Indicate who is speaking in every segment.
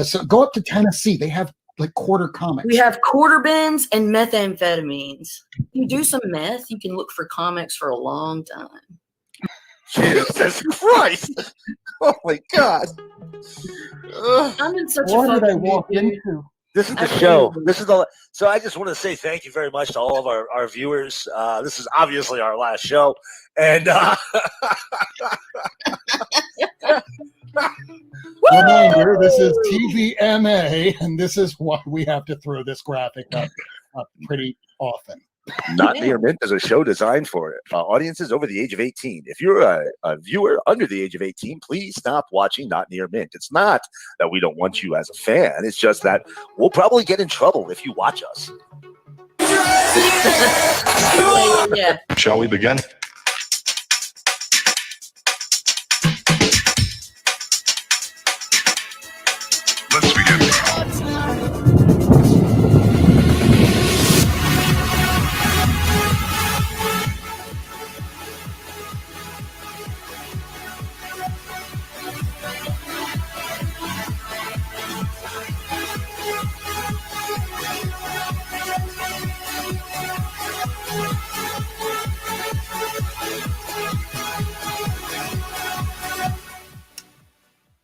Speaker 1: So go up to Tennessee. They have like quarter comics.
Speaker 2: We have quarter bins and methamphetamines. If you do some meth, you can look for comics for a long time.
Speaker 3: Jesus Christ! Oh my God!
Speaker 2: I'm in such
Speaker 1: What
Speaker 2: a
Speaker 1: did I
Speaker 2: fucking
Speaker 1: walk
Speaker 2: mood, dude.
Speaker 1: into?
Speaker 3: This is the show. This is the. So I just want to say thank you very much to all of our viewers. This is obviously our last show, and
Speaker 1: reminder: this is TVMA, and this is why we have to throw this graphic up pretty often.
Speaker 3: Not Near Mint is a show designed for audiences over the age of 18. If you're a viewer under the age of 18, please stop watching Not Near Mint. It's not that we don't want you as a fan. It's just that we'll probably get in trouble if you watch us.
Speaker 2: Yeah.
Speaker 4: Shall we begin?
Speaker 5: Let's begin.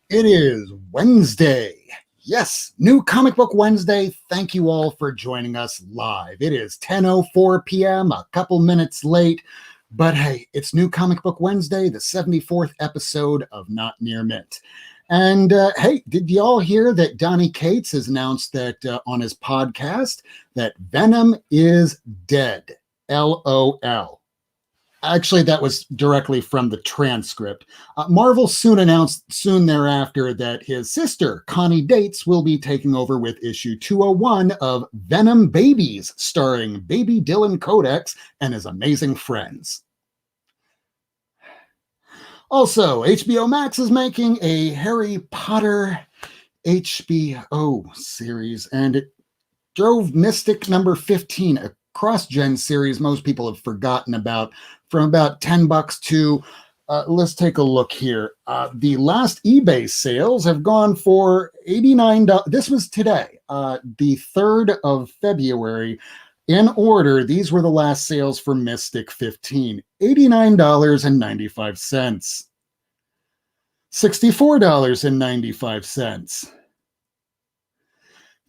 Speaker 1: It is Wednesday. Yes, new Comic Book Wednesday. Thank you all for joining us live. It is 10:04 p.m., a couple minutes late, but hey, it's new Comic Book Wednesday, the 74th episode of Not Near Mint. And hey, did y'all hear that Donny Cates has announced that on his podcast that Venom is dead? LOL. Actually, that was directly from the transcript. Marvel soon announced thereafter that his sister, Connie Dates, will be taking over with issue 201 of Venom Babies, starring baby Dylan Codex and his amazing friends. Also, HBO Max is making a Harry Potter HBO series, and it drove Mystic number 15, a cross-gen series most people have forgotten about, from about $10 to, let's take a look here. The last eBay sales have gone for $89. This was today, the 3rd of February. In order, these were the last sales for Mystic 15. $89.95. $64.95.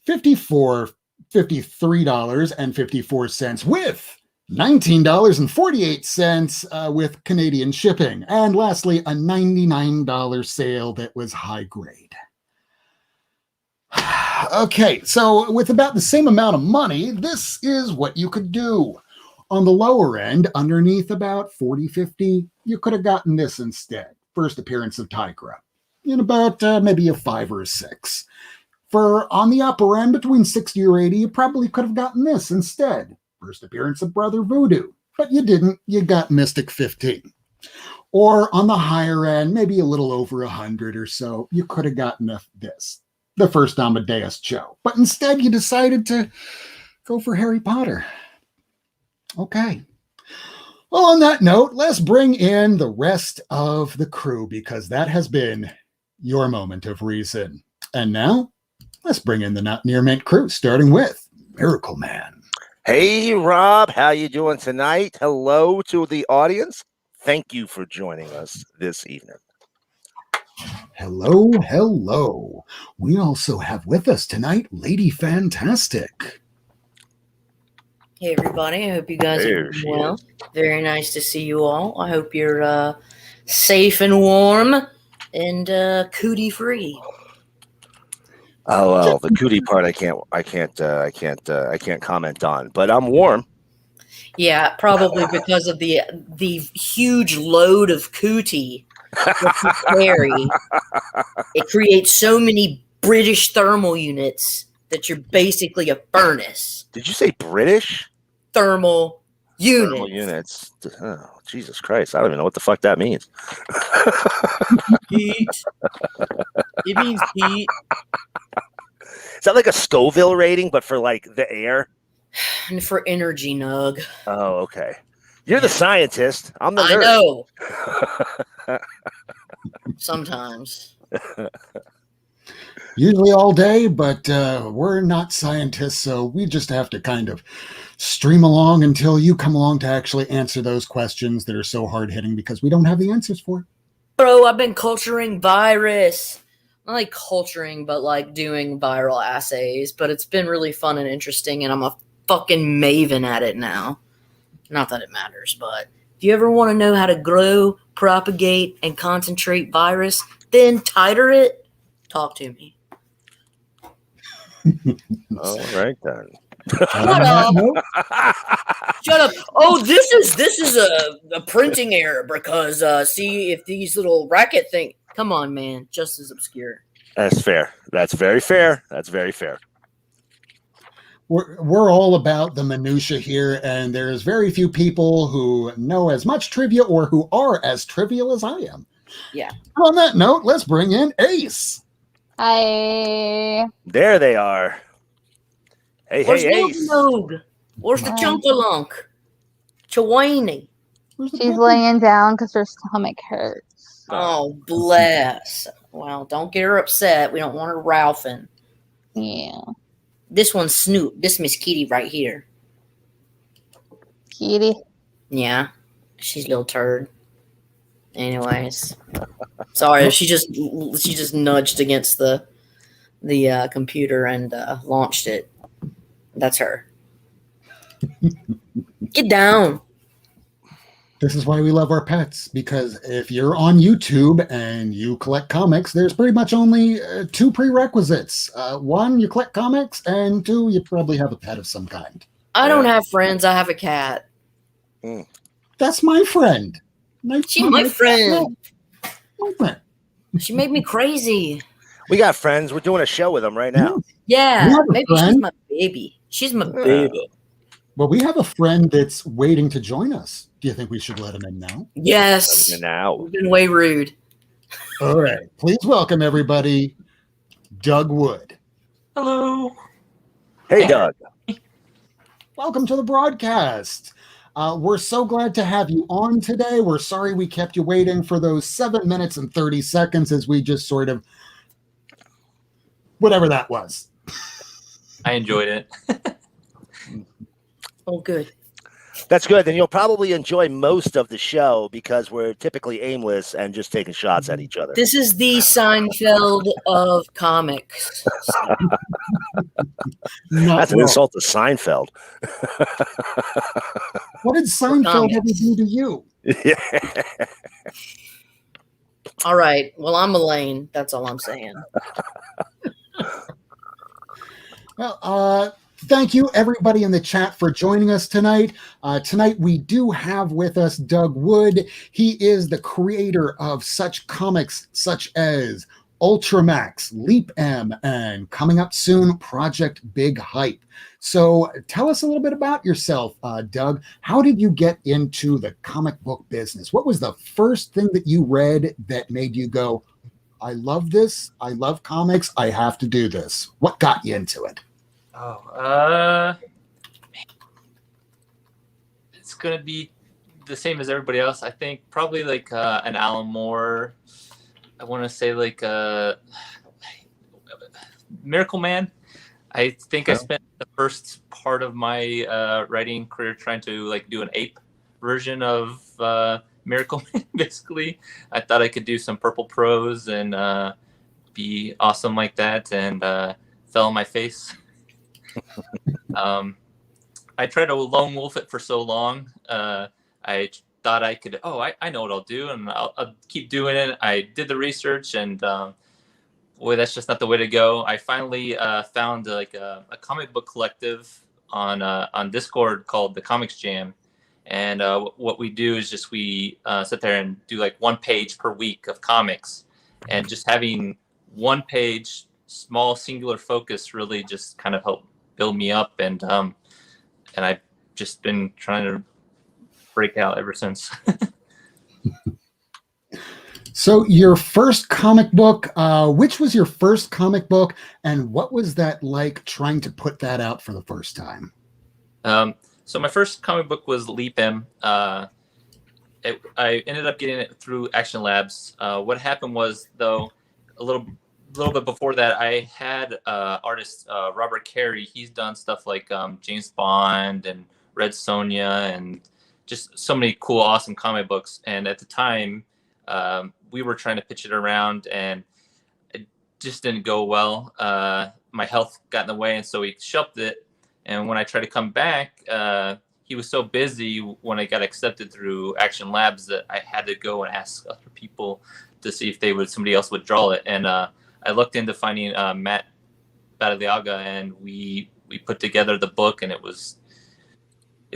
Speaker 1: $53.54 with $19.48 with Canadian shipping. And lastly, a $99 sale that was high grade. Okay, so with about the same amount of money, this is what you could do. On the lower end, underneath about 40, 50, you could have gotten this instead. First appearance of Tigra in about maybe a 5 or a 6. For on the upper end, between 60 or 80, you probably could have gotten this instead. First appearance of Brother Voodoo, but you didn't. You got Mystic 15. Or on the higher end, maybe a little over 100 or so, you could have gotten this, the first Amadeus Cho. But instead, you decided to go for Harry Potter. Okay. Well, on that note, let's bring in the rest of the crew, because that has been your moment of reason. And now, let's bring in the Not Near Mint crew, starting with Miracleman.
Speaker 3: Hey, Rob, how you doing tonight? Hello to the audience. Thank you for joining us this evening.
Speaker 1: Hello, hello. We also have with us tonight Lady Fantastic.
Speaker 2: Hey, everybody. I hope you guys are doing well. Very nice to see you all. I hope you're safe and warm and cootie free.
Speaker 3: Oh well, the cootie part I can't comment on, but I'm warm.
Speaker 2: Yeah, probably because of the huge load of cootie that you carry. It creates so many British thermal units that you're basically a furnace.
Speaker 3: Did you say British?
Speaker 2: Thermal units.
Speaker 3: Thermal units. Oh, Jesus Christ. I don't even know what the fuck that means.
Speaker 2: Heat. It means heat.
Speaker 3: Is that like a Scoville rating, but for like the air?
Speaker 2: And for energy, Nug.
Speaker 3: Oh, okay. You're the scientist. I'm the nerd.
Speaker 2: I know. Sometimes.
Speaker 1: usually all day, but we're not scientists, so we just have to kind of stream along until you come along to actually answer those questions that are so hard-hitting because we don't have the answers for it.
Speaker 2: Bro, I've been culturing virus. Not like culturing, but like doing viral assays. But it's been really fun and interesting, and I'm a fucking maven at it now. Not that it matters, but if you ever want to know how to grow, propagate, and concentrate virus, then titer it, talk to me.
Speaker 3: All right then.
Speaker 2: Shut up. Shut up. Oh, this is a printing error because see if these little racket thing. Come on, man, just as obscure.
Speaker 3: That's fair. That's very fair. That's very fair.
Speaker 1: We're all about the minutia here, and there's very few people who know as much trivia or who are as trivial as I am.
Speaker 2: Yeah.
Speaker 1: On that note, let's bring in Ace.
Speaker 4: Hi.
Speaker 3: There they are. Hey,
Speaker 2: Where's
Speaker 3: hey, Ace.
Speaker 2: Nog? Where's the chunkalunk? Chawani.
Speaker 4: She's laying down because her stomach hurts.
Speaker 2: Oh, bless. Well, don't get her upset. We don't want her ralphing.
Speaker 4: Yeah.
Speaker 2: This one's Snoop. This Miss Kitty right here.
Speaker 4: Kitty.
Speaker 2: Yeah. She's a little turd. Anyways. Sorry, she just nudged against the computer and launched it. That's her. Get down.
Speaker 1: This is why we love our pets, because if you're on YouTube and you collect comics, there's pretty much only two prerequisites. One, you collect comics, and two, you probably have a pet of some kind.
Speaker 2: I don't have friends. I have a cat.
Speaker 1: That's my friend.
Speaker 2: She's my friend.
Speaker 1: My friend.
Speaker 2: She made me crazy.
Speaker 3: We got friends. We're doing a show with them right now.
Speaker 2: Yeah,
Speaker 1: You have a
Speaker 2: maybe she's
Speaker 1: friend?
Speaker 2: my baby. She's my baby.
Speaker 1: Well, we have a friend that's waiting to join us. Do you think we should let him in now?
Speaker 2: Yes.
Speaker 3: Now.
Speaker 2: We've been way rude.
Speaker 1: All right. Please welcome everybody, Doug Wood.
Speaker 6: Hello.
Speaker 3: Hey, Doug.
Speaker 1: Welcome to the broadcast. We're so glad to have you on today. We're sorry we kept you waiting for those 7 minutes and 30 seconds as we just sort of, whatever that was.
Speaker 6: I enjoyed it.
Speaker 2: Oh, good.
Speaker 3: That's good. Then you'll probably enjoy most of the show because we're typically aimless and just taking shots at each other.
Speaker 2: This is the Seinfeld of comics.
Speaker 3: That's an insult to Seinfeld.
Speaker 1: What did Seinfeld ever do to you?
Speaker 3: Yeah.
Speaker 2: All right. Well, I'm Elaine. That's all I'm saying.
Speaker 1: Well, thank you, everybody in the chat, for joining us tonight. Tonight, we do have with us Doug Wood. He is the creator of such comics such as Ultramax, Leap M, and coming up soon, Project Big Hype. So tell us a little bit about yourself, Doug. How did you get into the comic book business? What was the first thing that you read that made you go, I love this, I love comics, I have to do this? What got you into it?
Speaker 6: It's gonna be the same as everybody else. I think probably like an Alan Moore. I want to say like Miracleman. I think I spent the first part of my writing career trying to like do an ape version of Miracleman. Basically, I thought I could do some purple prose and be awesome like that, and fell on my face. I tried to lone wolf it for so long. I thought I could, I know what I'll do, and I'll keep doing it. I did the research, and boy, that's just not the way to go. I finally found like a comic book collective on Discord called the Comics Jam. And what we do is just we sit there and do like 1 page per week of comics, and just having 1 page, small singular focus really just kind of helped build me up, and I've just been trying to break out ever since.
Speaker 1: So your first comic book, which was your first comic book, and what was that like trying to put that out for the first time?
Speaker 6: So my first comic book was Leap M. I ended up getting it through Action Labs. What happened was, though, a little little bit before that, I had artist Robert Carey. He's done stuff like James Bond and Red Sonja and just so many cool, awesome comic books. And at the time, we were trying to pitch it around, and it just didn't go well. My health got in the way, and so we shelved it. And when I tried to come back, he was so busy when I got accepted through Action Labs that I had to go and ask other people to see if somebody else would draw it. And I looked into finding Matt Battaliaga, and we put together the book, and it was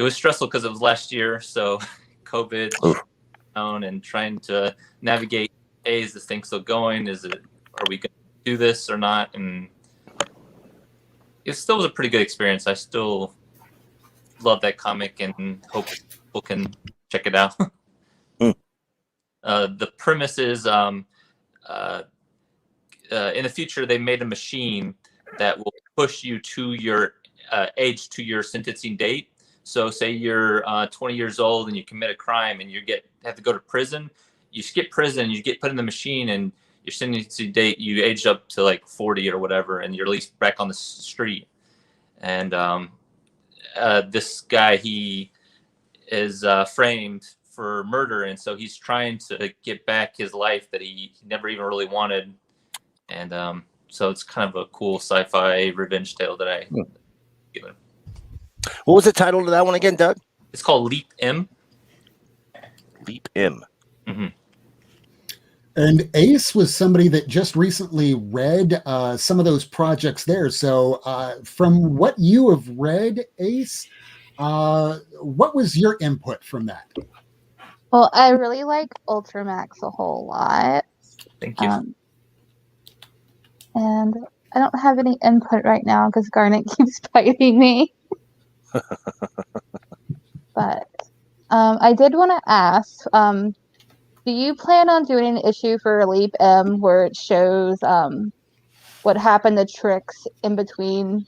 Speaker 6: stressful because it was last year, so COVID down and trying to navigate. Hey, is this thing still going? Are we going to do this or not? And it still was a pretty good experience. I still love that comic and hope people can check it out. The premise is in the future they made a machine that will push you to your age to your sentencing date. So say you're 20 years old and you commit a crime and have to go to prison. You skip prison, you get put in the machine, and your sentencing date, you age up to like 40 or whatever, and you're released back on the street. And this guy, he is framed for murder, and so he's trying to get back his life that he never even really wanted. And so it's kind of a cool sci-fi revenge tale that I given.
Speaker 7: What was the title of that one again, Doug?
Speaker 6: It's called Leap M.
Speaker 7: Leap M.
Speaker 6: Mm-hmm.
Speaker 1: And Ace was somebody that just recently read some of those projects there. So from what you have read, Ace, what was your input from that?
Speaker 4: Well, I really like Ultramax a whole lot.
Speaker 6: Thank you.
Speaker 4: And I don't have any input right now because Garnet keeps biting me. But I did want to ask, do you plan on doing an issue for Leap M where it shows what happened to Trix in between?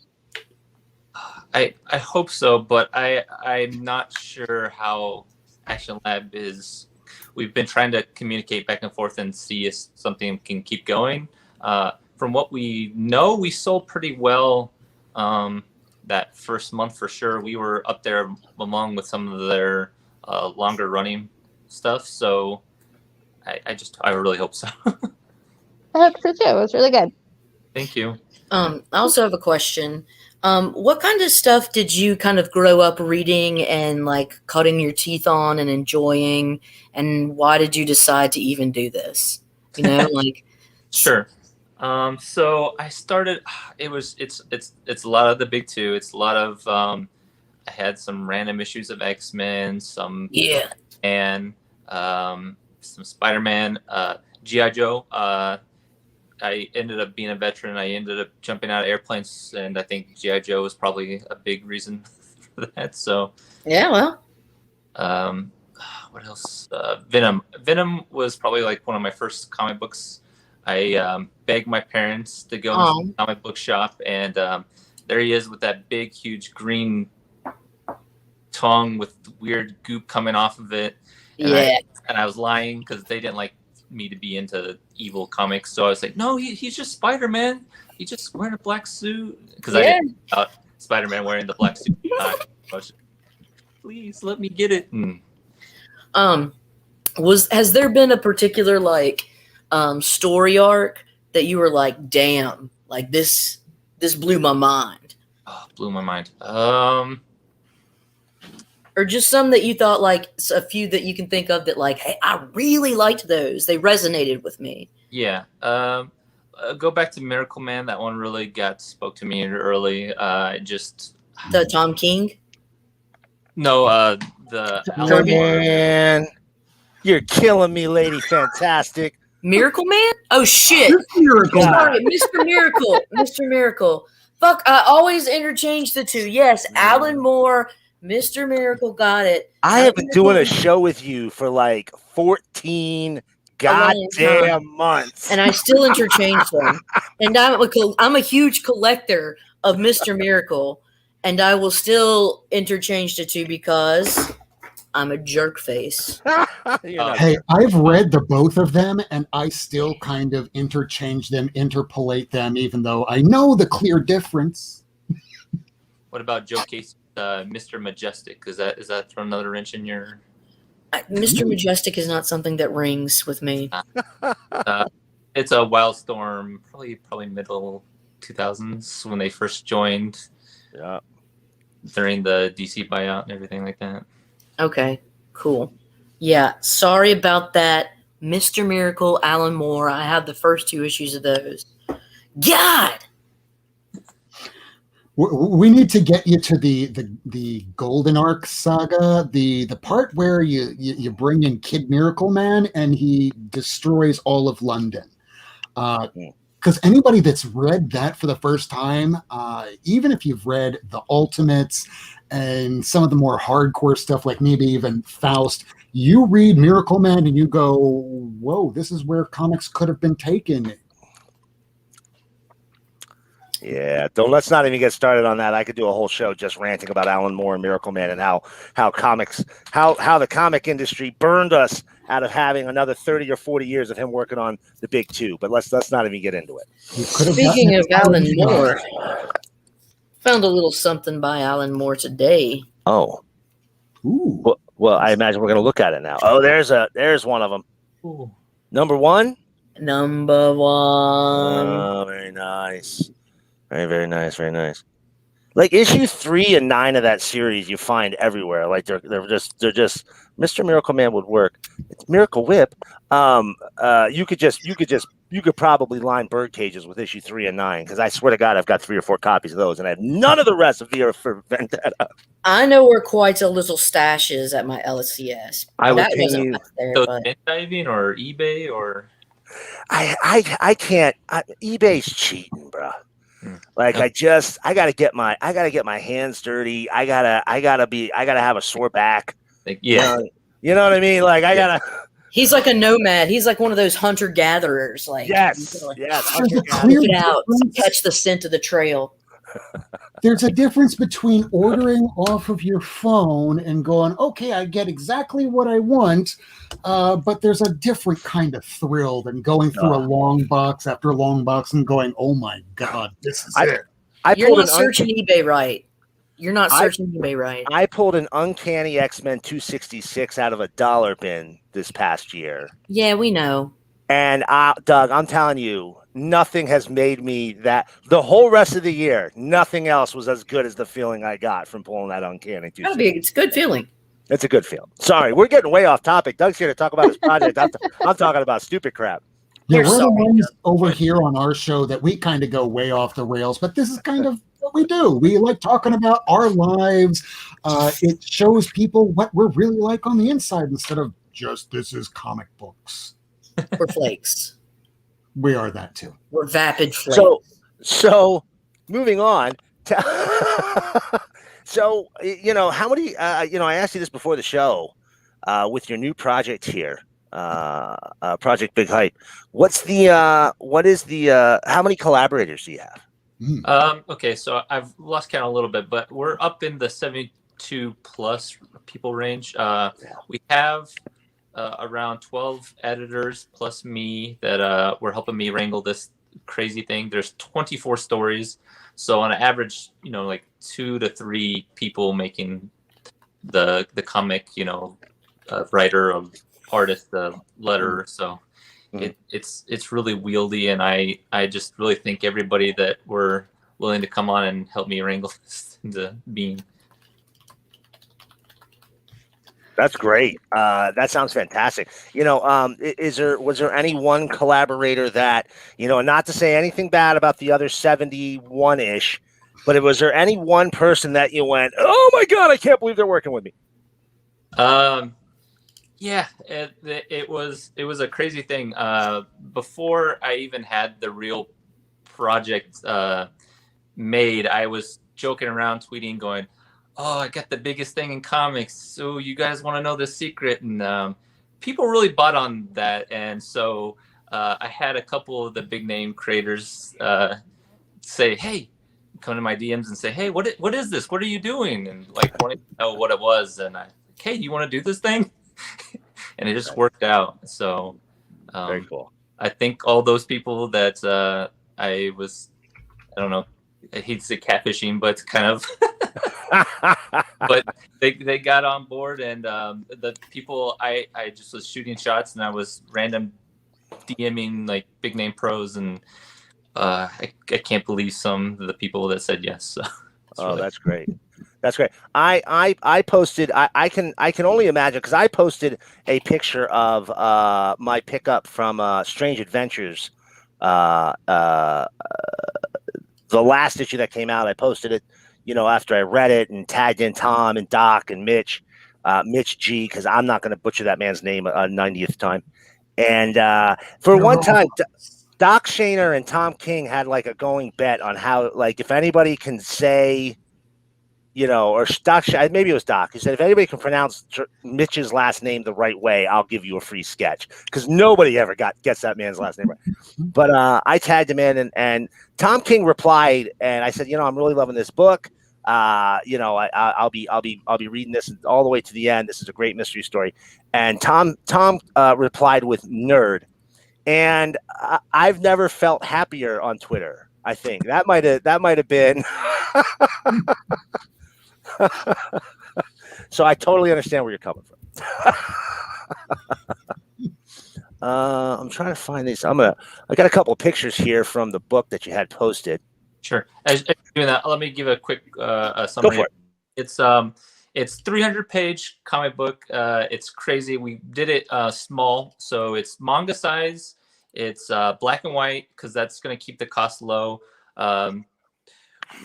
Speaker 6: I hope so, but I'm not sure how Action Lab is. We've been trying to communicate back and forth and see if something can keep going. From what we know, we sold pretty well that first month for sure. We were up there along with some of their longer running stuff. So I really hope so.
Speaker 4: I hope so too. It was really good.
Speaker 6: Thank you.
Speaker 2: I also have a question. What kind of stuff did you kind of grow up reading and like cutting your teeth on and enjoying? And why did you decide to even do this? You know, like
Speaker 6: Sure. So I started. It's a lot of the big two. It's a lot of. I had some random issues of X-Men, some and some Spider-Man, G.I. Joe. I ended up being a veteran. I ended up jumping out of airplanes, and I think G.I. Joe was probably a big reason for that. So
Speaker 2: yeah, well,
Speaker 6: what else? Venom. Venom was probably like one of my first comic books. I begged my parents to go into the comic book shop, and there he is with that big, huge green tongue with weird goop coming off of it. And I was lying because they didn't like me to be into evil comics. So I was like, no, he's just Spider-Man. He's just wearing a black suit. Because I didn't know about Spider-Man wearing the black suit. Please let me get it.
Speaker 2: Has there been a particular like story arc that you were like, damn, like this blew my mind?
Speaker 6: Oh, blew my mind.
Speaker 2: Or just some that you thought, like a few that you can think of that like, hey, I really liked those. They resonated with me.
Speaker 6: Yeah. Go back to Miracleman. That one really spoke to me early.
Speaker 2: The Tom King?
Speaker 6: No, the
Speaker 7: Man, you're killing me, Lady Fantastic.
Speaker 2: Miracleman? Oh shit.
Speaker 1: Miracle.
Speaker 2: Sorry, Mr. Miracle. Mr. Miracle. Fuck, I always interchange the two. Yes, Alan Moore, Mr. Miracle, got it.
Speaker 7: I have been doing a show with you for like 14 goddamn months.
Speaker 2: And I still interchange them. And I'm a huge collector of Mr. Miracle, and I will still interchange the two because I'm a jerk face.
Speaker 7: You're not
Speaker 1: Hey,
Speaker 7: there.
Speaker 1: I've read the both of them, and I still kind of interchange them, interpolate them, even though I know the clear difference.
Speaker 6: What about Joe Case, Mr. Majestic? Is that throw another wrench in your?
Speaker 2: Mr. Majestic is not something that rings with me.
Speaker 6: It's a Wildstorm, probably middle 2000s when they first joined.
Speaker 7: Yeah.
Speaker 6: During the DC buyout and everything like that.
Speaker 2: Okay, cool. Yeah, sorry about that. Mr. Miracle, Alan Moore. I have the first 2 issues of those. God!
Speaker 1: We need to get you to the Golden Arc saga, the part where you bring in Kid Miracleman and he destroys all of London. Because anybody that's read that for the first time, even if you've read the Ultimates and some of the more hardcore stuff, like maybe even Faust, you read Miracleman and you go, "Whoa, this is where comics could have been taken."
Speaker 7: Yeah, let's not even get started on that. I could do a whole show just ranting about Alan Moore and Miracleman and how the comic industry burned us out of having another 30 or 40 years of him working on the big 2. But let's not even get into it.
Speaker 2: Speaking of Alan Moore, found a little something by Alan Moore today.
Speaker 7: Oh,
Speaker 1: Ooh.
Speaker 7: well, I imagine we're going to look at it now. Oh, there's one of them.
Speaker 6: Ooh.
Speaker 7: Number 1.
Speaker 2: Number 1.
Speaker 7: Oh, very nice. Very, very nice. Very nice. Like issue 3 and 9 of that series, you find everywhere. Like they're just Mr. Miracleman would work. It's Miracle Whip. You could probably line bird cages with issue 3 and 9 because I swear to God, I've got 3 or 4 copies of those, and I have none of the rest of the for Vendetta.
Speaker 2: I know where quite a little stash is at my LSCS.
Speaker 7: That
Speaker 2: wasn't much there,
Speaker 6: So
Speaker 2: but
Speaker 6: Mint diving or eBay or
Speaker 7: I can't. eBay's cheating, bro. Like I gotta get my hands dirty. I gotta have a sore back.
Speaker 6: Yeah.
Speaker 7: You know what I mean? Like I gotta.
Speaker 2: he's like a nomad. He's like one of those hunter gatherers. Like
Speaker 7: Yes.
Speaker 1: There's a
Speaker 2: look
Speaker 1: clear
Speaker 2: it out,
Speaker 1: difference.
Speaker 2: catch the scent of the trail.
Speaker 1: There's a difference between ordering off of your phone and going, "Okay, I get exactly what I want," but there's a different kind of thrill than going through a long box after a long box and going, "Oh my God, this is it."
Speaker 2: You're not searching eBay right. You're not searching eBay right.
Speaker 7: I pulled an Uncanny X-Men 266 out of a dollar bin this past year.
Speaker 2: Yeah, we know.
Speaker 7: And Doug, I'm telling you, nothing has made me that the whole rest of the year. Nothing else was as good as the feeling I got from pulling that Uncanny 266.
Speaker 2: It's a good feeling.
Speaker 7: It's a good feeling. Sorry, we're getting way off topic. Doug's here to talk about his project. I'm talking about stupid crap.
Speaker 1: Yeah, we're the ones over here on our show that we kind of go way off the rails, but this is kind of what we do. We like talking about our lives. It shows people what we're really like on the inside instead of just this is comic books.
Speaker 2: We're flakes.
Speaker 1: We are that too.
Speaker 2: We're vapid flakes.
Speaker 7: So moving on. So, how many, I asked you this before the show, with your new project here, Project Big Hype, how many collaborators do you have?
Speaker 6: Okay, so I've lost count a little bit, but we're up in the 72 plus people range. We have around 12 editors plus me that were helping me wrangle this crazy thing. There's 24 stories, so on an average, like 2 to 3 people making the comic, writer, of artist, the letterer. So it's really wieldy, and I just really thank everybody that were willing to come on and help me wrangle this into being.
Speaker 7: That's great. That sounds fantastic. Was there any one collaborator that, not to say anything bad about the other 71-ish, but was there any one person that you went, "Oh my God, I can't believe they're working with me"?
Speaker 6: Yeah, it was a crazy thing. Before I even had the real project made, I was joking around, tweeting, going, "Oh, I got the biggest thing in comics. So you guys want to know the secret?" And people really bought on that. And so I had a couple of the big name creators say, "Hey," come to my DMs and say, "Hey, what is this? What are you doing?" And like wanting to know what it was. And "Hey, you want to do this thing?" And it just worked out. So
Speaker 7: Very cool.
Speaker 6: I think all those people that I don't know, I hate to say catfishing, but kind of, but they got on board, and the people I just was shooting shots, and I was random DMing like big name pros, and I can't believe some of the people that said yes. So
Speaker 7: that's great. That's great. I posted. I can only imagine, because I posted a picture of my pickup from Strange Adventures. The last issue that came out, I posted it, after I read it and tagged in Tom and Doc and Mitch G, because I'm not going to butcher that man's name a 90th time. And for one time, Doc Shaner and Tom King had like a going bet on how, like, if anybody can say, or Doc, maybe it was Doc. He said, if anybody can pronounce Mitch's last name the right way, I'll give you a free sketch, because nobody ever gets that man's last name right. But I tagged him in, and Tom King replied, and I said, I'm really loving this book. I'll be reading this all the way to the end. This is a great mystery story. And Tom replied with nerd, and I've never felt happier on Twitter. I think that might have been. So I totally understand where you're coming from. I'm trying to find these. I got a couple of pictures here from the book that you had posted.
Speaker 6: Sure. As doing that, let me give a quick summary.
Speaker 7: Go for it.
Speaker 6: It's 300-page comic book. It's crazy. We did it small, so it's manga size. It's black and white, because that's going to keep the cost low.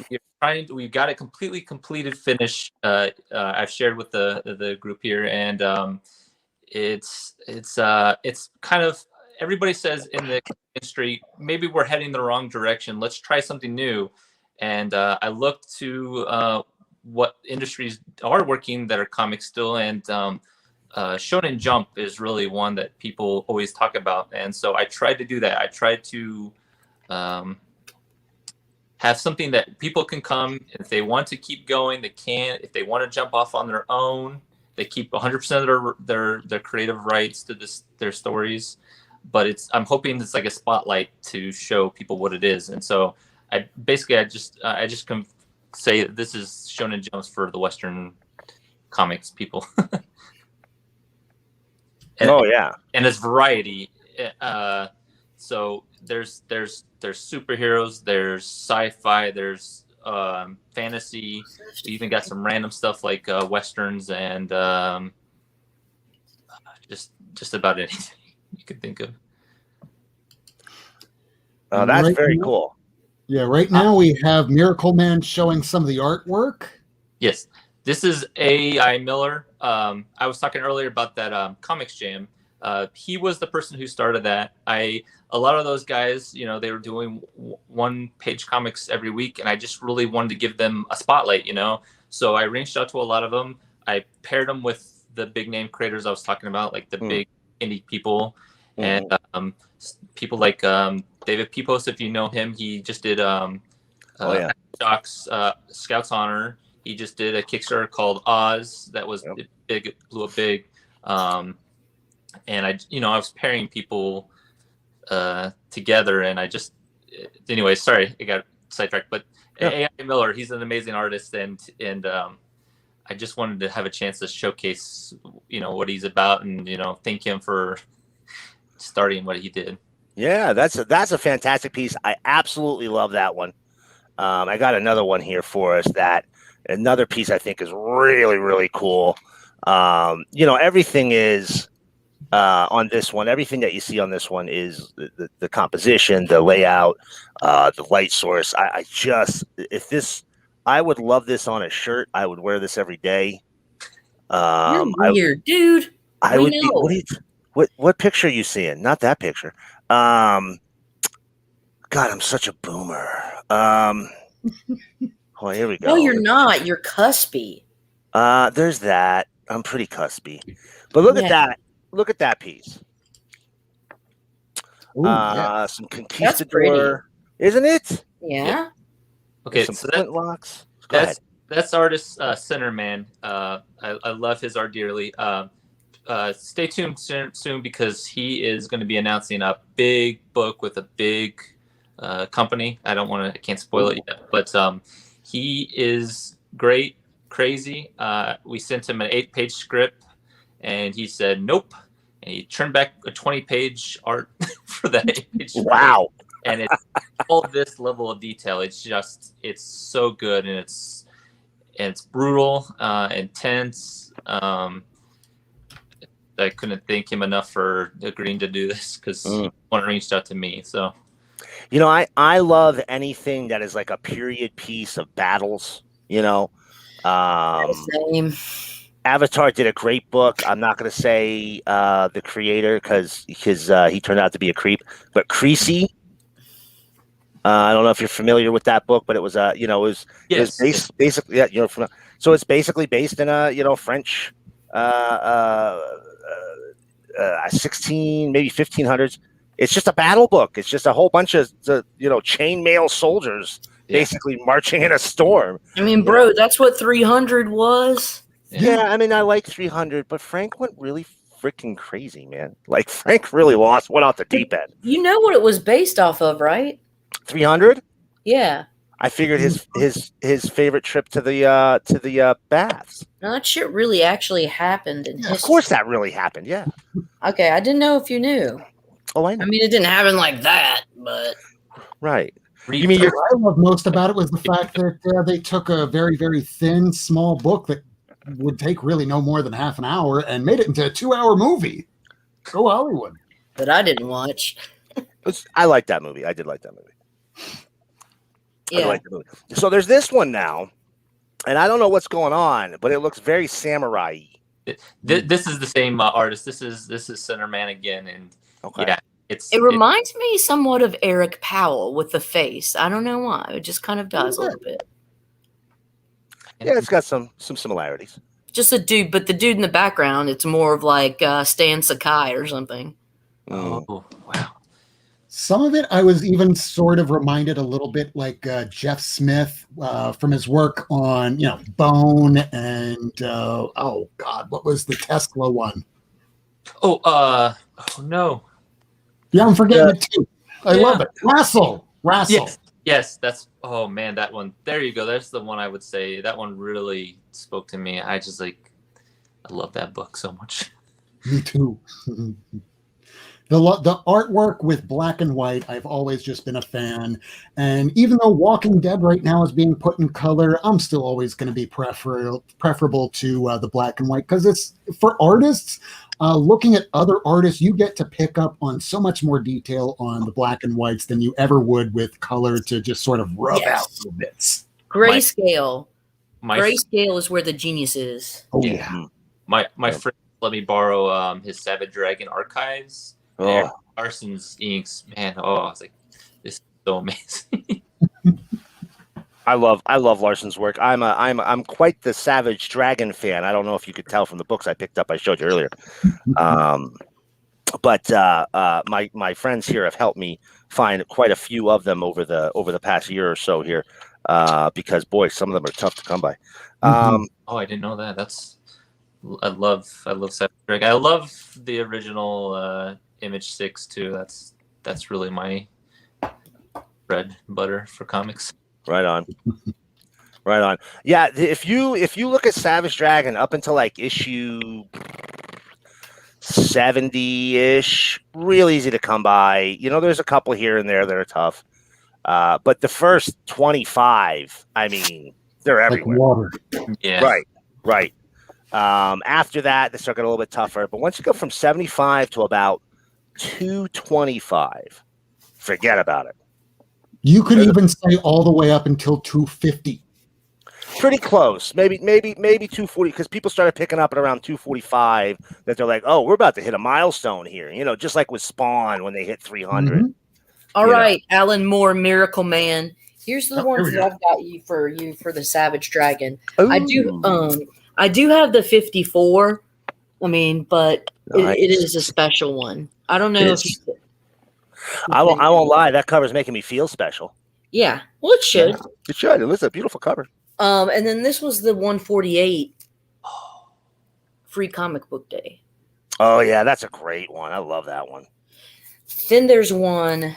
Speaker 6: We've got it completed, finished. I've shared with the group here, and it's kind of, everybody says in the industry, maybe we're heading the wrong direction. Let's try something new. And I looked to what industries are working that are comics still, and Shonen Jump is really one that people always talk about. And so I tried to do that. I tried to have something that people can come, if they want to keep going, they can. If they want to jump off on their own, they keep 100% of their creative rights to their stories. But I'm hoping it's like a spotlight to show people what it is. And so I just can say that this is Shonen Jumps for the Western comics people. And it's variety. So there's superheroes, there's sci-fi, there's fantasy. We even got some random stuff like westerns, and just about anything you could think of.
Speaker 7: Oh, that's very cool.
Speaker 1: Yeah, right now we have Miracleman showing some of the artwork.
Speaker 6: Yes, this is A.I. Miller. I was talking earlier about that Comics Jam. He was the person who started that. A lot of those guys, they were doing one-page comics every week, and I just really wanted to give them a spotlight, So I reached out to a lot of them. I paired them with the big-name creators I was talking about, like the big indie people, and people like David Pepos, if you know him. He just did Shock's Scouts Honor. He just did a Kickstarter called Oz that was big, it blew up big. And I was pairing people together, and anyway, sorry, I got sidetracked, but A.I. Miller, he's an amazing artist, and I just wanted to have a chance to showcase, what he's about, and, thank him for starting what he did.
Speaker 7: Yeah, that's a fantastic piece. I absolutely love that one. I got another one here for us, another piece I think is really, really cool. Everything is on this one. Everything that you see on this one is the composition, the layout, the light source. I would love this on a shirt. I would wear this every day.
Speaker 2: You're weird, dude.
Speaker 7: What picture are you seeing? Not that picture. God, I'm such a boomer. Here we go.
Speaker 2: No, you're not. You're cuspy.
Speaker 7: There's that. I'm pretty cuspy. But look at that. Look at that piece.
Speaker 1: Ooh,
Speaker 7: Some conquistador, isn't it?
Speaker 2: Yeah.
Speaker 6: Okay,
Speaker 7: some
Speaker 6: so
Speaker 7: flintlocks.
Speaker 6: that's That's artist Centerman. I love his art dearly. Stay tuned soon because he is going to be announcing a big book with a big company. I can't spoil it yet, but he is great, crazy. We sent him an 8-page script, and he said nope, and he turned back a 20-page art for that 8-page script.
Speaker 7: Wow.
Speaker 6: And it's all this level of detail. It's so good, and it's brutal, intense. I couldn't thank him enough for agreeing to do this because he reached out to me. So,
Speaker 7: you know, I love anything that is like a period piece of battles. You know,
Speaker 2: Same.
Speaker 7: Avatar did a great book. I'm not going to say the creator because he turned out to be a creep, but Creasy. I don't know if you're familiar with that book, but it was it was basically so it's basically based in a French 16 maybe 1500s. It's just a battle book. It's just a whole bunch of chainmail soldiers basically marching in a storm.
Speaker 2: I mean, bro, that's what 300 was.
Speaker 7: Yeah, I mean, I like 300, but Frank went really freaking crazy, man. Like Frank really went off the deep end.
Speaker 2: You know what it was based off of, right?
Speaker 7: 300?
Speaker 2: Yeah.
Speaker 7: I figured his favorite trip to the baths.
Speaker 2: No, that shit really actually happened in history.
Speaker 7: Of course that really happened, yeah.
Speaker 2: Okay, I didn't know if you knew.
Speaker 7: Oh, I know.
Speaker 2: I mean, it didn't happen like that, but...
Speaker 7: Right.
Speaker 1: You mean what I love most about it was the fact that they took a very, very thin, small book that would take really no more than half an hour and made it into a 2-hour movie. Go Hollywood.
Speaker 2: That I didn't watch.
Speaker 7: I like that movie. I did like that movie.
Speaker 2: Yeah.
Speaker 7: I like the movie. So there's this one now, and I don't know what's going on, but it looks very samurai-y.
Speaker 6: This is the same artist. This is Centerman again, and yeah,
Speaker 2: it reminds me somewhat of Eric Powell with the face. I don't know why. It just kind of does a little bit.
Speaker 7: Yeah, it's got some similarities.
Speaker 2: Just a dude, but the dude in the background, it's more of like Stan Sakai or something.
Speaker 6: Oh, wow.
Speaker 1: Some of it, I was even sort of reminded a little bit like Jeff Smith from his work on, Bone and, oh, God, what was the Tesla one?
Speaker 6: Oh no.
Speaker 1: Yeah, I'm forgetting it too. I love it. Wrestle.
Speaker 6: Yes, that's, oh man, that one. There you go. That's the one I would say. That one really spoke to me. I love that book so much.
Speaker 1: Me too. The artwork with black and white, I've always just been a fan. And even though Walking Dead right now is being put in color, I'm still always going to be preferable to the black and white because it's for artists. Looking at other artists, you get to pick up on so much more detail on the black and whites than you ever would with color to just sort of rub out little bits.
Speaker 2: Grayscale. Grayscale is where the genius is.
Speaker 1: Oh, yeah.
Speaker 6: My friend let me borrow his Savage Dragon archives.
Speaker 7: Oh.
Speaker 6: Carson's inks, man. Oh, I was like, this is so amazing.
Speaker 7: I love Larson's work. I'm quite the Savage Dragon fan. I don't know if you could tell from the books I picked up. I showed you earlier. But my friends here have helped me find quite a few of them over the past year or so here, because boy, some of them are tough to come by.
Speaker 6: Oh, I didn't know that. I love Savage Dragon. I love the original Image 6 too. That's really my bread and butter for comics.
Speaker 7: Right on. Yeah, if you look at Savage Dragon up until like issue 70-ish, real easy to come by. There's a couple here and there that are tough. But the first 25, I mean, they're everywhere.
Speaker 1: Like water.
Speaker 6: Yeah.
Speaker 7: Right. After that, they start getting a little bit tougher. But once you go from 75 to about 225, forget about it.
Speaker 1: You could even say all the way up until 250.
Speaker 7: Pretty close. Maybe 240, because people started picking up at around 245 that they're like, oh, we're about to hit a milestone here. Just like with Spawn when they hit 300.
Speaker 1: Mm-hmm.
Speaker 2: All right, Alan Moore, Miracleman. Here's the ones that I've got for the Savage Dragon. Ooh. I do have the 54. I mean, but nice. it is a special one. I don't know if you.
Speaker 7: I won't lie. That cover's making me feel special.
Speaker 2: Yeah. Well, it should.
Speaker 7: Yeah, it should. It was a beautiful cover.
Speaker 2: And then this was the 148 free comic book day.
Speaker 7: Oh yeah, that's a great one. I love that one.
Speaker 2: Then there's one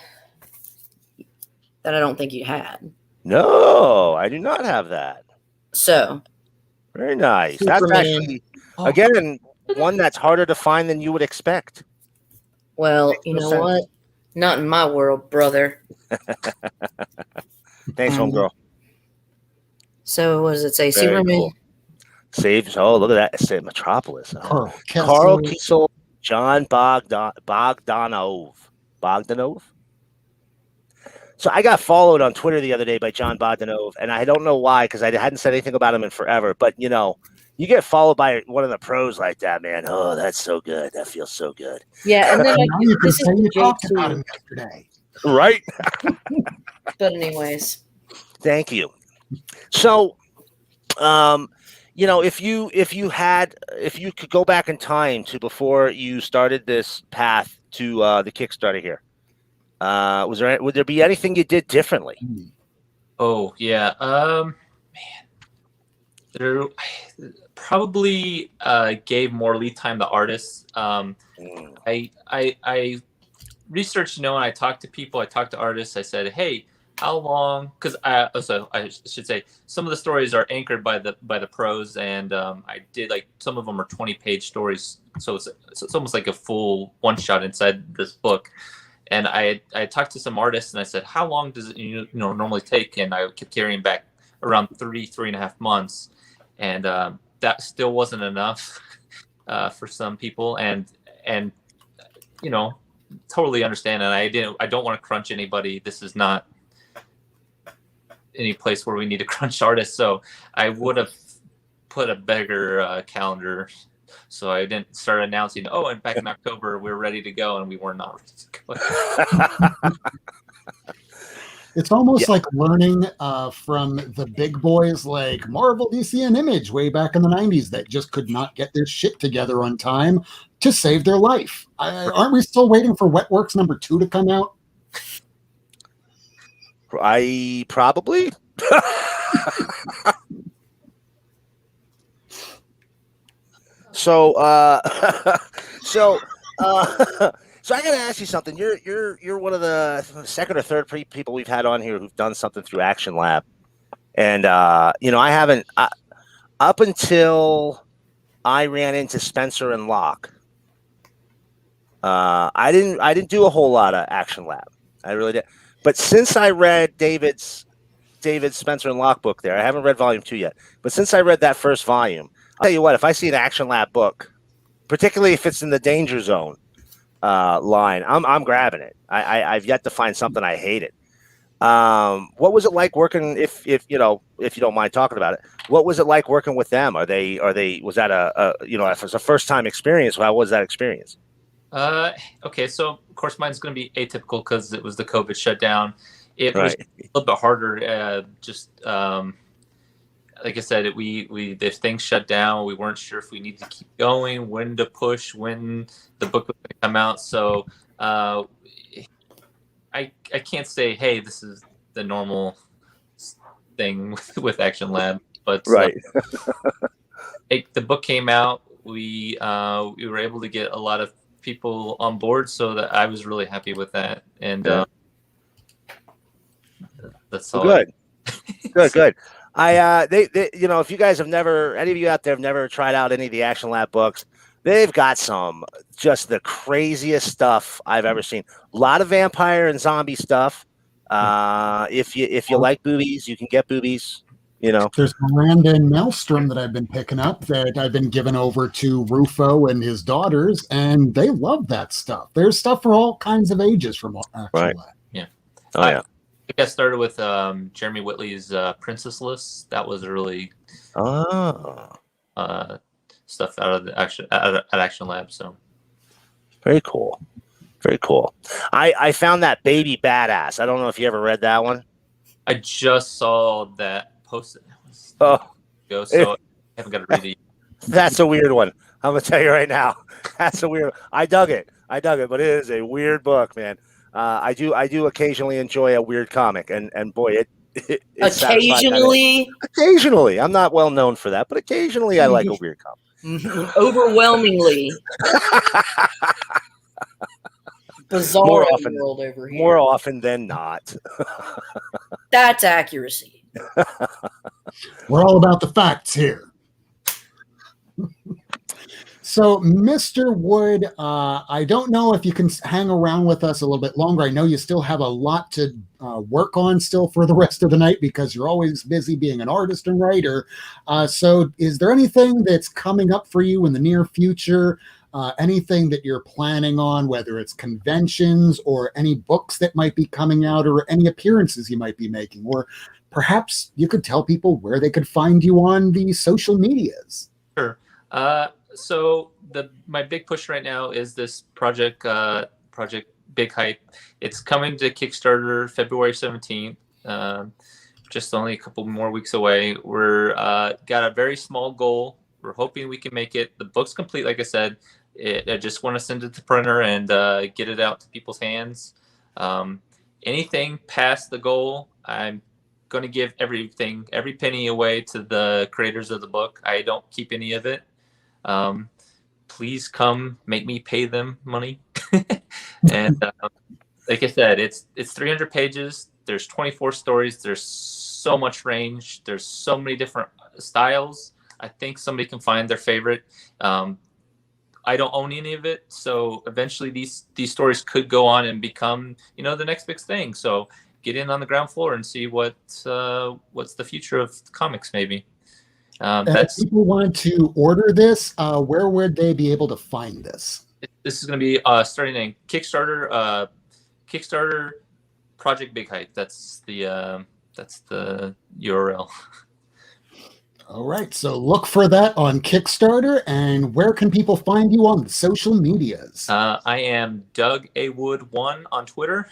Speaker 2: that I don't think you had.
Speaker 7: No, I do not have that.
Speaker 2: So
Speaker 7: Very nice. That's
Speaker 2: Superman.
Speaker 7: actually again one that's harder to find than you would expect.
Speaker 2: Well,
Speaker 7: Makes
Speaker 2: you
Speaker 7: no
Speaker 2: know
Speaker 7: sense.
Speaker 2: what? Not in my world, brother.
Speaker 7: Thanks, homegirl.
Speaker 2: So what does it say?
Speaker 7: Very
Speaker 2: Superman.
Speaker 7: cool. Saves. Oh, look at that. It said Metropolis.
Speaker 1: Carl
Speaker 7: Carl
Speaker 1: Kessel.
Speaker 7: Kiesel, John Bogdanov. Bogdanov? So I got followed on Twitter the other day by John Bogdanov, and I don't know why, because I hadn't said anything about him in forever. But, you know, you get followed by one of the pros like that, man. Oh, that's so good. That feels so good.
Speaker 2: Yeah, and then
Speaker 1: Now you can
Speaker 2: this is
Speaker 1: say you
Speaker 2: the
Speaker 1: talked about
Speaker 2: J2.
Speaker 1: him yesterday.
Speaker 7: Right?
Speaker 2: But anyways,
Speaker 7: Thank you. So, you know, if you could go back in time to before you started this path to the Kickstarter here, would there be anything you did differently?
Speaker 6: Oh yeah, man, there probably gave more lead time to artists. I researched, you know, and I talked to people, I talked to artists. I said, hey, how long? Because I should say some of the stories are anchored by the prose, and I did like some of them are 20-page stories, so it's almost like a full one shot inside this book. And I talked to some artists, and I said, how long does it normally take? And I kept carrying back around 3.5 months, and that still wasn't enough for some people, and you know, totally understand. And I don't want to crunch anybody. This is not any place where we need to crunch artists. So I would have put a bigger calendar. So I didn't start announcing, oh, and back in October, we're ready to go. And we were not ready to go.
Speaker 1: It's almost like learning from the big boys like Marvel, DC, and Image way back in the 90s that just could not get their shit together on time to save their life. Aren't we still waiting for Wetworks #2 to come out?
Speaker 7: I probably. So so I gotta ask you something. You're one of the second or third people we've had on here who've done something through Action Lab, and you know, I haven't up until I ran into Spencer and Locke. I didn't do a whole lot of Action Lab. I really did. But since I read David Spencer and Locke book there, I haven't read volume 2 yet. But since I read that first volume, I'll tell you what, if I see an Action Lab book, particularly if it's in the Danger Zone line, I'm grabbing it. I've yet to find something I hated. What was it like working? If you don't mind talking about it, what was it like working with them? Was that if it was a first time experience? How was that experience?
Speaker 6: Okay, so of course mine's going to be atypical because it was the COVID shutdown. It was
Speaker 7: Right.
Speaker 6: a little bit harder. Like I said, if things shut down, we weren't sure if we needed to keep going, when to push, when the book was going to come out. So I can't say, hey, this is the normal thing with Action Lab, but
Speaker 7: Right.
Speaker 6: the book came out. We were able to get a lot of people on board, so that I was really happy with that. And that's all.
Speaker 7: Good. Good. They if you guys any of you out there have never tried out any of the Action Lab books, they've got some just the craziest stuff I've ever seen. A lot of vampire and zombie stuff. If you like boobies, you can get boobies. You know,
Speaker 1: There's Miranda and Maelstrom that I've been picking up that I've been giving over to Rufo and his daughters, and they love that stuff. There's stuff for all kinds of ages from Action
Speaker 7: Right.
Speaker 1: Lab.
Speaker 6: Yeah.
Speaker 7: Oh yeah.
Speaker 6: I got started with Jeremy Whitley's Princess List. That was really
Speaker 7: Oh,
Speaker 6: stuff out of the Action Lab. So
Speaker 7: very cool. Very cool. I found that Baby Badass. I don't know if you ever read that one.
Speaker 6: I just saw that posted.
Speaker 7: Oh,
Speaker 6: So I haven't got to read it.
Speaker 7: that's a weird one. I'm gonna tell you right now. That's a weird. I dug it, but it is a weird book, man. I do occasionally enjoy a weird comic, and boy, It's satisfying dynamic. Occasionally, I'm not well known for that, but occasionally I like a weird comic.
Speaker 2: Overwhelmingly. Bizarre world over here.
Speaker 7: More often than not.
Speaker 2: That's accuracy.
Speaker 1: We're all about the facts here. So, Mr. Wood, I don't know if you can hang around with us a little bit longer. I know you still have a lot to work on still for the rest of the night because you're always busy being an artist and writer. So is there anything that's coming up for you in the near future? Anything that you're planning on, whether it's conventions or any books that might be coming out or any appearances you might be making? Or perhaps you could tell people where they could find you on the social medias.
Speaker 6: Sure. So my big push right now is this project Big Hype. It's coming to Kickstarter February 17th. Just only a couple more weeks away. We're got a very small goal. We're hoping we can make it. The book's complete, like I said. I just want to send it to printer and get it out to people's hands. Anything past the goal, I'm going to give every penny away to the creators of the book. I don't keep any of it. Please come make me pay them money. And like I said, it's 300 pages. There's 24 stories. There's so much range. There's so many different styles. I think somebody can find their favorite. I don't own any of it, so eventually these stories could go on and become, the next big thing. So get in on the ground floor and see what's the future of comics, maybe.
Speaker 1: If people want to order this, where would they be able to find this?
Speaker 6: This is going to be starting in Kickstarter. Kickstarter Project Big Hype. That's the URL.
Speaker 1: All right, so look for that on Kickstarter. And where can people find you on the social medias?
Speaker 6: I am Doug A. Wood 1 on Twitter,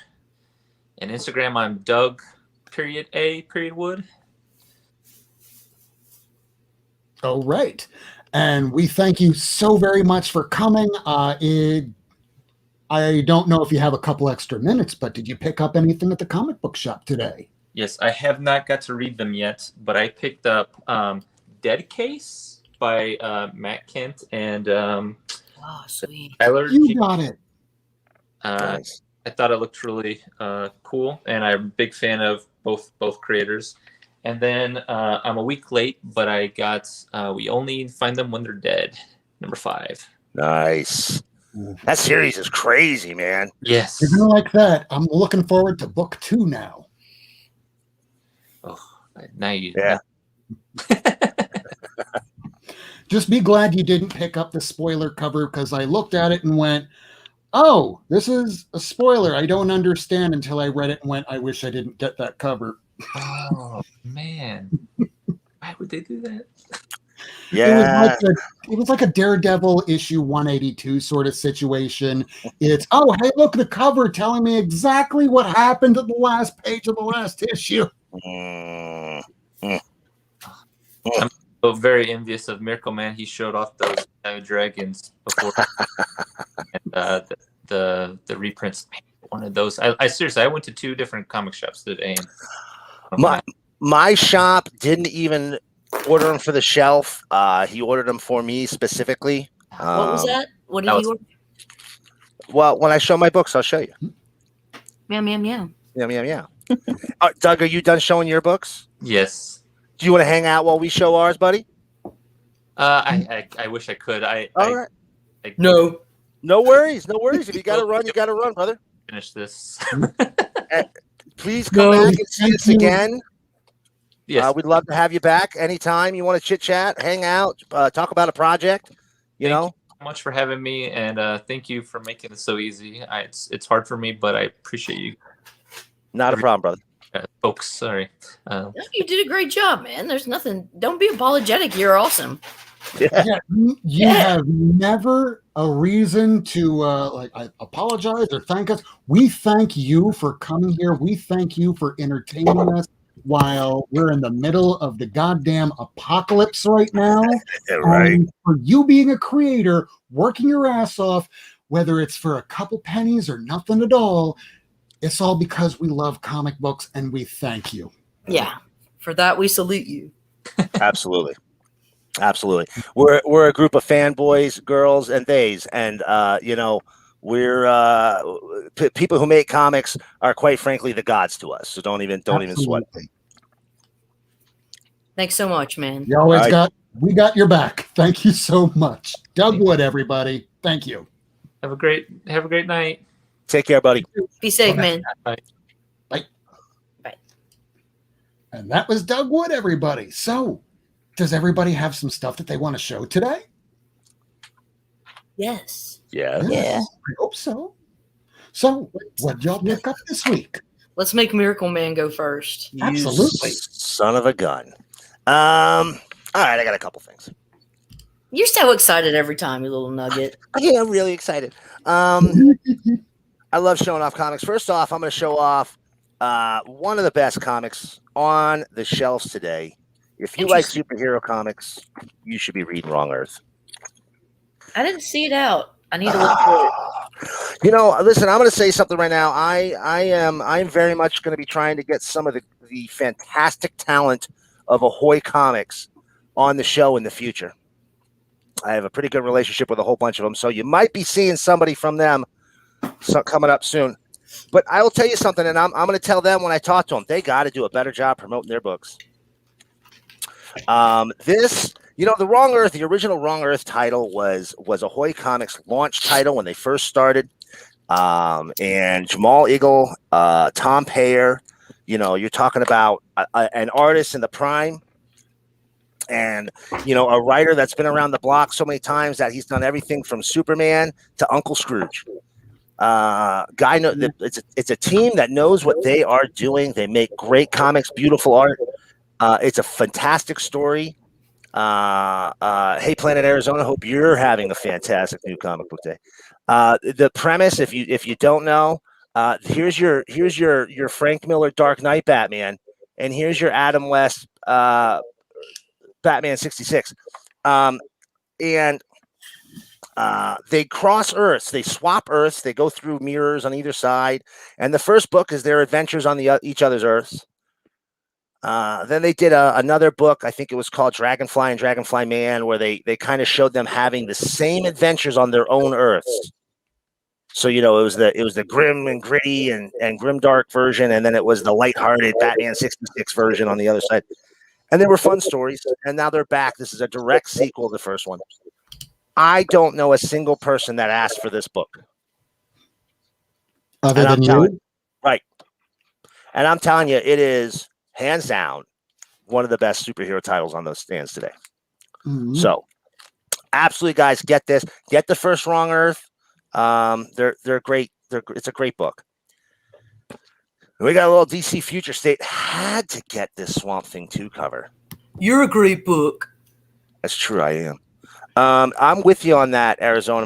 Speaker 6: and Instagram. I'm Doug.A.Wood.
Speaker 1: All right. And we thank you so very much for coming. I don't know if you have a couple extra minutes, but did you pick up anything at the comic book shop today?
Speaker 6: Yes, I have not got to read them yet, but I picked up Dead Case by Matt Kent and
Speaker 2: sweet.
Speaker 6: Tyler.
Speaker 1: You got it.
Speaker 7: Nice.
Speaker 6: I thought it looked really cool, and I'm a big fan of both creators. And then I'm a week late, but I got We Only Find Them When They're Dead, number 5.
Speaker 7: Nice. That series is crazy, man.
Speaker 6: Yes.
Speaker 1: You're going to like that. I'm looking forward to book 2 now.
Speaker 6: Oh, now you.
Speaker 7: Yeah.
Speaker 1: Just be glad you didn't pick up the spoiler cover because I looked at it and went, oh, this is a spoiler. I don't understand until I read it and went, I wish I didn't get that cover.
Speaker 6: Oh, man. Why would they do that?
Speaker 7: Yeah.
Speaker 1: It was like a Daredevil issue 182 sort of situation. It's, oh, hey, look, the cover telling me exactly what happened at the last page of the last issue.
Speaker 6: I'm so very envious of Miracleman. He showed off those dragons before. And the reprints. One of those. I seriously, I went to 2 different comic shops today. And
Speaker 7: my shop didn't even order them for the shelf. He ordered them for me specifically.
Speaker 2: What was that? What did he order?
Speaker 7: Well, when I show my books, I'll show you.
Speaker 2: Meow, meow, meow.
Speaker 7: Yeah, yeah, yeah. Doug, are you done showing your books?
Speaker 6: Yes.
Speaker 7: Do you want to hang out while we show ours, buddy?
Speaker 6: I wish I could.
Speaker 7: All right.
Speaker 2: No.
Speaker 7: No worries. No worries. If you got to run, you got to run, brother.
Speaker 6: Finish this.
Speaker 7: Please come back and see us again.
Speaker 6: Yes.
Speaker 7: We'd love to have you back anytime you want to chit chat, hang out, talk about a project.
Speaker 6: Thank you so much for having me, and thank you for making it so easy. It's hard for me, but I appreciate you.
Speaker 7: Not a problem, brother.
Speaker 6: Folks, sorry.
Speaker 2: You did a great job, man. There's nothing. Don't be apologetic. You're awesome.
Speaker 1: Yeah, you have never a reason to I apologize or thank us. We thank you for coming here. We thank you for entertaining us while we're in the middle of the goddamn apocalypse right now.
Speaker 7: Right.
Speaker 1: And for you being a creator, working your ass off, whether it's for a couple pennies or nothing at all, it's all because we love comic books and we thank you.
Speaker 2: Yeah. For that, we salute you.
Speaker 7: Absolutely. Absolutely. We're a group of fanboys, girls, and theys, and we're people who make comics are quite frankly the gods to us. So don't even sweat.
Speaker 1: Absolutely.
Speaker 2: Thanks so much, man.
Speaker 1: You always
Speaker 7: All right.
Speaker 1: we got your back. Thank you so much. Doug Wood, everybody. Thank you.
Speaker 6: Have a great night.
Speaker 7: Take care, buddy.
Speaker 2: Be safe,
Speaker 1: Bye.
Speaker 2: man.
Speaker 6: Bye.
Speaker 2: Bye.
Speaker 1: And that was Doug Wood, everybody. So, does everybody have some stuff that they want to show today?
Speaker 2: Yes.
Speaker 7: Yeah.
Speaker 4: Yeah.
Speaker 1: I hope so. So, what y'all pick up this week?
Speaker 2: Let's make Miracleman go first.
Speaker 1: Absolutely.
Speaker 7: You son of a gun. All right, I got a couple things.
Speaker 2: You're so excited every time, you little nugget.
Speaker 7: Yeah, I'm really excited. I love showing off comics. First off, I'm going to show off one of the best comics on the shelves today. If you like superhero comics, you should be reading Wrong Earth.
Speaker 2: I didn't see it out. I need to look for it.
Speaker 7: Listen, I'm going to say something right now. I'm very much going to be trying to get some of the fantastic talent of Ahoy Comics on the show in the future. I have a pretty good relationship with a whole bunch of them, so you might be seeing somebody from them coming up soon. But I will tell you something, and I'm going to tell them when I talk to them, they got to do a better job promoting their books. The Wrong Earth, the original Wrong Earth title was Ahoy Comics' launch title when they first started. And Jamal Eagle, Tom Payer, you're talking about an artist in the prime. And, a writer that's been around the block so many times that he's done everything from Superman to Uncle Scrooge. It's a team that knows what they are doing. They make great comics, beautiful art. It's a fantastic story. Hey, Planet Arizona, hope you're having a fantastic new comic book day. The premise, if you don't know, here's your Frank Miller Dark Knight Batman, and here's your Adam West Batman 66. They cross Earths, they swap Earths, they go through mirrors on either side, and the first book is their adventures on each other's Earths. Then they did another book, I think it was called Dragonfly and Dragonfly Man, where they kind of showed them having the same adventures on their own Earths. So it was the grim and gritty and grimdark version, and then it was the lighthearted Batman 66 version on the other side. And they were fun stories, and now they're back. This is a direct sequel to the first one. I don't know a single person that asked for this book.
Speaker 1: Other than you?
Speaker 7: Right. And I'm telling you, it is hands down one of the best superhero titles on those stands today. Mm-hmm. So absolutely, guys, get this. Get the first Wrong Earth. They're great. It's a great book. We got a little DC Future State. Had to get this Swamp Thing 2 cover.
Speaker 2: You're a great book.
Speaker 7: That's true. I am. I'm with you on that, Arizona.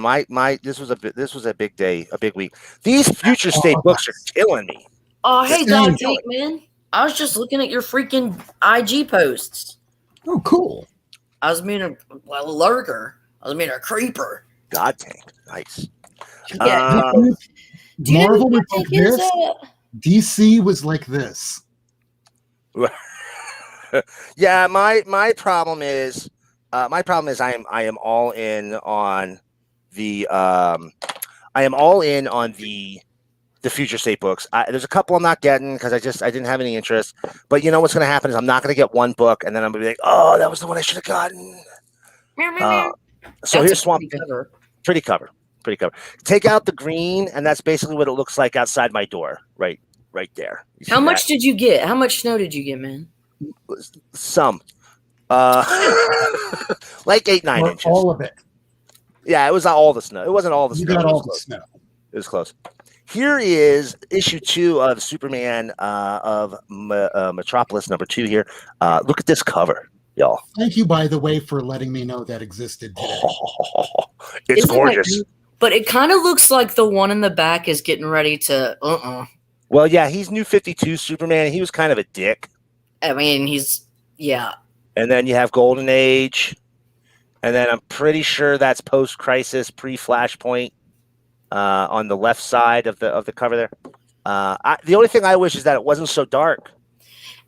Speaker 7: This was a big day, a big week. These Future State books are killing me.
Speaker 2: Oh, hey, Dog Take, man. I was just looking at your freaking IG posts.
Speaker 1: Oh, cool.
Speaker 2: I was mean a lurker. I was mean a creeper.
Speaker 7: God Tank. Nice.
Speaker 2: Yeah.
Speaker 1: Marvel was like this. DC was like this.
Speaker 7: Yeah, my problem is I am all in on the the Future State books. There's a couple I'm not getting because I didn't have any interest. But you know what's going to happen is I'm not going to get one book and then I'm going to be like, oh, that was the one I should have gotten. So here's Swamp Thing. Pretty cover. Take out the green, and that's basically what it looks like outside my door, right there.
Speaker 2: How much did you get? How much snow did you get, man?
Speaker 7: Some. Like 8-9 inches.
Speaker 1: All of it.
Speaker 7: Yeah, it was not all the snow. It wasn't all the snow.
Speaker 1: You got all the snow.
Speaker 7: It was close. Here is issue 2 of Superman of Metropolis #2 here. Look at this cover, y'all.
Speaker 1: Thank you, by the way, for letting me know that existed today.
Speaker 7: It's gorgeous.
Speaker 2: But it kind of looks like the one in the back is getting ready to
Speaker 7: Well, yeah, he's New 52 Superman. He was kind of a dick.
Speaker 2: I mean, yeah.
Speaker 7: And then you have Golden Age. And then I'm pretty sure that's post-crisis, pre-Flashpoint on the left side of the cover there. The only thing I wish is that it wasn't so dark.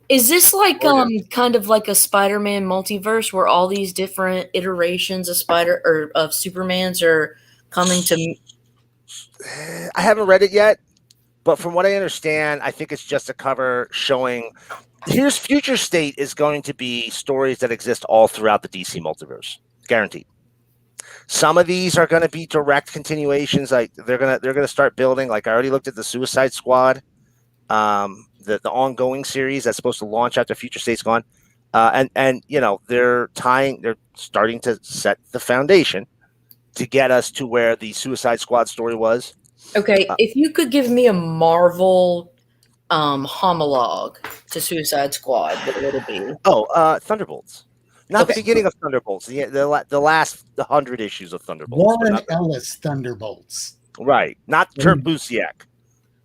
Speaker 2: Is this like
Speaker 3: Gorgeous.
Speaker 2: kind of like a Spider-Man multiverse where all these different iterations of Supermans are coming to?
Speaker 7: I haven't read it yet, but from what I understand, I think it's just a cover showing. Here's Future State is going to be stories that exist all throughout the DC multiverse, guaranteed. Some of these are going to be direct continuations. Like they're gonna start building. Like I already looked at the Suicide Squad, the ongoing series that's supposed to launch after Future State's gone, and you know they're starting to set the foundation to get us to where the Suicide Squad story was.
Speaker 2: Okay, if you could give me a Marvel homologue to Suicide Squad, what would it be?
Speaker 7: Oh, Thunderbolts. Not
Speaker 2: Okay.
Speaker 7: the beginning of Thunderbolts. The last 100 issues of Thunderbolts.
Speaker 1: Warren Ellis Thunderbolts.
Speaker 7: Right. Not Kurt Busiek.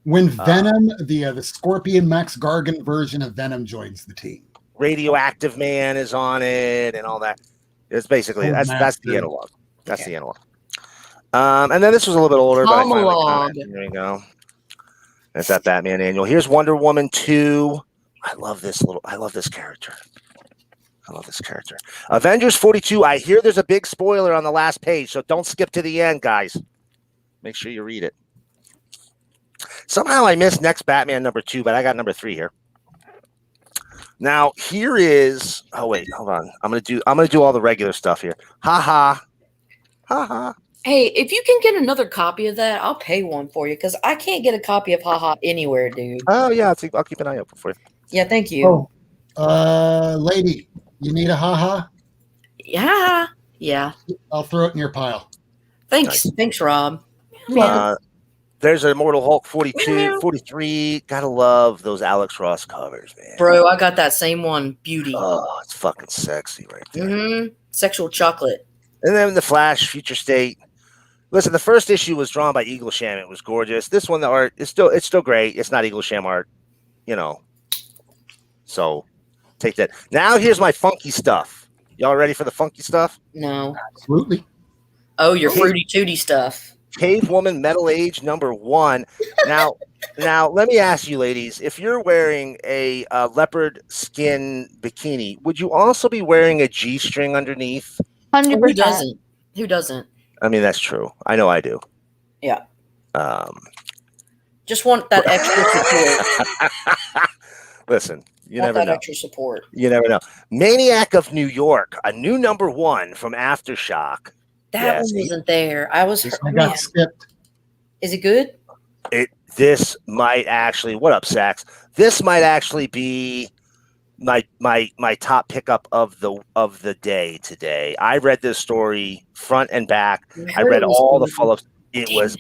Speaker 1: When Venom, the Scorpion Max Gargan version of Venom joins the team.
Speaker 7: Radioactive Man is on it and all that. It's basically that's the analog. That's the analog. And then this was a little bit older, but I finally there you go. That's that Batman annual. Here's Wonder Woman 2. I love this character. Avengers 42. I hear there's a big spoiler on the last page, so don't skip to the end, guys. Make sure you read it. Somehow I missed next Batman number 2, but I got number 3 here. Now here is. Oh wait, hold on. I'm gonna do all the regular stuff here. Ha ha, ha ha.
Speaker 2: Hey, if you can get another copy of that, I'll pay one for you because I can't get a copy of Haha anywhere, dude.
Speaker 7: Oh yeah, I'll keep an eye open for you.
Speaker 2: Yeah, thank you.
Speaker 1: Oh, lady, you need a haha?
Speaker 2: Yeah.
Speaker 1: I'll throw it in your pile.
Speaker 2: Thanks, Rob.
Speaker 7: There's an Immortal Hulk 42, 43. Gotta love those Alex Ross covers, man.
Speaker 2: Bro, I got that same one. Beauty.
Speaker 7: Oh, it's fucking sexy right there.
Speaker 2: Mm-hmm. Sexual chocolate.
Speaker 7: And then the Flash, Future State. Listen, the first issue was drawn by Eaglesham. It was gorgeous. This one, the art is still great. It's not Eaglesham art, you know. So take that. Now here's my funky stuff. Y'all ready for the funky stuff?
Speaker 2: No.
Speaker 1: Absolutely.
Speaker 2: Oh, your fruity tooty stuff.
Speaker 7: Cave Woman Metal Age number 1. Now let me ask you, ladies, if you're wearing a leopard skin bikini, would you also be wearing a G-string underneath?
Speaker 4: 100%.
Speaker 2: Who doesn't?
Speaker 7: I mean, that's true. I know I do.
Speaker 2: Yeah. Just want that extra support.
Speaker 7: Listen, you never know.
Speaker 2: Extra support.
Speaker 7: You never know. Maniac of New York, a new number 1 from Aftershock.
Speaker 2: That one wasn't there. I
Speaker 1: got skipped.
Speaker 2: Is it good?
Speaker 7: This might actually. What up, Sax? This might actually be my top pickup of the day today. I read this story front and back. I read all the follow-ups. It was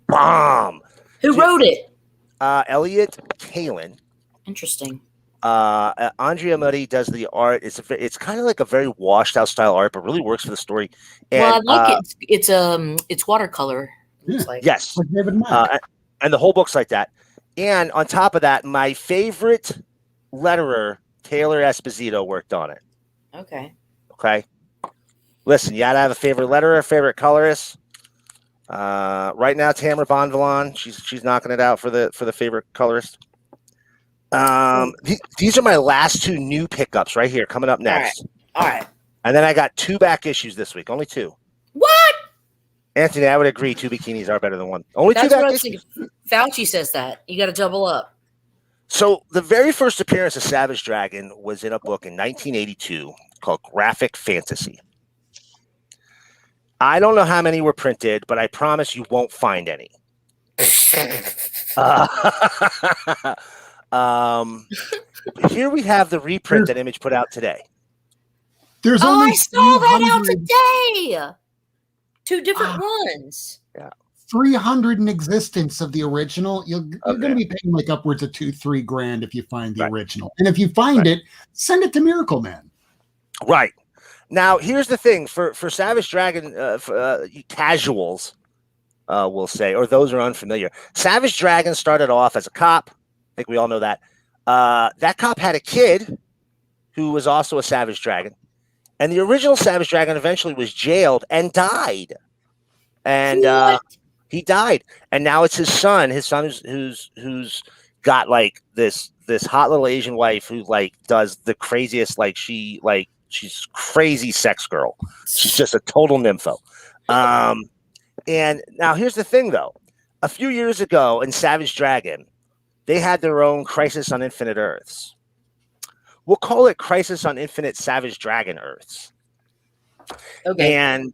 Speaker 7: bomb.
Speaker 2: Who wrote it?
Speaker 7: Elliot Kalin.
Speaker 2: Interesting.
Speaker 7: Andrea Muddy does the art. It's kind of like a very washed out style art, but really works for the story. And,
Speaker 2: well, I like it. It's watercolor.
Speaker 1: Yeah.
Speaker 2: Like.
Speaker 7: Yes.
Speaker 1: Like David Mike.
Speaker 7: And the whole book's like that. And on top of that, my favorite letterer, Taylor Esposito, worked on it.
Speaker 2: Okay.
Speaker 7: Listen, you gotta have a favorite letterer, favorite colorist. Right now, Tamara Bonvillain, she's knocking it out for the favorite colorist. These are my last 2 new pickups right here coming up next.
Speaker 2: All right.
Speaker 7: And then I got 2 back issues this week. Only 2.
Speaker 2: What?
Speaker 7: Anthony, I would agree 2 bikinis are better than 1. Only
Speaker 2: That's
Speaker 7: 2 back
Speaker 2: what I was
Speaker 7: issues.
Speaker 2: thinking. Fauci says that. You got to double up.
Speaker 7: So the very first appearance of Savage Dragon was in a book in 1982 called Graphic Fantasy. I don't know how many were printed, but I promise you won't find any. Here we have the reprint that Image put out today.
Speaker 1: There's only
Speaker 2: I saw that out
Speaker 1: 300
Speaker 2: today. 2 different ones.
Speaker 7: Yeah.
Speaker 1: 300 in existence of the original. You're going to be paying like upwards of $2-3 grand if you find the original. And if you find it, send it to Miracleman.
Speaker 7: Right. Now, here's the thing. For Savage Dragon casuals, we'll say, or those who are unfamiliar, Savage Dragon started off as a cop. I think we all know that. That cop had a kid who was also a Savage Dragon. And the original Savage Dragon eventually was jailed and died. And he died. And now it's his son. His son who's got like this hot little Asian wife who like does the craziest, like she's crazy sex girl. She's just a total nympho. And now here's the thing though. A few years ago in Savage Dragon, they had their own Crisis on Infinite Earths. We'll call it Crisis on Infinite Savage Dragon Earths.
Speaker 2: Okay.
Speaker 7: And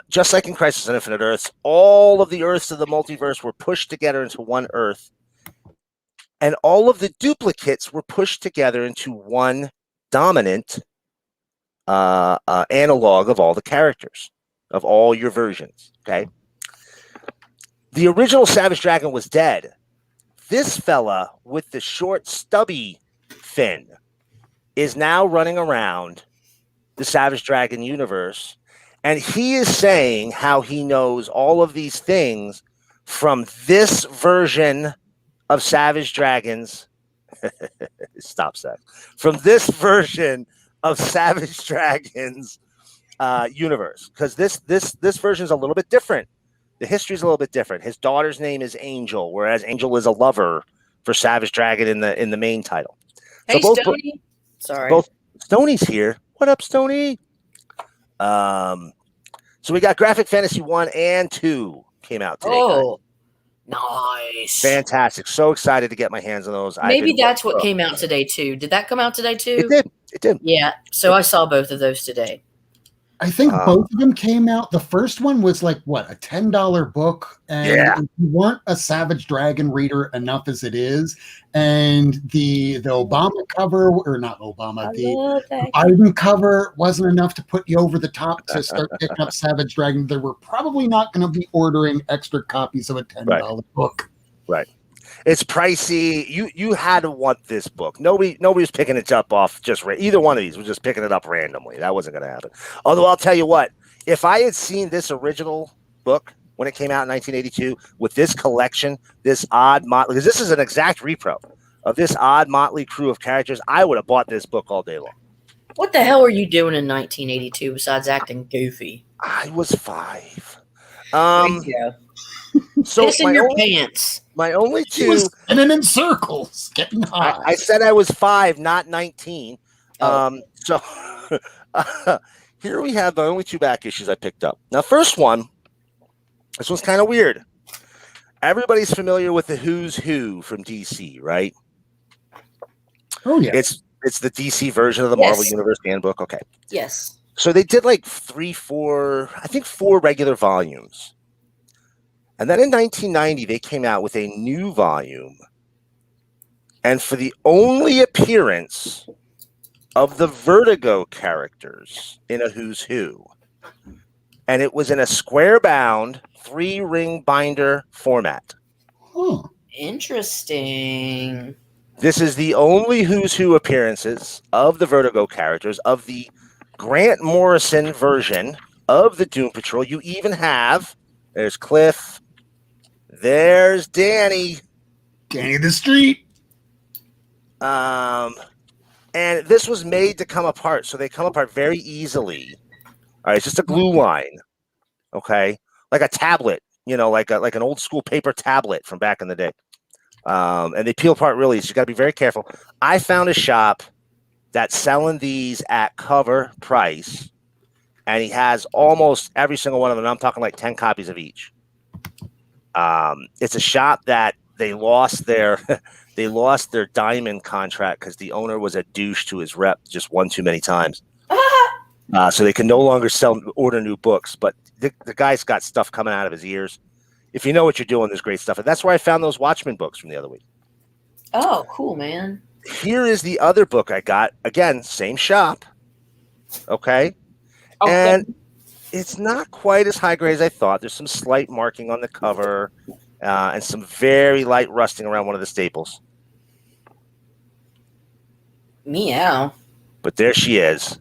Speaker 7: just like in Crisis on Infinite Earths, all of the Earths of the multiverse were pushed together into one Earth. And all of the duplicates were pushed together into one dominant analog of all the characters, of all your versions. Okay. The original Savage Dragon was dead. This fella with the short, stubby fin is now running around the Savage Dragon universe, and he is saying how he knows all of these things from this version of Savage Dragons. Stop that. From this version of Savage Dragons universe, because this version is a little bit different. The history is a little bit different. His daughter's name is Angel, whereas Angel is a lover for Savage Dragon in the main title.
Speaker 2: Hey,
Speaker 7: so
Speaker 2: Stony. Sorry.
Speaker 7: Both Stoney's here. What up, Stony? So we got Graphic Fantasy 1 and 2 came out today.
Speaker 2: Oh, nice.
Speaker 7: Fantastic. So excited to get my hands on those.
Speaker 2: Maybe that's what came out today, too. Did that come out today, too?
Speaker 7: It did.
Speaker 2: Yeah. So I saw both of those today.
Speaker 1: I think both of them came out. The first one was like, what, a $10 book? And if you weren't a Savage Dragon reader enough as it is, and the Obama cover, or not Obama, the Biden cover wasn't enough to put you over the top to start picking up Savage Dragon, they were probably not going to be ordering extra copies of a $10 book.
Speaker 7: Right. It's pricey. You had to want this book. Nobody was picking it up off just either one of these was just picking it up randomly. That wasn't going to happen. Although I'll tell you what, if I had seen this original book when it came out in 1982 with this collection, this odd motley, because this is an exact repro of this odd motley crew of characters, I would have bought this book all day long.
Speaker 2: What the hell were you doing in 1982 besides acting goofy?
Speaker 7: I was 5.
Speaker 2: There you go.
Speaker 7: So
Speaker 2: Piss in your pants.
Speaker 7: My only two.
Speaker 1: He was spinning in circles, getting high.
Speaker 7: I said I was 5, not 19. So here we have the only 2 back issues I picked up. Now, first one, this one's kind of weird. Everybody's familiar with the Who's Who from DC, right?
Speaker 1: Oh yeah,
Speaker 7: it's the DC version of the Marvel Universe Handbook. Okay.
Speaker 2: Yes.
Speaker 7: So they did like 4 regular volumes. And then in 1990, they came out with a new volume. And for the only appearance of the Vertigo characters in a Who's Who, and it was in a square-bound 3-ring binder format.
Speaker 2: Interesting.
Speaker 7: This is the only Who's Who appearances of the Vertigo characters of the Grant Morrison version of the Doom Patrol. You even have, there's Cliff, there's Danny
Speaker 1: the Street.
Speaker 7: And this was made to come apart, so they come apart very easily. All right, it's just a glue line, okay, like a tablet, like an old school paper tablet from back in the day. And they peel apart really, so you got to be very careful. I found a shop that's selling these at cover price, and he has almost every single one of them. I'm talking like 10 copies of each. It's a shop that they lost their diamond contract because the owner was a douche to his rep just one too many times. So they can no longer order new books. But the guy's got stuff coming out of his ears. If you know what you're doing, there's great stuff. And that's where I found those Watchmen books from the other week.
Speaker 2: Oh, cool, man.
Speaker 7: Here is the other book I got. Again, same shop. Okay. And it's not quite as high grade as I thought. There's some slight marking on the cover and some very light rusting around one of the staples.
Speaker 2: Meow.
Speaker 7: But there she is.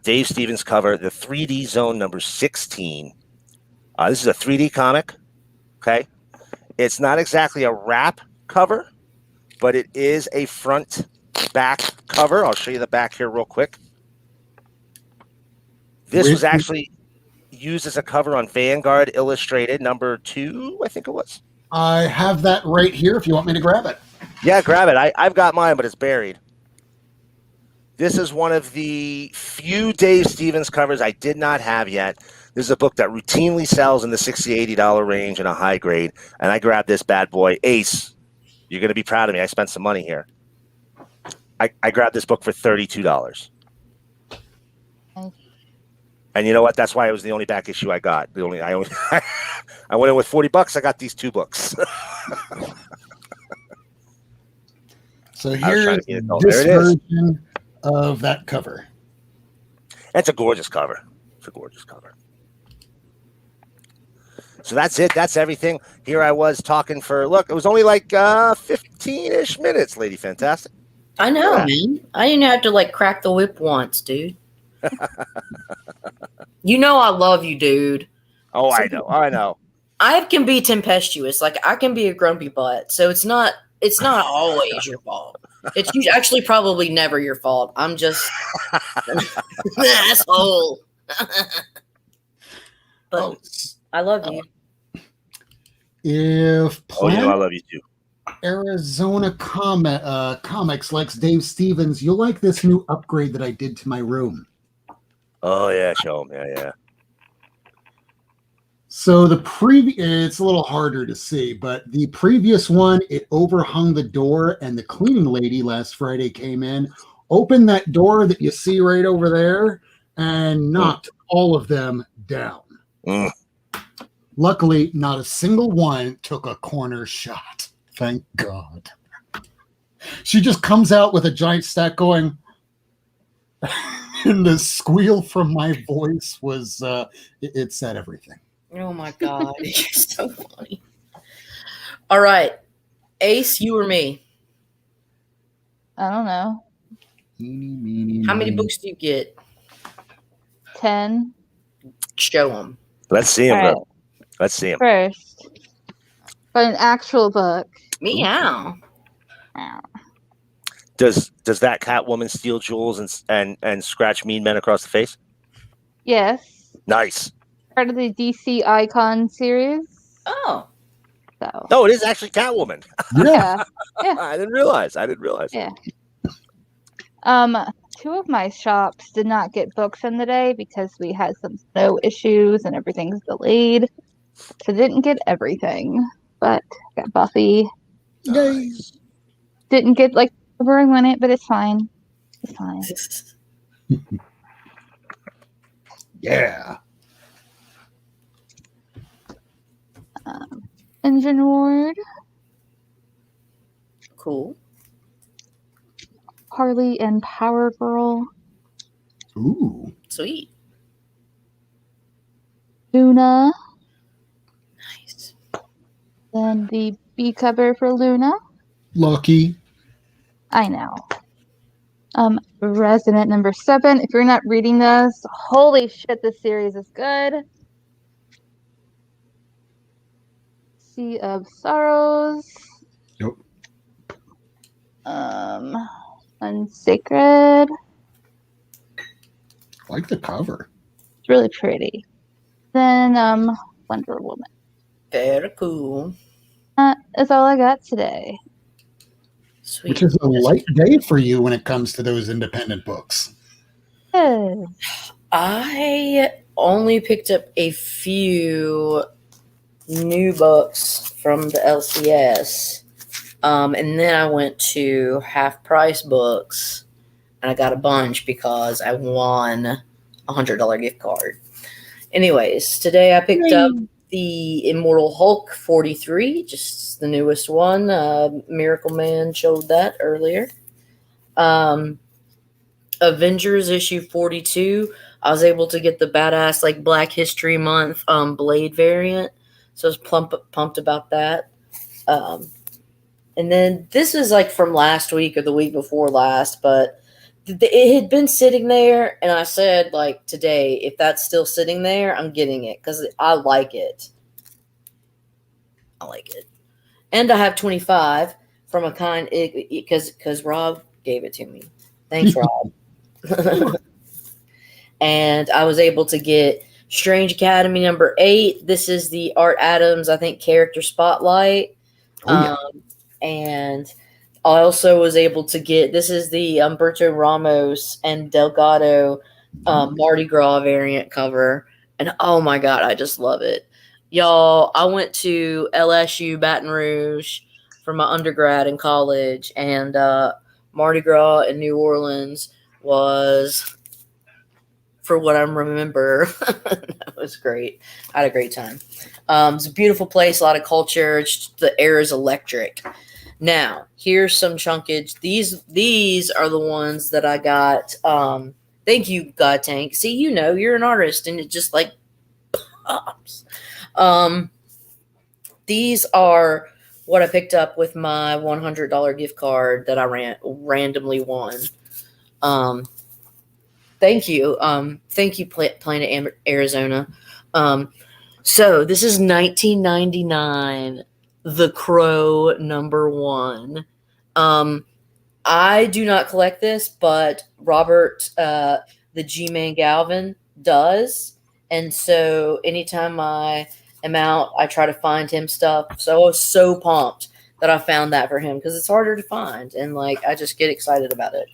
Speaker 7: Dave Stevens cover, the 3D Zone number 16. This is a 3D comic. Okay. It's not exactly a wrap cover, but it is a front back cover. I'll show you the back here real quick. This was actually used as a cover on Vanguard Illustrated number 2, I think it was.
Speaker 1: I have that right here if you want me to grab it.
Speaker 7: Yeah, grab it. I've got mine, but it's buried. This is one of the few Dave Stevens covers I did not have yet. This is a book that routinely sells in the $60, $80 range in a high grade, and I grabbed this bad boy. Ace, you're going to be proud of me. I spent some money here. I grabbed this book for $32.
Speaker 4: Nice.
Speaker 7: And you know what? That's why it was the only back issue I got. I went in with $40. I got these 2 books.
Speaker 1: So
Speaker 7: I was
Speaker 1: here's
Speaker 7: trying to get it all.
Speaker 1: this
Speaker 7: There it is.
Speaker 1: version of that cover.
Speaker 7: It's a gorgeous cover. It's a gorgeous cover. So that's it. That's everything. Here I was talking for, look, it was only like 15-ish minutes, Lady Fantastic.
Speaker 2: I know,
Speaker 7: Yeah.
Speaker 2: man. I didn't have to like crack the whip once, dude. You know I love you, dude.
Speaker 7: Oh, I know. I know.
Speaker 2: I can be tempestuous. Like I can be a grumpy butt. So it's not always your fault. It's actually probably never your fault. I'm just an asshole. But
Speaker 1: Oh,
Speaker 2: I love you.
Speaker 1: if
Speaker 7: Oh, you know I
Speaker 1: Planet
Speaker 7: love you too.
Speaker 1: Arizona Comics likes Dave Stevens, you'll like this new upgrade that I did to my room.
Speaker 7: Oh, yeah. Show them. Yeah.
Speaker 1: So it's a little harder to see, but the previous one, it overhung the door, and the cleaning lady last Friday came in, opened that door that you see right over there, and knocked all of them down.
Speaker 7: Mm.
Speaker 1: Luckily, not a single one took a corner shot. Thank God. She just comes out with a giant stack going, and the squeal from my voice was, it said everything.
Speaker 2: Oh my God. You're so funny. All right. Ace, you or me?
Speaker 4: I don't know.
Speaker 2: How many books do you get?
Speaker 4: 10.
Speaker 2: Show them.
Speaker 7: Let's see him,
Speaker 4: All right.
Speaker 7: bro. Let's see him.
Speaker 4: First, but an actual book.
Speaker 2: Meow.
Speaker 7: Does that Catwoman steal jewels and scratch mean men across the face?
Speaker 4: Yes.
Speaker 7: Nice.
Speaker 4: Part of the DC Icon series.
Speaker 2: Oh.
Speaker 4: So.
Speaker 7: No, it is actually Catwoman.
Speaker 4: Yeah. Yeah.
Speaker 7: I didn't realize.
Speaker 4: Yeah. 2 of my shops did not get books in the day because we had some snow issues and everything's delayed. So didn't get everything. But got Buffy.
Speaker 7: Nice.
Speaker 4: Didn't get like over and win it, but it's fine. It's fine.
Speaker 1: Yeah.
Speaker 4: Engine Ward.
Speaker 2: Cool.
Speaker 4: Harley and Power Girl.
Speaker 1: Ooh.
Speaker 2: Sweet.
Speaker 4: Luna.
Speaker 2: Nice.
Speaker 4: Then the B cover for Luna.
Speaker 1: Lucky.
Speaker 4: I know. Resident number 7. If you're not reading this, holy shit, this series is good. Sea of Sorrows.
Speaker 1: Yep.
Speaker 4: Unsacred.
Speaker 1: I like the cover.
Speaker 4: It's really pretty. Then Wonder Woman.
Speaker 2: Very cool.
Speaker 4: That's all I got today.
Speaker 2: Sweet.
Speaker 1: Which is a light day for you when it comes to those independent books.
Speaker 4: Yes.
Speaker 2: I only picked up a few new books from the LCS. And then I went to Half Price Books and I got a bunch because I won a $100 gift card. Anyways, today I picked up the Immortal Hulk 43, just the newest one. Miracleman showed that earlier. Avengers issue 42. I was able to get the badass like Black History Month Blade variant, so I was pumped about that. And then this is like from last week or the week before last, but it had been sitting there, and I said like today, if that's still sitting there, I'm getting it because I like it. I like it, and I have 25 from a kind because Rob gave it to me. Thanks, Rob. And I was able to get Strange Academy number 8. This is the Art Adams, I think, character spotlight.
Speaker 1: Oh, yeah.
Speaker 2: And I also was able to get, this is the Humberto Ramos and Delgado Mardi Gras variant cover. And oh my God, I just love it. Y'all, I went to LSU Baton Rouge for my undergrad in college, and Mardi Gras in New Orleans was, for what I remember, that was great. I had a great time. It's a beautiful place, a lot of culture. The air is electric. Now, here's some chunkage. These are the ones that I got. Thank you, God Tank. See, you're an artist, and it just like pops. These are what I picked up with my $100 gift card that I randomly won. Thank you. Thank you, Planet Arizona. So this is 1999, The Crow #1. I do not collect this, but Robert, the G-Man Galvin, does. And so anytime I am out, I try to find him stuff. So I was so pumped that I found that for him, because it's harder to find. And like, I just get excited about it.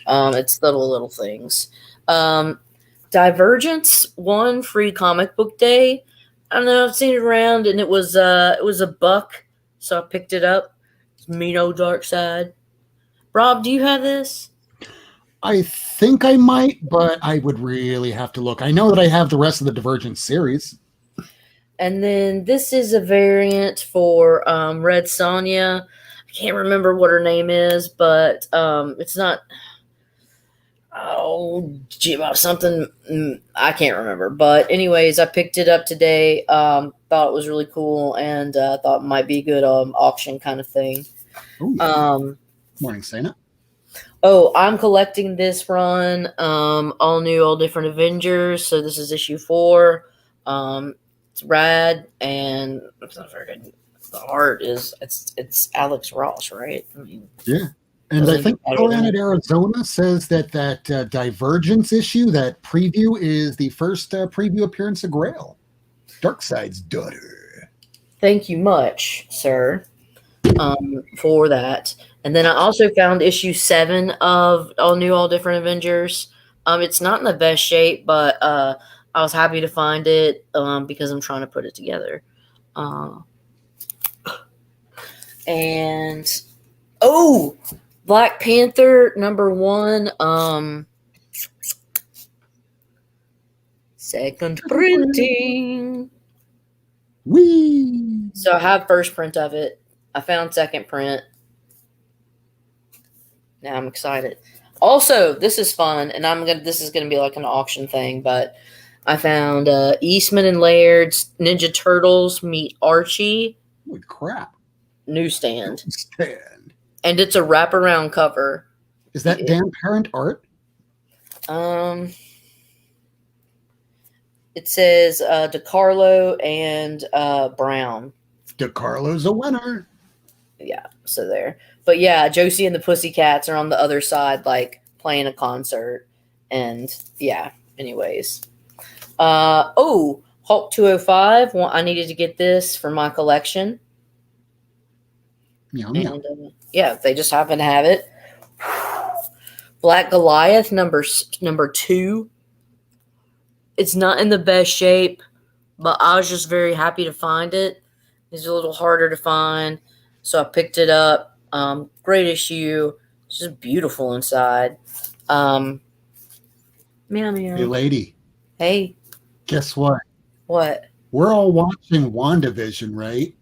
Speaker 2: It's little things. Divergence won free comic book day. I don't know, I've seen it around, and it was $1, so I picked it up. It's me no Dark Side. Rob, do you have this?
Speaker 1: I think I might, but I would really have to look. I know that I have the rest of the Divergent series.
Speaker 2: And then this is a variant for Red Sonja. I can't remember what her name is, but it's not. Something I can't remember. But anyways, I picked it up today. Thought it was really cool, and thought it might be a good auction kind of thing.
Speaker 1: Ooh, yeah. Morning, Sana.
Speaker 2: Oh, I'm collecting this run. All new, all different Avengers. So this is issue 4. It's rad, and it's not very good. The art is it's Alex Ross, right? I mean,
Speaker 1: yeah. And I think Planet Arizona says that Divergence issue, that preview, is the first preview appearance of Grail, Darkseid's daughter.
Speaker 2: Thank you much, sir, for that. And then I also found issue 7 of All New, All Different Avengers. It's not in the best shape, but I was happy to find it because I'm trying to put it together. And Black Panther #1, second printing.
Speaker 1: Whee!
Speaker 2: So I have first print of it. I found second print. Now I'm excited. Also, this is fun, and this is gonna be like an auction thing, but I found Eastman and Laird's Ninja Turtles meet Archie.
Speaker 1: Holy crap.
Speaker 2: Newsstand.
Speaker 1: And
Speaker 2: it's a wraparound cover.
Speaker 1: Is that Dan Parent art?
Speaker 2: It says DeCarlo and Brown.
Speaker 1: DeCarlo's a winner.
Speaker 2: Yeah, so there. But yeah, Josie and the Pussycats are on the other side, like playing a concert. And yeah, anyways. Hulk 205. Well, I needed to get this for my collection. And yeah, they just happen to have it. Black Goliath number 2. It's not in the best shape, but I was just very happy to find it. It's a little harder to find, so I picked it up. Great issue. It's just beautiful inside. Meow meow.
Speaker 1: Hey, lady.
Speaker 2: Hey.
Speaker 1: Guess what?
Speaker 2: What?
Speaker 1: We're all watching WandaVision, right?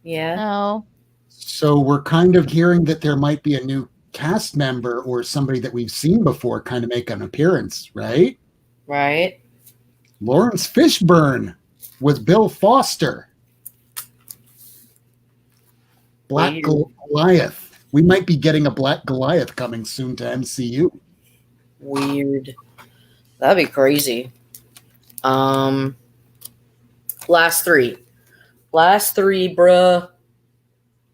Speaker 2: Yeah.
Speaker 4: No.
Speaker 1: So we're kind of hearing that there might be a new cast member or somebody that we've seen before kind of make an appearance, right?
Speaker 2: Right.
Speaker 1: Lawrence Fishburne with Bill Foster. Black Goliath. We might be getting a Black Goliath coming soon to MCU.
Speaker 2: Weird. That'd be crazy. Last three, bruh.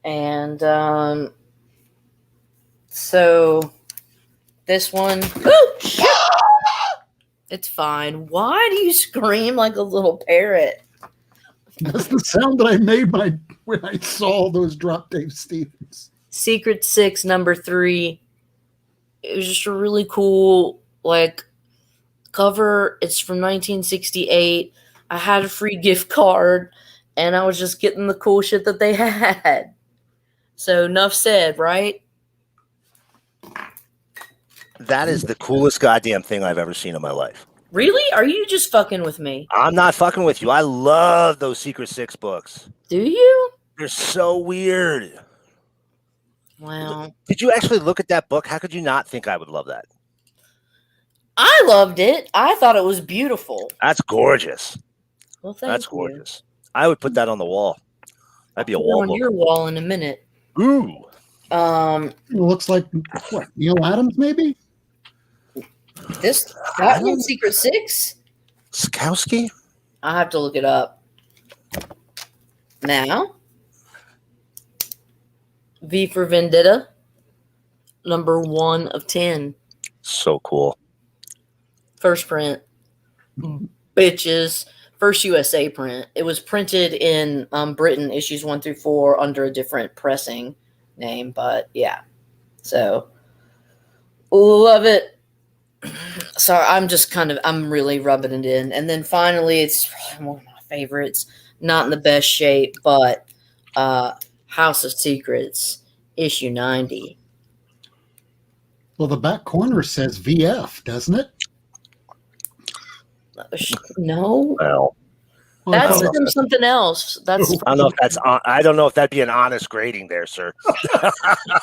Speaker 2: And so this one, It's fine. Why do you scream like a little parrot?
Speaker 1: That's the sound that I made when I saw those drop Dave Stevens.
Speaker 2: Secret 6, number 3. It was just a really cool, like, cover. It's from 1968. I had a free gift card, and I was just getting the cool shit that they had. So, enough said, right?
Speaker 7: That is the coolest goddamn thing I've ever seen in my life.
Speaker 2: Really? Are you just fucking with me?
Speaker 7: I'm not fucking with you. I love those Secret 6 books.
Speaker 2: Do you?
Speaker 7: They're so weird.
Speaker 2: Wow.
Speaker 7: Did you actually look at that book? How could you not think I would love that?
Speaker 2: I loved it. I thought it was beautiful.
Speaker 7: That's gorgeous.
Speaker 2: Well, thank
Speaker 7: That's
Speaker 2: you.
Speaker 7: gorgeous. I would put that on the wall. That'd be a wall
Speaker 2: on
Speaker 7: book.
Speaker 2: your wall in a minute.
Speaker 7: Ooh.
Speaker 1: It looks like what? Neil Adams, maybe?
Speaker 2: That one, Secret 6?
Speaker 7: Skowski?
Speaker 2: I have to look it up. Now, V for Vendetta, number 1 of 10.
Speaker 7: So cool.
Speaker 2: First print. Bitches. First USA print. It was printed in Britain, issues 1 through 4, under a different pressing name, but yeah. So, love it. So I'm really rubbing it in. And then finally, it's probably one of my favorites. Not in the best shape, but House of Secrets, issue 90.
Speaker 1: Well, the back corner says VF, doesn't it?
Speaker 2: No.
Speaker 7: Well,
Speaker 2: That's from something else. That's
Speaker 7: I don't know if that's. I don't know if that'd be an honest grading there, sir.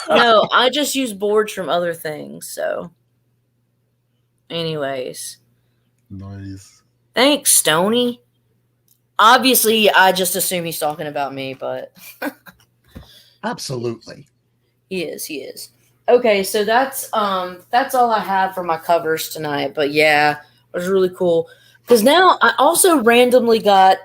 Speaker 2: no. I just use boards from other things. So, anyways,
Speaker 1: Nice.
Speaker 2: thanks, Stony. Obviously, I just assume he's talking about me, but
Speaker 1: Absolutely.
Speaker 2: he is. He is. Okay, so that's all I have for my covers tonight. But yeah, it was really cool. Because now I also randomly got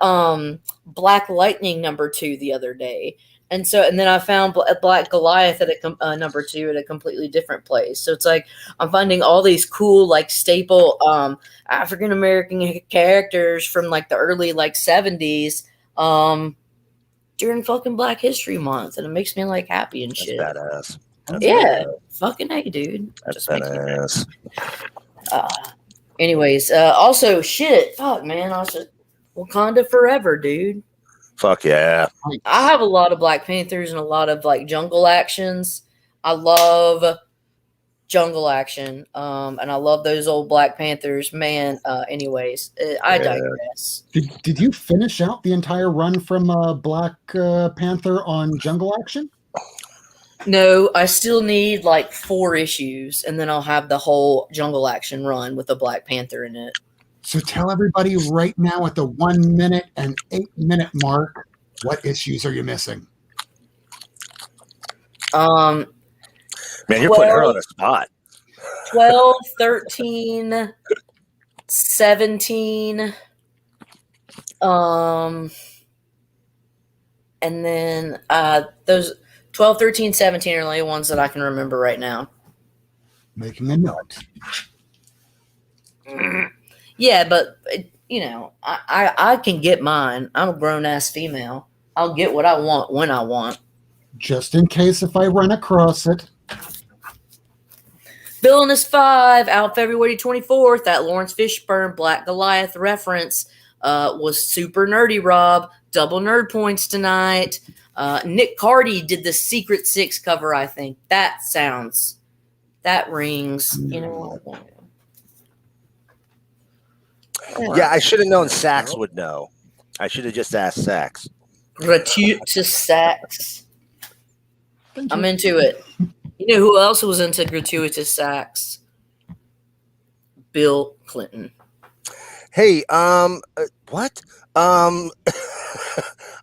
Speaker 2: Black Lightning number 2 the other day. And then I found Black Goliath at a number 2 at a completely different place. So it's like I'm finding all these cool, like, staple African American characters from like the early like 70s during fucking Black History Month, and it makes me like happy and shit.
Speaker 7: That's badass. That's
Speaker 2: yeah, fucking hey, dude.
Speaker 7: That's
Speaker 2: Just makes me
Speaker 7: badass.
Speaker 2: Anyways, also shit, fuck man, also Wakanda forever, dude.
Speaker 7: Fuck yeah.
Speaker 2: I have a lot of Black Panthers and a lot of like jungle actions. I love jungle action, and I love those old Black Panthers, man. Anyways, I digress.
Speaker 1: Did you finish out the entire run from Black Panther on Jungle Action?
Speaker 2: No, I still need like 4 issues, and then I'll have the whole jungle action run with a Black Panther in it.
Speaker 1: So tell everybody right now at the 1 minute and 8 minute mark, what issues are you missing?
Speaker 7: Man, you're putting her on the spot.
Speaker 2: 12, 13, 17, and then those 12, 13, 17 are the only ones that I can remember right now.
Speaker 1: Making a note.
Speaker 2: Yeah, but you know, I can get mine. I'm a grown ass female. I'll get what I want when I want.
Speaker 1: Just in case if I run across it.
Speaker 2: Villainous 5 out February 24th. That Lawrence Fishburne Black Goliath reference was super nerdy, Rob. Double nerd points tonight. Nick Cardy did the Secret 6 cover, I think. That rings. You know what?
Speaker 7: Yeah, I should have known Sax would know. I should have just asked Sax.
Speaker 2: Gratuitous Sax. I'm into it. You know who else was into gratuitous Sax? Bill Clinton.
Speaker 7: Hey, what? I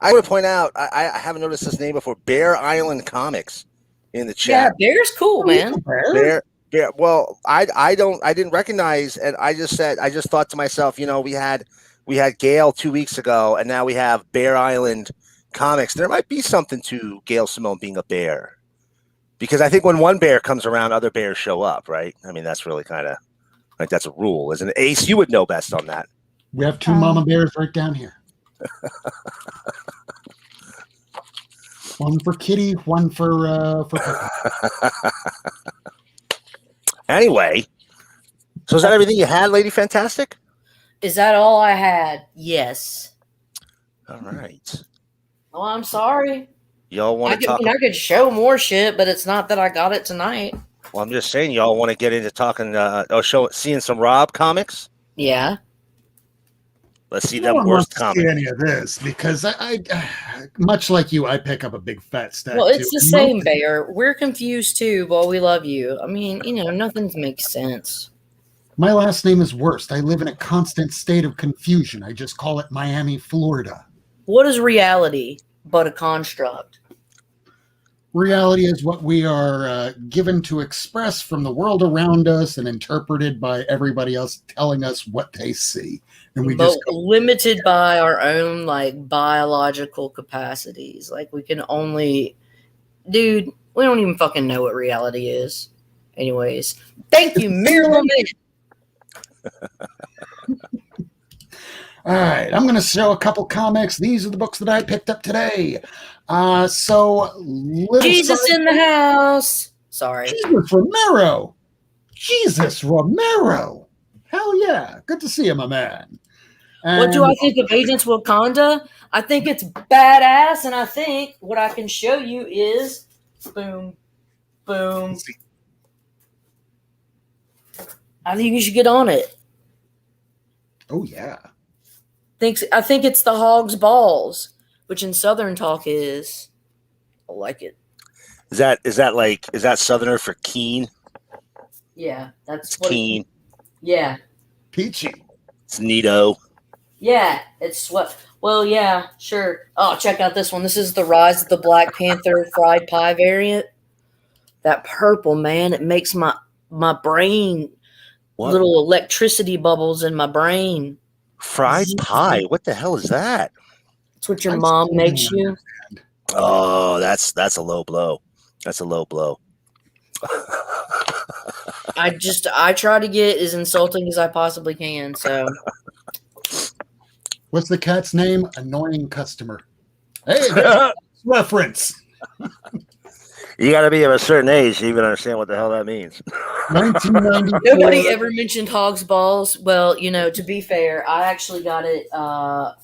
Speaker 7: want to point out, I haven't noticed his name before. Bear Island Comics in the chat.
Speaker 2: Yeah, Bear's cool, man.
Speaker 7: Bear. Well, I didn't recognize, and I just thought to myself, you know, we had Gail 2 weeks ago, and now we have Bear Island Comics. There might be something to Gail Simone being a bear, because I think when one bear comes around, other bears show up, right? I mean, that's really kind of Like that's a rule, isn't it? Ace, you would know best on that.
Speaker 1: We have two mama bears right down here. One for Kitty, one for Pepper.
Speaker 7: Anyway, so is that everything you had, Lady Fantastic?
Speaker 2: Is that all I had? Yes.
Speaker 7: All right.
Speaker 2: Oh, I'm sorry.
Speaker 7: Y'all want to talk?
Speaker 2: I could show more shit, but it's not that I got it tonight.
Speaker 7: Well, I'm just saying, y'all want to get into talking, seeing some Rob comics?
Speaker 2: Yeah.
Speaker 7: Let's see
Speaker 1: No
Speaker 7: them
Speaker 1: one
Speaker 7: worst
Speaker 1: wants to see
Speaker 7: comics.
Speaker 1: any of this because I much like you, I pick up a big fat stack.
Speaker 2: Well, it's
Speaker 1: too.
Speaker 2: the same, Bear. We're confused too, but we love you. I mean, nothing makes sense.
Speaker 1: My last name is Worst. I live in a constant state of confusion. I just call it Miami, Florida.
Speaker 2: What is reality but a construct?
Speaker 1: Reality is what we are given to express from the world around us and interpreted by everybody else telling us what they see. And we just
Speaker 2: limited by our own biological capacities. Like we can only, dude, we don't even fucking know what reality is. Anyways, thank you, Miracleman.
Speaker 1: All right, I'm going to show a couple comics. These are the books that I picked up today.
Speaker 2: Jesus in the house. Sorry.
Speaker 1: Jesus Romero. Jesus Romero. Hell yeah. Good to see you, my man.
Speaker 2: What do I think of Agents Wakanda? I think it's badass, and I think what I can show you is boom, boom. I think you should get on it.
Speaker 1: Oh yeah.
Speaker 2: I think it's the hog's balls, which in Southern talk is. I like it.
Speaker 7: Is that Southerner for keen?
Speaker 2: Yeah, that's
Speaker 7: It's
Speaker 2: what
Speaker 7: keen.
Speaker 2: Yeah.
Speaker 1: Peachy.
Speaker 7: It's neato.
Speaker 2: Yeah, it's what. Well, yeah, sure. Oh, check out this one. This is the Rise of the Black Panther fried pie variant. That purple, man, it makes my brain little electricity bubbles in my brain.
Speaker 7: Fried pie? What the hell is that?
Speaker 2: That's what your mom makes you.
Speaker 7: Oh, that's a low blow. That's a low blow.
Speaker 2: I try to get as insulting as I possibly can. So,
Speaker 1: what's the cat's name? Annoying customer. Hey, reference.
Speaker 7: You got to be of a certain age to even understand what the hell that means.
Speaker 1: 1994.
Speaker 2: Nobody ever mentioned hog's balls. Well, to be fair, I actually got it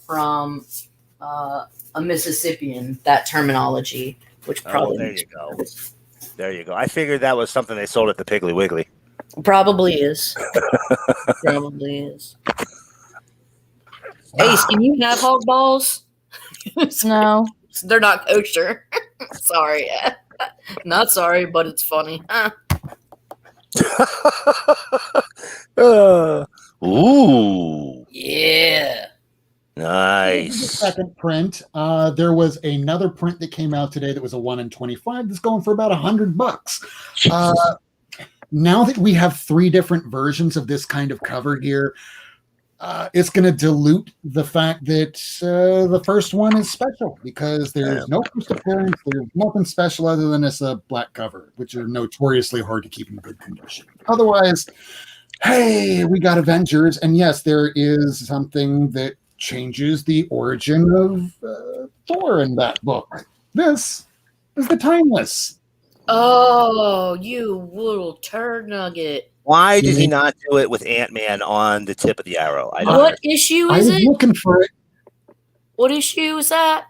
Speaker 2: from a Mississippian, that terminology, which probably
Speaker 7: there you go. There you go. I figured that was something they sold at the Piggly Wiggly.
Speaker 2: Probably is. Probably is. Ace, can you have hog balls?
Speaker 4: No.
Speaker 2: They're not kosher. Sorry. Not sorry, but it's funny.
Speaker 7: Ooh.
Speaker 2: Yeah.
Speaker 1: The
Speaker 7: Nice.
Speaker 1: second print. There was another print that came out today that was a 1 in 25 that's going for about $100. Now that we have 3 different versions of this kind of cover here, it's going to dilute the fact that the first one is special because there's no first appearance. There's nothing special other than it's a black cover, which are notoriously hard to keep in good condition. Otherwise, hey, we got Avengers. And yes, there is something that changes the origin of Thor in that book. This is the Timeless.
Speaker 2: Oh, you little turd nugget.
Speaker 7: Why did he not do it with Ant-Man on the tip of the arrow?
Speaker 2: What issue
Speaker 1: I
Speaker 2: is
Speaker 1: was
Speaker 2: it?
Speaker 1: looking for it.
Speaker 2: What issue is that?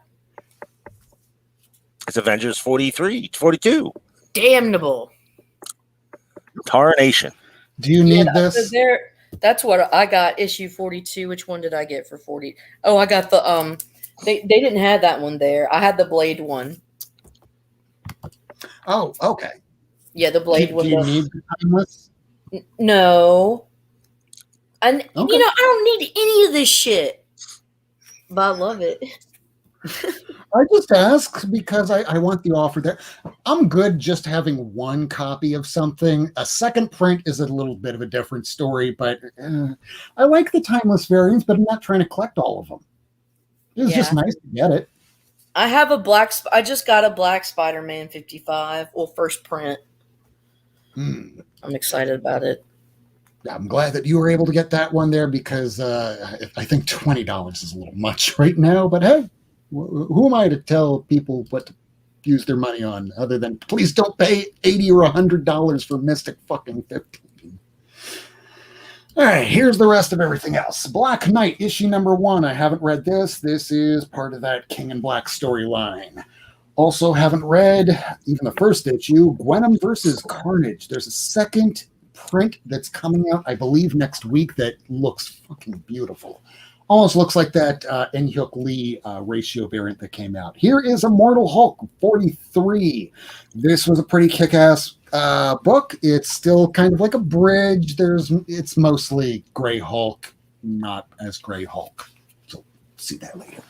Speaker 7: It's Avengers 42.
Speaker 2: Damnable.
Speaker 7: Tarnation.
Speaker 1: Do you need
Speaker 2: So
Speaker 1: this?
Speaker 2: that's what I got, issue 42. Which one did I get for 40? Oh, I got the they didn't have that one there. I had the Blade one.
Speaker 1: Oh, okay.
Speaker 2: Yeah, the Blade one.
Speaker 1: Do you need the Timeless?
Speaker 2: No. And
Speaker 1: Okay.
Speaker 2: I don't need any of this shit. But I love it.
Speaker 1: I just ask because I want the offer there. I'm good just having one copy of something. A second print is a little bit of a different story, but I like the Timeless variants, but I'm not trying to collect all of them. It's just nice to get it.
Speaker 2: I have I just got a black
Speaker 1: I'm glad that you were able to get that one there because I think $20 is a little much right now. But hey, who am I to tell people what to use their money on other than please don't pay $80 or $100 for Mystic fucking 15. All right, here's the rest of everything else. Black Knight, issue number 1. I haven't read this. This is part of that King and Black storyline. Also haven't read even the first issue, Gwenom versus Carnage. There's a second print that's coming out, I believe, next week that looks fucking beautiful. Almost looks like that En-Hyuk Lee ratio variant that came out. Here is Immortal Hulk 43. This was a pretty kick-ass book. It's still kind of like a bridge. It's mostly Gray Hulk, not as Gray Hulk. So see that later.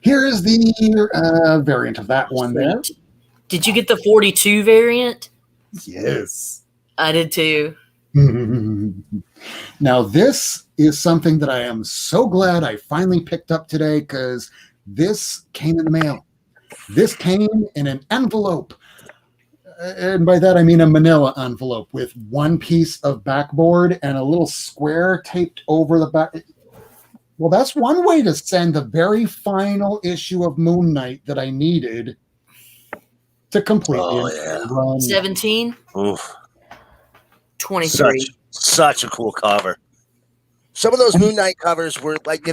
Speaker 1: Here is the variant of that one there.
Speaker 2: Did you get the 42 variant?
Speaker 1: Yes.
Speaker 2: I did too.
Speaker 1: Now, this is something that I am so glad I finally picked up today because this came in the mail. This came in an envelope. And by that, I mean a manila envelope with one piece of backboard and a little square taped over the back. Well, that's one way to send the very final issue of Moon Knight that I needed to complete the run.
Speaker 2: 17?
Speaker 7: Oof.
Speaker 2: 23.
Speaker 7: Such a cool cover. Some of those Moon Knight covers were like, they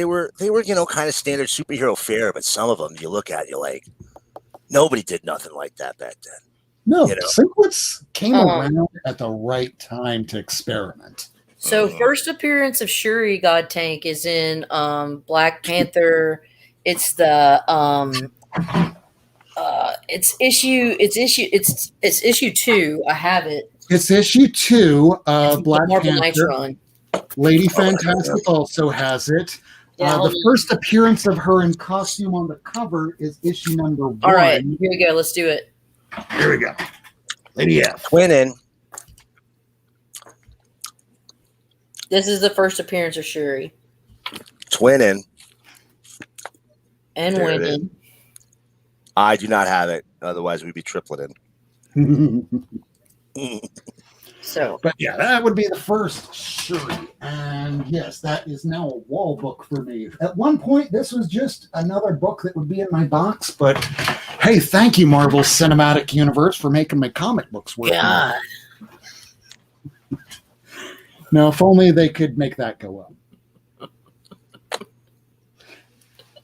Speaker 7: were kind of standard superhero fare, but some of them you look at, you're like, nobody did nothing like that back then.
Speaker 1: No, Sinklets came around at the right time to experiment.
Speaker 2: So first appearance of Shuri God Tank is in Black Panther. It's the it's issue 2. I have it.
Speaker 1: It's issue 2 of Black
Speaker 2: Marvel
Speaker 1: Panther.
Speaker 2: Knights run.
Speaker 1: Lady Fantastic also has it.
Speaker 2: Yeah,
Speaker 1: the first appearance of her in costume on the cover is issue number 1.
Speaker 2: All right, here we go. Let's do it.
Speaker 1: Here we go. Lady F.
Speaker 7: Twinning.
Speaker 2: This is the first appearance of Shuri.
Speaker 7: Twinning.
Speaker 2: And
Speaker 7: There it
Speaker 2: winning.
Speaker 7: I do not have it. Otherwise, we'd be tripleting.
Speaker 2: So,
Speaker 1: But yeah, that would be the first Shuri. And yes, that is now a wall book for me. At one point, this was just another book that would be in my box. But hey, thank you, Marvel Cinematic Universe, for making my comic books work.
Speaker 2: God.
Speaker 1: Now, if only they could make that go up.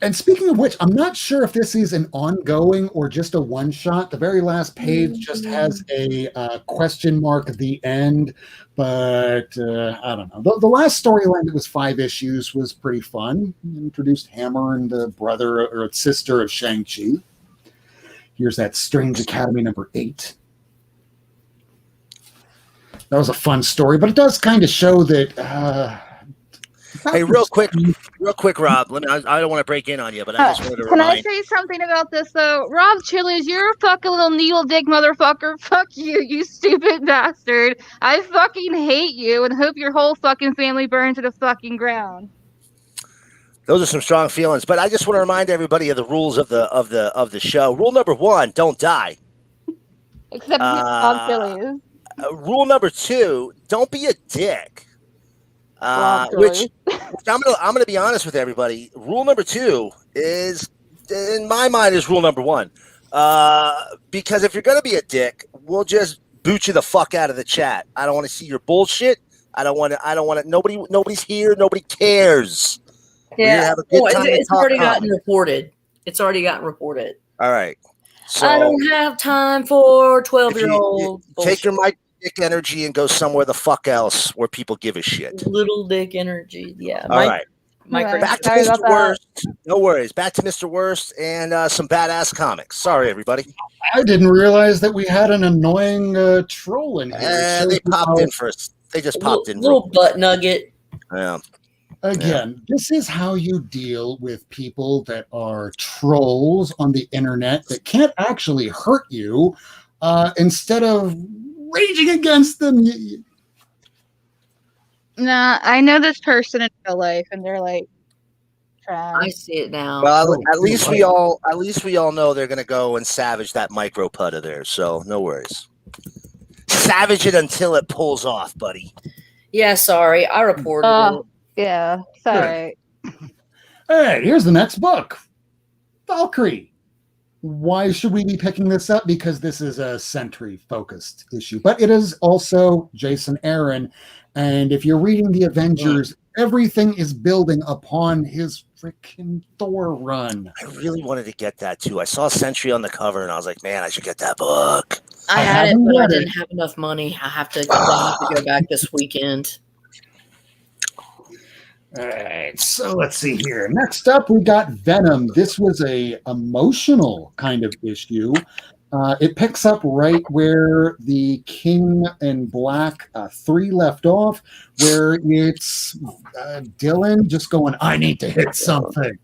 Speaker 1: And speaking of which, I'm not sure if this is an ongoing or just a one-shot. The very last page just has a question mark at the end, but I don't know. The last storyline that was 5 issues was pretty fun. It introduced Hammer and the brother or sister of Shang-Chi. Here's that Strange Academy number 8. That was a fun story, but it does kind of show that...
Speaker 7: Hey, real quick, Rob. I don't want to break in on you, but I just wanted to
Speaker 4: Can I
Speaker 7: remind.
Speaker 4: say something about this though? Rob Chili's, you're a fucking little needle dick motherfucker. Fuck you, you stupid bastard. I fucking hate you and hope your whole fucking family burns to the fucking ground.
Speaker 7: Those are some strong feelings, but I just want to remind everybody of the rules of the show. Rule number 1: don't die.
Speaker 4: Except Rob Chili's.
Speaker 7: Rule number 2: don't be a dick. Which I'm gonna be honest with everybody. Rule number 2 is, in my mind, is rule number 1. Because if you're gonna be a dick, we'll just boot you the fuck out of the chat. I don't want to see your bullshit. I don't want to. Nobody's here. Nobody cares.
Speaker 2: Yeah,
Speaker 7: have a good time
Speaker 2: it's
Speaker 7: to talk
Speaker 2: already
Speaker 7: comics.
Speaker 2: gotten reported. It's already gotten reported.
Speaker 7: All right. So
Speaker 2: I don't have time for
Speaker 7: if
Speaker 2: 12-year-old.
Speaker 7: you take your mic dick energy and go somewhere the fuck else where people give a shit.
Speaker 2: Little dick energy. Yeah.
Speaker 7: All right.
Speaker 4: Right.
Speaker 7: Back to
Speaker 4: Sorry about
Speaker 7: Mr.
Speaker 4: that.
Speaker 7: Worst. No worries. Back to Mr. Worst and some badass comics. Sorry, everybody.
Speaker 1: I didn't realize that we had an annoying troll in here.
Speaker 7: They popped in first. They just popped in.
Speaker 2: Little butt nugget.
Speaker 7: Yeah.
Speaker 1: Again, this is how you deal with people that are trolls on the internet that can't actually hurt you. Instead of raging against them,
Speaker 4: Nah, I know this person in real life, and they're like trash.
Speaker 2: I see it now.
Speaker 7: Well, at least we all know they're gonna go and savage that micro put of theirs. So no worries. Savage it until it pulls off, buddy.
Speaker 2: Yeah, sorry, I reported it.
Speaker 4: Yeah, sorry.
Speaker 1: Hey, here's the next book, Valkyrie. Why should we be picking this up? Because this is a Sentry-focused issue, but it is also Jason Aaron. And if you're reading the Avengers, everything is building upon his freaking Thor run.
Speaker 7: I really wanted to get that too. I saw Sentry on the cover, and I was like, man, I should get that book.
Speaker 2: I had it,
Speaker 1: haven't
Speaker 2: but I
Speaker 1: read it.
Speaker 2: didn't have enough money. I have to go back this weekend.
Speaker 1: All right, so let's see here. Next up, we got Venom. This was a emotional kind of issue. It picks up right where the King in Black 3 left off, where it's Dylan just going, I need to hit something.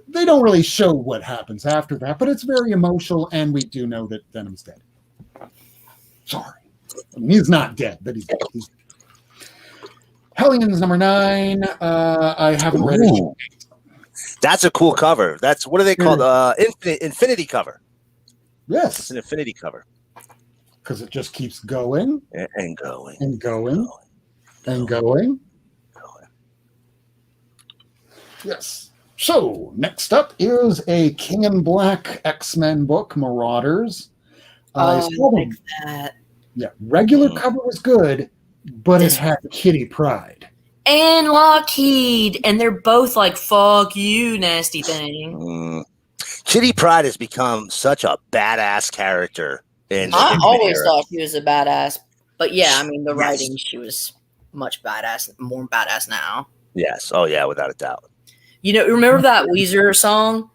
Speaker 1: They don't really show what happens after that, but it's very emotional, and we do know that Venom's dead. Sorry. I mean, he's not dead, but he's dead. Hellions number 9. I haven't read it yet.
Speaker 7: That's a cool cover. That's what are they called? Infinity cover.
Speaker 1: Yes.
Speaker 7: It's an infinity cover.
Speaker 1: Because it just keeps going
Speaker 7: and going
Speaker 1: and going and going. Yes. So next up is a King in Black X-Men book, Marauders.
Speaker 2: Like that.
Speaker 1: Yeah, regular cover was good, but it had Kitty Pryde.
Speaker 2: And Lockheed, and they're both like, fuck you, nasty thing.
Speaker 7: Kitty Pryde has become such a badass character.
Speaker 2: I always thought she was a badass, but yeah, I mean, the writing, she was much more badass now.
Speaker 7: Yes. Oh, yeah, without a doubt.
Speaker 2: You know, remember that Weezer song?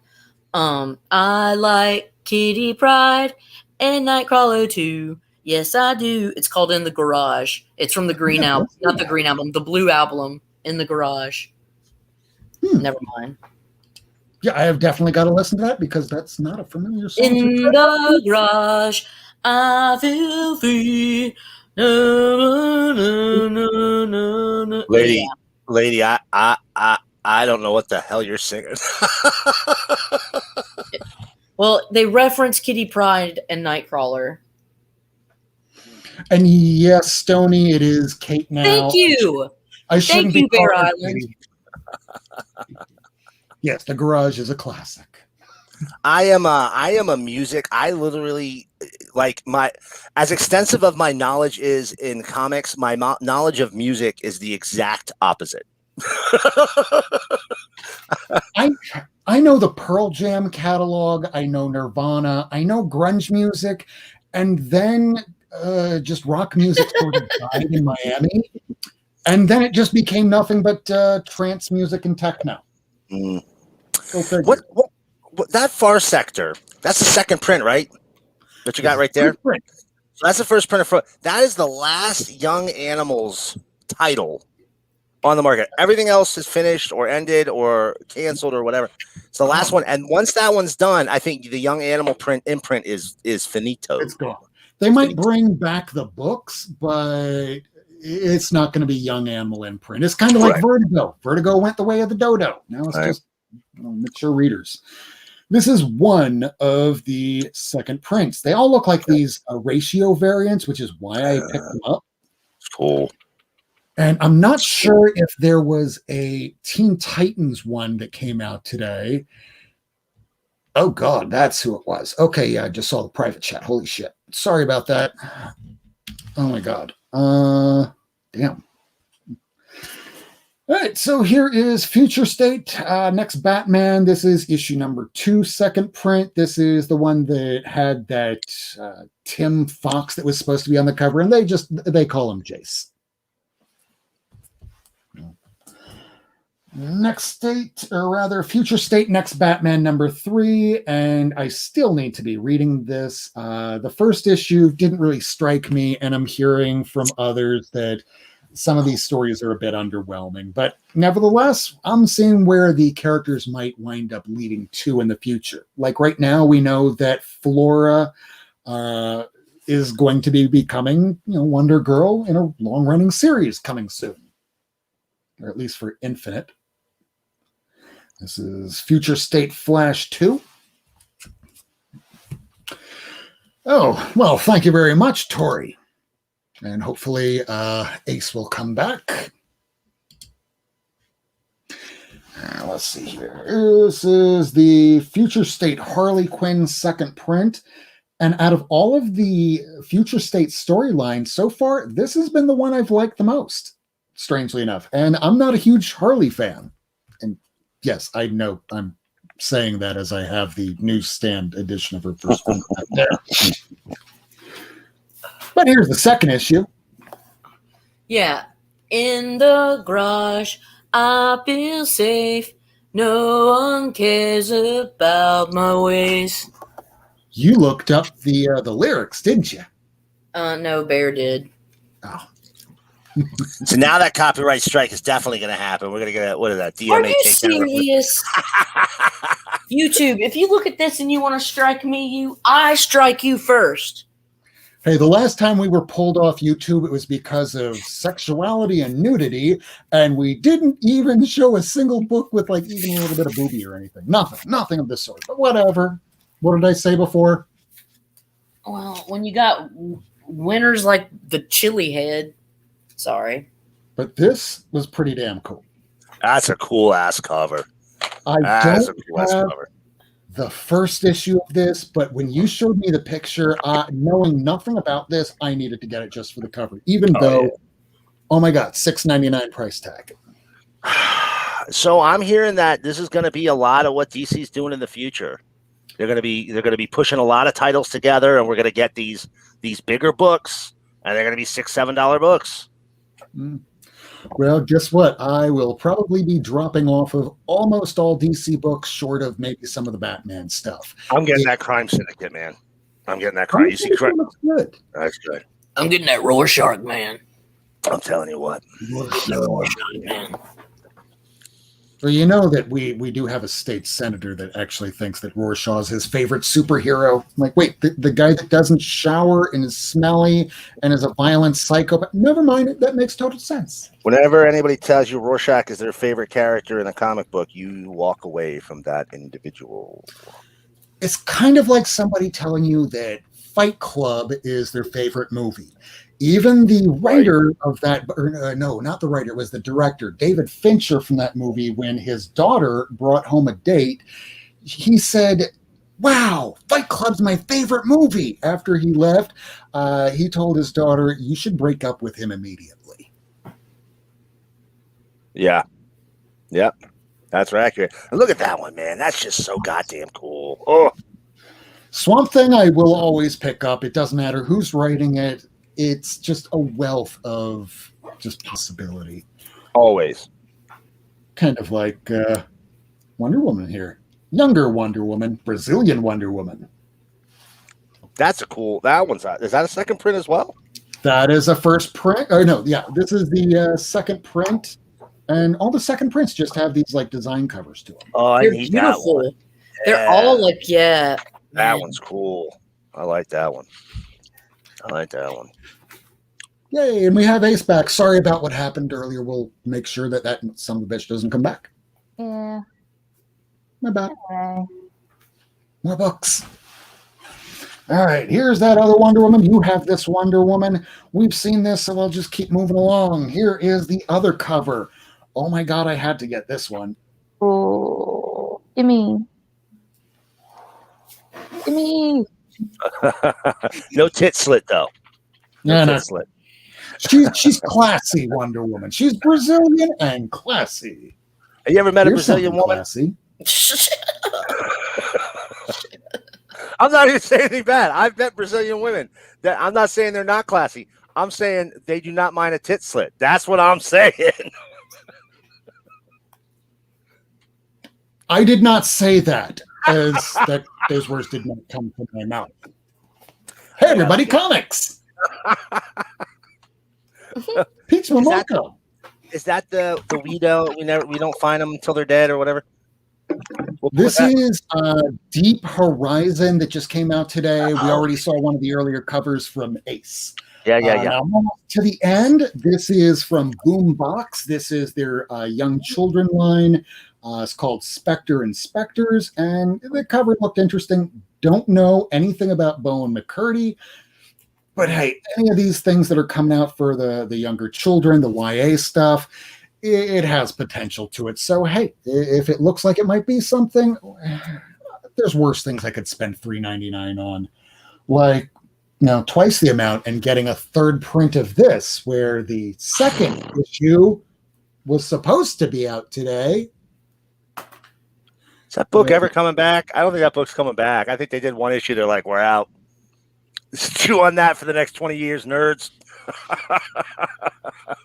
Speaker 2: I like Kitty Pryde and Nightcrawler too. Yes, I do. It's called In the Garage. It's from the Green Album. Not the Green Album, the Blue Album, In the Garage. Never mind.
Speaker 1: Yeah, I have definitely got to listen to that because that's not a familiar song.
Speaker 2: In the garage, I feel free. No, no, no, no, no.
Speaker 7: Lady, I don't know what the hell you're singing.
Speaker 2: Well, they reference Kitty Pryde and Nightcrawler.
Speaker 1: And yes, Stony, it is Kate now.
Speaker 2: Thank you.
Speaker 1: I shouldn't
Speaker 2: Thank you,
Speaker 1: be
Speaker 2: Bear
Speaker 1: called
Speaker 2: Island.
Speaker 1: Katie. Yes, The Garage is a classic.
Speaker 7: I am a music. I literally like as extensive of my knowledge is in comics, my knowledge of music is the exact opposite.
Speaker 1: I know the Pearl Jam catalog. I know Nirvana. I know grunge music, and then just rock music sort of died in Miami, and then it just became nothing but trance music and techno.
Speaker 7: What that Far Sector? That's the second print, right? That you got right there. So that's the first print. That is the last Young Animals title on the market. Everything else is finished or ended or canceled or whatever. It's the last one, and once that one's done, I think the Young Animal imprint is finito.
Speaker 1: It's gone. They might bring back the books, but it's not going to be Young Animal imprint. It's kind of like Vertigo. Vertigo went the way of the dodo. Now it's just mature readers. This is one of the second prints. They all look like these ratio variants, which is why I picked them up.
Speaker 7: It's cool.
Speaker 1: And I'm not sure if there was a Teen Titans one that came out today. Oh, God, that's who it was. Okay, yeah, I just saw the private chat. Holy shit. Sorry about that. Oh, my God. Damn. All right, so here is Future State, Next Batman. This is issue number 2, second print. This is the one that had that Tim Fox that was supposed to be on the cover, and they call him Jace. Next State, or rather Future State, Next Batman number 3, and I still need to be reading this. The first issue didn't really strike me, and I'm hearing from others that some of these stories are a bit underwhelming, but nevertheless, I'm seeing where the characters might wind up leading to in the future. Like right now, we know that Flora is going to be becoming, Wonder Girl in a long-running series coming soon, or at least for Infinite. This is Future State Flash 2. Oh, well, thank you very much, Tori. And hopefully Ace will come back. Let's see here. This is the Future State Harley Quinn second print. And out of all of the Future State storylines so far, this has been the one I've liked the most, strangely enough. And I'm not a huge Harley fan. And yes, I know I'm saying that as I have the newsstand edition of her first print out there. But here's the second issue.
Speaker 2: Yeah. In the garage, I feel safe. No one cares about my ways.
Speaker 1: You looked up the lyrics, didn't you?
Speaker 2: No, Bear did.
Speaker 1: Oh.
Speaker 7: So now that copyright strike is definitely going to happen. We're going to get what is that? DMA
Speaker 2: Are you
Speaker 7: takedown.
Speaker 2: serious? YouTube, if you look at this and you want to strike me, I strike you first.
Speaker 1: Hey, the last time we were pulled off YouTube, it was because of sexuality and nudity, and we didn't even show a single book with like even a little bit of booby or anything. Nothing of the sort. But whatever. What did I say before?
Speaker 2: Well, when you got winners like the chili head, sorry.
Speaker 1: But this was pretty damn cool.
Speaker 7: That's a cool ass cover.
Speaker 1: That's a cool ass cover. The first issue of this, but when you showed me the picture, knowing nothing about this, I needed to get it just for the cover, even though, oh my God, $6.99 price tag.
Speaker 7: So I'm hearing that this is going to be a lot of what DC's doing in the future. They're going to be pushing a lot of titles together, and we're going to get these bigger books, and they're going to be $6-7 books.
Speaker 1: Well, guess what? I will probably be dropping off of almost all DC books, short of maybe some of the Batman stuff.
Speaker 7: I'm getting that Crime Syndicate, man. I'm getting that crime. You see, crime
Speaker 1: looks good.
Speaker 7: That's good.
Speaker 2: I'm getting that Rorschach, man.
Speaker 7: I'm telling you what.
Speaker 2: Rorschach, man.
Speaker 1: Well, you know that we do have a state senator that actually thinks that Rorschach's his favorite superhero. I'm like, wait, the guy that doesn't shower and is smelly and is a violent psychopath. Never mind, that makes total sense.
Speaker 7: Whenever anybody tells you Rorschach is their favorite character in a comic book, you walk away from that individual.
Speaker 1: It's kind of like somebody telling you that Fight Club is their favorite movie. Even the writer of that, no, not the writer, it was the director, David Fincher from that movie, when his daughter brought home a date, he said, wow, Fight Club's my favorite movie. After he left, he told his daughter, you should break up with him immediately.
Speaker 7: Yeah. Yep. That's accurate. And look at that one, man. That's just so goddamn cool. Oh.
Speaker 1: Swamp Thing I will always pick up. It doesn't matter who's writing it. It's just a wealth of just possibility.
Speaker 7: Always.
Speaker 1: Kind of like Wonder Woman here. Younger Wonder Woman, Brazilian Wonder Woman.
Speaker 7: That's a cool. That one's is that a second print as well?
Speaker 1: That is a first print. Oh no, yeah, this is the second print, and all the second prints just have these like design covers to them.
Speaker 7: Oh, I
Speaker 2: They're
Speaker 7: need
Speaker 2: beautiful.
Speaker 7: that one.
Speaker 2: They're all like,
Speaker 7: That
Speaker 2: man.
Speaker 7: one's cool. I like that one.
Speaker 1: Yay, and we have Ace back. Sorry about what happened earlier. We'll make sure that son of a bitch doesn't come back.
Speaker 4: Yeah.
Speaker 1: My bad.
Speaker 4: Okay.
Speaker 1: More books. All right, here's that other Wonder Woman. You have this Wonder Woman. We've seen this, so I'll just keep moving along. Here is the other cover. Oh my God, I had to get this one.
Speaker 4: Oh, gimme.
Speaker 7: No tit slit though.
Speaker 1: No.
Speaker 7: Tit slit.
Speaker 1: She's classy, Wonder Woman. She's Brazilian and classy.
Speaker 7: Have you ever met a
Speaker 1: Here's
Speaker 7: Brazilian
Speaker 1: something
Speaker 7: woman?
Speaker 1: classy.
Speaker 7: I'm not even saying anything bad. I've met Brazilian women. That I'm not saying they're not classy. I'm saying they do not mind a tit slit. That's what I'm saying.
Speaker 1: I did not say that, as that those words did not come from my mouth. Hey, everybody, comics! Peach Momoko.
Speaker 7: Is that the we don't find them until they're dead or whatever?
Speaker 1: This is Deep Horizon that just came out today. We already saw one of the earlier covers from Ace.
Speaker 7: Yeah.
Speaker 1: Now, to the end, this is from Boombox. This is their young children line. It's called Spectre and Specters, and the cover looked interesting. Don't know anything about Bowen McCurdy, But hey, any of these things that are coming out for the younger children, the YA stuff, it has potential to it. So hey, if it looks like it might be something, there's worse things I could spend $3.99 on, like twice the amount and getting a third print of this, where the second issue was supposed to be out today.
Speaker 7: Is that book ever coming back? I don't think that book's coming back. I think they did one issue. They're like, we're out. Stew on that for the next 20 years, nerds.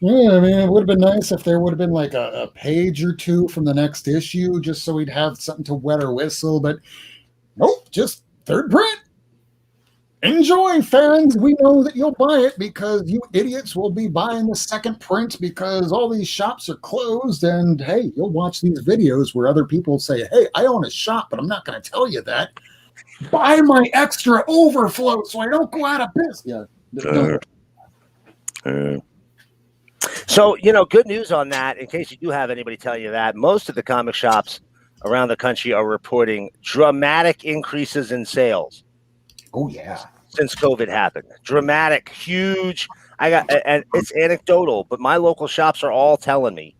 Speaker 1: Yeah, I mean, it would have been nice if there would have been like a page or two from the next issue, just so we'd have something to wet our whistle. But nope, just third print. Enjoy, fans. We know that you'll buy it because you idiots will be buying the second print because all these shops are closed. And hey, you'll watch these videos where other people say, hey, I own a shop, but I'm not going to tell you that. Buy my extra overflow so I don't go out of business. Yeah.
Speaker 7: So, good news on that, in case you do have anybody telling you that, most of the comic shops around the country are reporting dramatic increases in sales.
Speaker 1: Oh, yeah.
Speaker 7: Since COVID happened. Dramatic, huge. And it's anecdotal, but my local shops are all telling me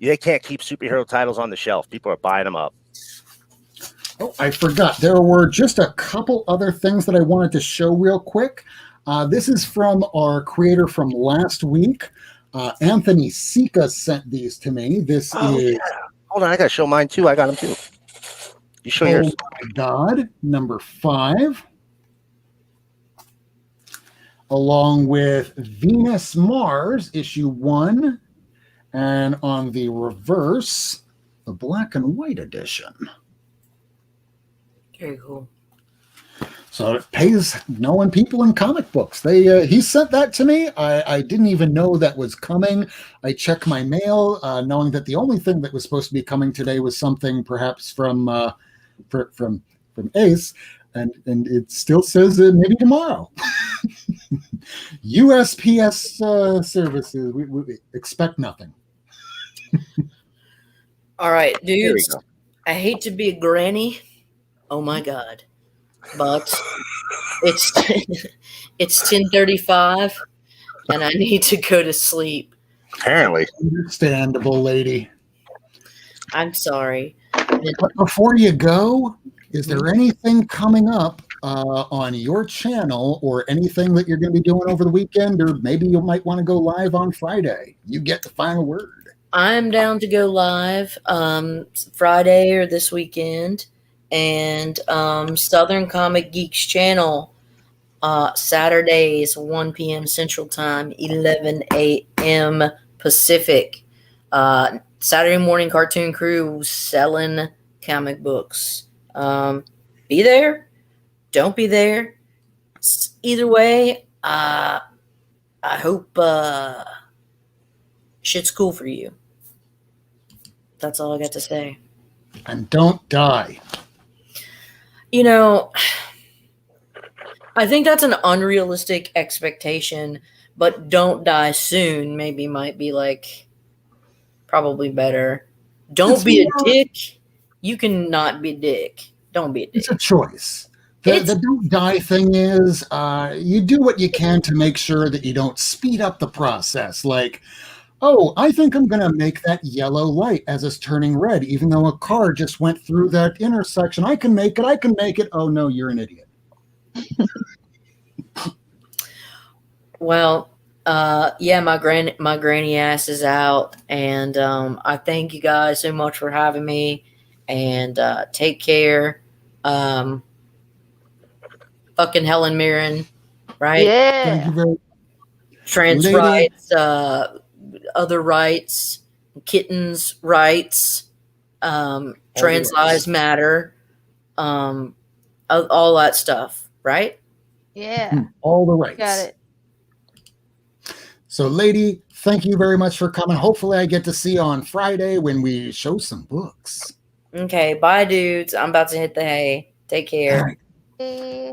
Speaker 7: they can't keep superhero titles on the shelf. People are buying them up.
Speaker 1: Oh, I forgot. There were just a couple other things that I wanted to show real quick. This is from our creator from last week. Anthony Sika sent these to me. This is... Yeah.
Speaker 7: Hold on, I got to show mine too. I got them too. You show yours.
Speaker 1: Oh my God, number 5. Along with Venus Mars, issue 1. And on the reverse, the black and white edition.
Speaker 2: Very cool.
Speaker 1: So it pays knowing people in comic books. He sent that to me. I didn't even know that was coming. I checked my mail, knowing that the only thing that was supposed to be coming today was something perhaps from Ace, and it still says maybe tomorrow. USPS services. We expect nothing.
Speaker 2: All right, dudes. I hate to be a granny. Oh my God. But it's 10:35 and I need to go to sleep.
Speaker 7: Apparently.
Speaker 1: Understandable, lady.
Speaker 2: I'm sorry.
Speaker 1: But before you go, is there anything coming up on your channel or anything that you're going to be doing over the weekend? Or maybe you might want to go live on Friday. You get the final word.
Speaker 2: I'm down to go live Friday or this weekend. And Southern Comic Geeks channel, Saturdays, 1 p.m. Central Time, 11 a.m. Pacific. Saturday morning cartoon crew selling comic books. Be there. Don't be there. Either way, I hope shit's cool for you. That's all I got to say.
Speaker 1: And don't die.
Speaker 2: I think that's an unrealistic expectation, but don't die soon maybe might be probably better. Don't be a dick. You can not be a dick. Don't be a dick.
Speaker 1: It's a choice. The don't die thing is you do what you can to make sure that you don't speed up the process. Like, oh, I think I'm going to make that yellow light as it's turning red, even though a car just went through that intersection. I can make it. Oh, no, you're an idiot.
Speaker 2: Well, my granny ass is out, and I thank you guys so much for having me, and take care. Fucking Helen Mirren, right?
Speaker 4: Yeah.
Speaker 1: Thank you very
Speaker 2: Trans
Speaker 1: Lady.
Speaker 2: rights, other rights, kittens' rights, trans lives matter, all that stuff, right?
Speaker 4: Yeah.
Speaker 1: all the rights.
Speaker 4: Got it.
Speaker 1: So, lady, thank you very much for coming. Hopefully I get to see you on Friday when we show some books.
Speaker 2: Okay, bye, dudes. I'm about to hit the hay. Take care.
Speaker 1: All right.
Speaker 4: Eh,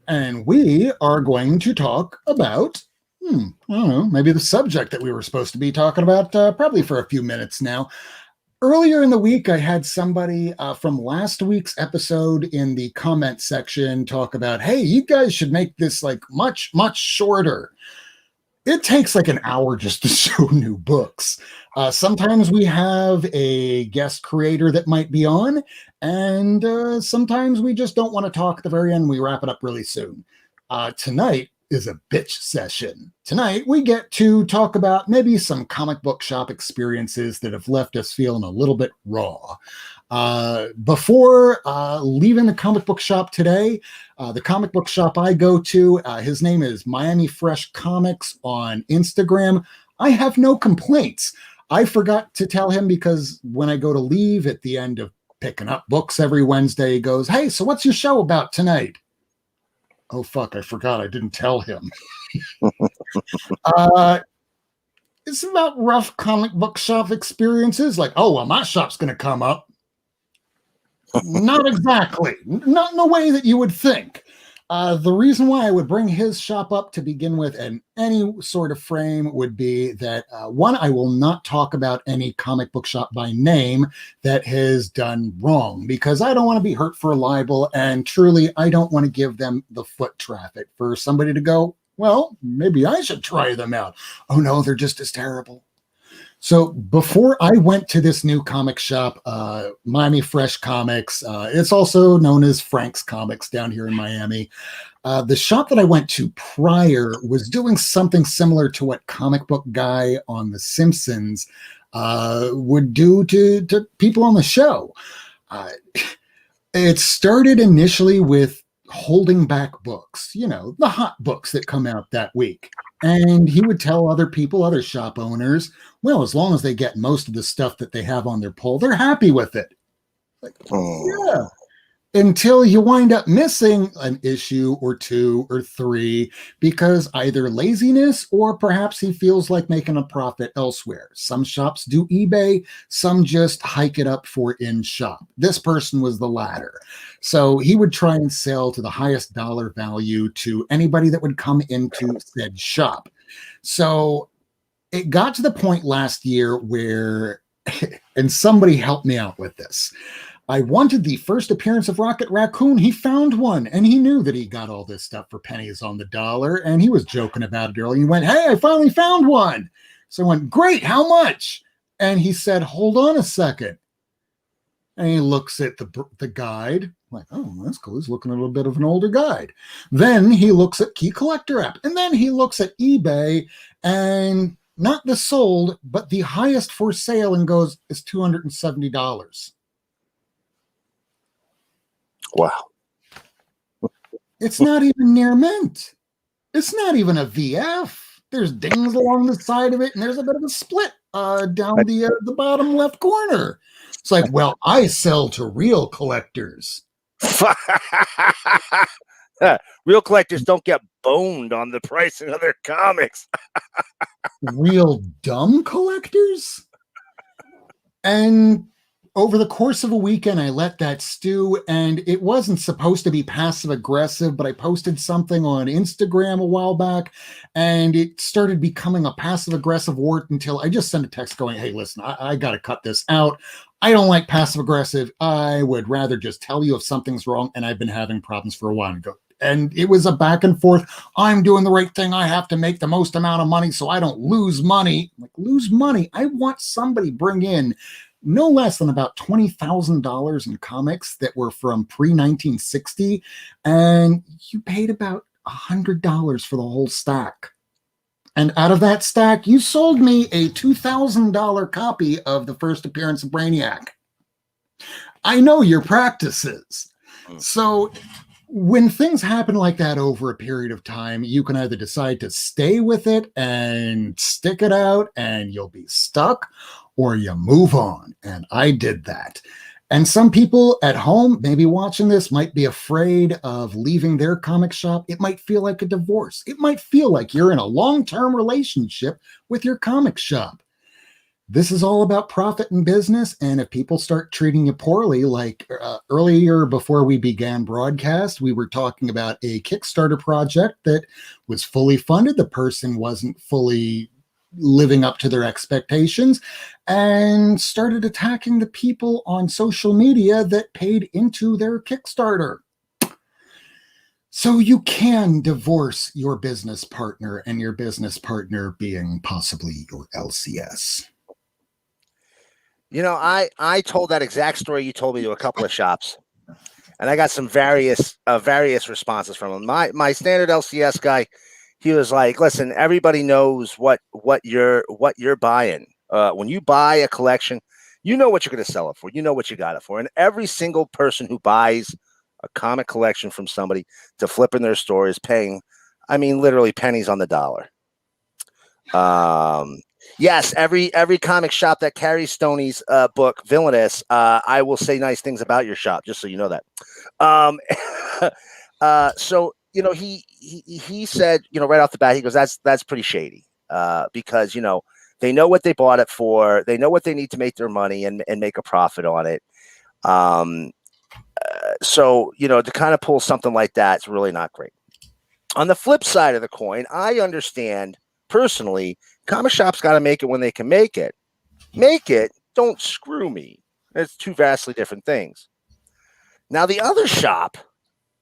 Speaker 1: And we are going to talk about, I don't know, maybe the subject that we were supposed to be talking about probably for a few minutes now. Earlier in the week, I had somebody from last week's episode in the comment section talk about, hey, you guys should make this like much, much shorter. It takes like an hour just to show new books. Sometimes we have a guest creator that might be on, and sometimes we just don't want to talk at the very end. We wrap it up really soon. Tonight is a bitch session. Tonight, we get to talk about maybe some comic book shop experiences that have left us feeling a little bit raw. Before leaving the comic book shop today, the comic book shop I go to, his name is Miami Fresh Comics on Instagram. I have no complaints. I forgot to tell him because when I go to leave at the end of picking up books every Wednesday, he goes, hey, so what's your show about tonight? Oh, fuck, I forgot. I didn't tell him. It's about rough comic book shop experiences. Like, oh, well, my shop's going to come up. Not exactly. Not in the way that you would think. The reason why I would bring his shop up to begin with and any sort of frame would be that, one, I will not talk about any comic book shop by name that has done wrong because I don't want to be hurt for libel, and truly, I don't want to give them the foot traffic for somebody to go, well, maybe I should try them out. Oh, no, they're just as terrible. So before I went to this new comic shop, Miami Fresh Comics, it's also known as Frank's Comics down here in Miami. The shop that I went to prior was doing something similar to what Comic Book Guy on The Simpsons would do to people on the show. It started initially with holding back books, you know, the hot books that come out that week. And he would tell other people, other shop owners, well, as long as they get most of the stuff that they have on their pull, they're happy with it. Like, yeah. Until you wind up missing an issue or two or three because either laziness or perhaps he feels like making a profit elsewhere. Some shops do eBay, some just hike it up for in shop. This person was the latter. So he would try and sell to the highest dollar value to anybody that would come into said shop. So it got to the point last year where, and somebody helped me out with this. I wanted the first appearance of Rocket Raccoon. He found one, and he knew that he got all this stuff for pennies on the dollar, and he was joking about it earlier. He went, hey, I finally found one. So I went, great, how much? And he said, hold on a second. And he looks at the guide. I'm like, oh, that's cool. He's looking at a little bit of an older guide. Then he looks at Key Collector app, and then he looks at eBay, and not the sold, but the highest for sale, and goes, it's $270.
Speaker 7: Wow.
Speaker 1: It's not even near mint. It's not even a VF. There's dings along the side of it, and there's a bit of a split down the bottom left corner. It's like, well, I sell to real collectors.
Speaker 7: Real collectors don't get boned on the pricing of their comics.
Speaker 1: Real dumb collectors? And over the course of a weekend, I let that stew, and it wasn't supposed to be passive aggressive, but I posted something on Instagram a while back, and it started becoming a passive aggressive wart until I just sent a text going, hey, listen, I got to cut this out. I don't like passive aggressive. I would rather just tell you if something's wrong, and I've been having problems for a while ago. And it was a back and forth. I'm doing the right thing. I have to make the most amount of money so I don't lose money. Like, lose money? I want somebody bring in no less than about $20,000 in comics that were from pre-1960, and you paid about $100 for the whole stack. And out of that stack, you sold me a $2,000 copy of the first appearance of Brainiac. I know your practices. So when things happen like that over a period of time, you can either decide to stay with it and stick it out and you'll be stuck, or you move on. And I did that. And some people at home, maybe watching this, might be afraid of leaving their comic shop. It might feel like a divorce. It might feel like you're in a long-term relationship with your comic shop. This is all about profit and business. And if people start treating you poorly, like earlier before we began broadcast, we were talking about a Kickstarter project that was fully funded. The person wasn't fully living up to their expectations and started attacking the people on social media that paid into their Kickstarter. So you can divorce your business partner, and your business partner being possibly your LCS.
Speaker 7: You know, I told that exact story you told me to a couple of shops, and I got some various responses from them. My standard LCS guy, he was like, "Listen, everybody knows what you're buying. When you buy a collection, you know what you're going to sell it for. You know what you got it for. And every single person who buys a comic collection from somebody to flip in their store is paying, I mean, literally pennies on the dollar." Yes, every comic shop that carries Stoney's book, Villainous, I will say nice things about your shop, just so you know that. So you know, he said, you know, right off the bat, he goes, that's pretty shady, because you know they know what they bought it for, they know what they need to make their money and make a profit on it. So you know, to kind of pull something like that, it's really not great. On the flip side of the coin, I understand personally, comic shops got to make it when they can make it. Make it, don't screw me. It's two vastly different things. Now, the other shop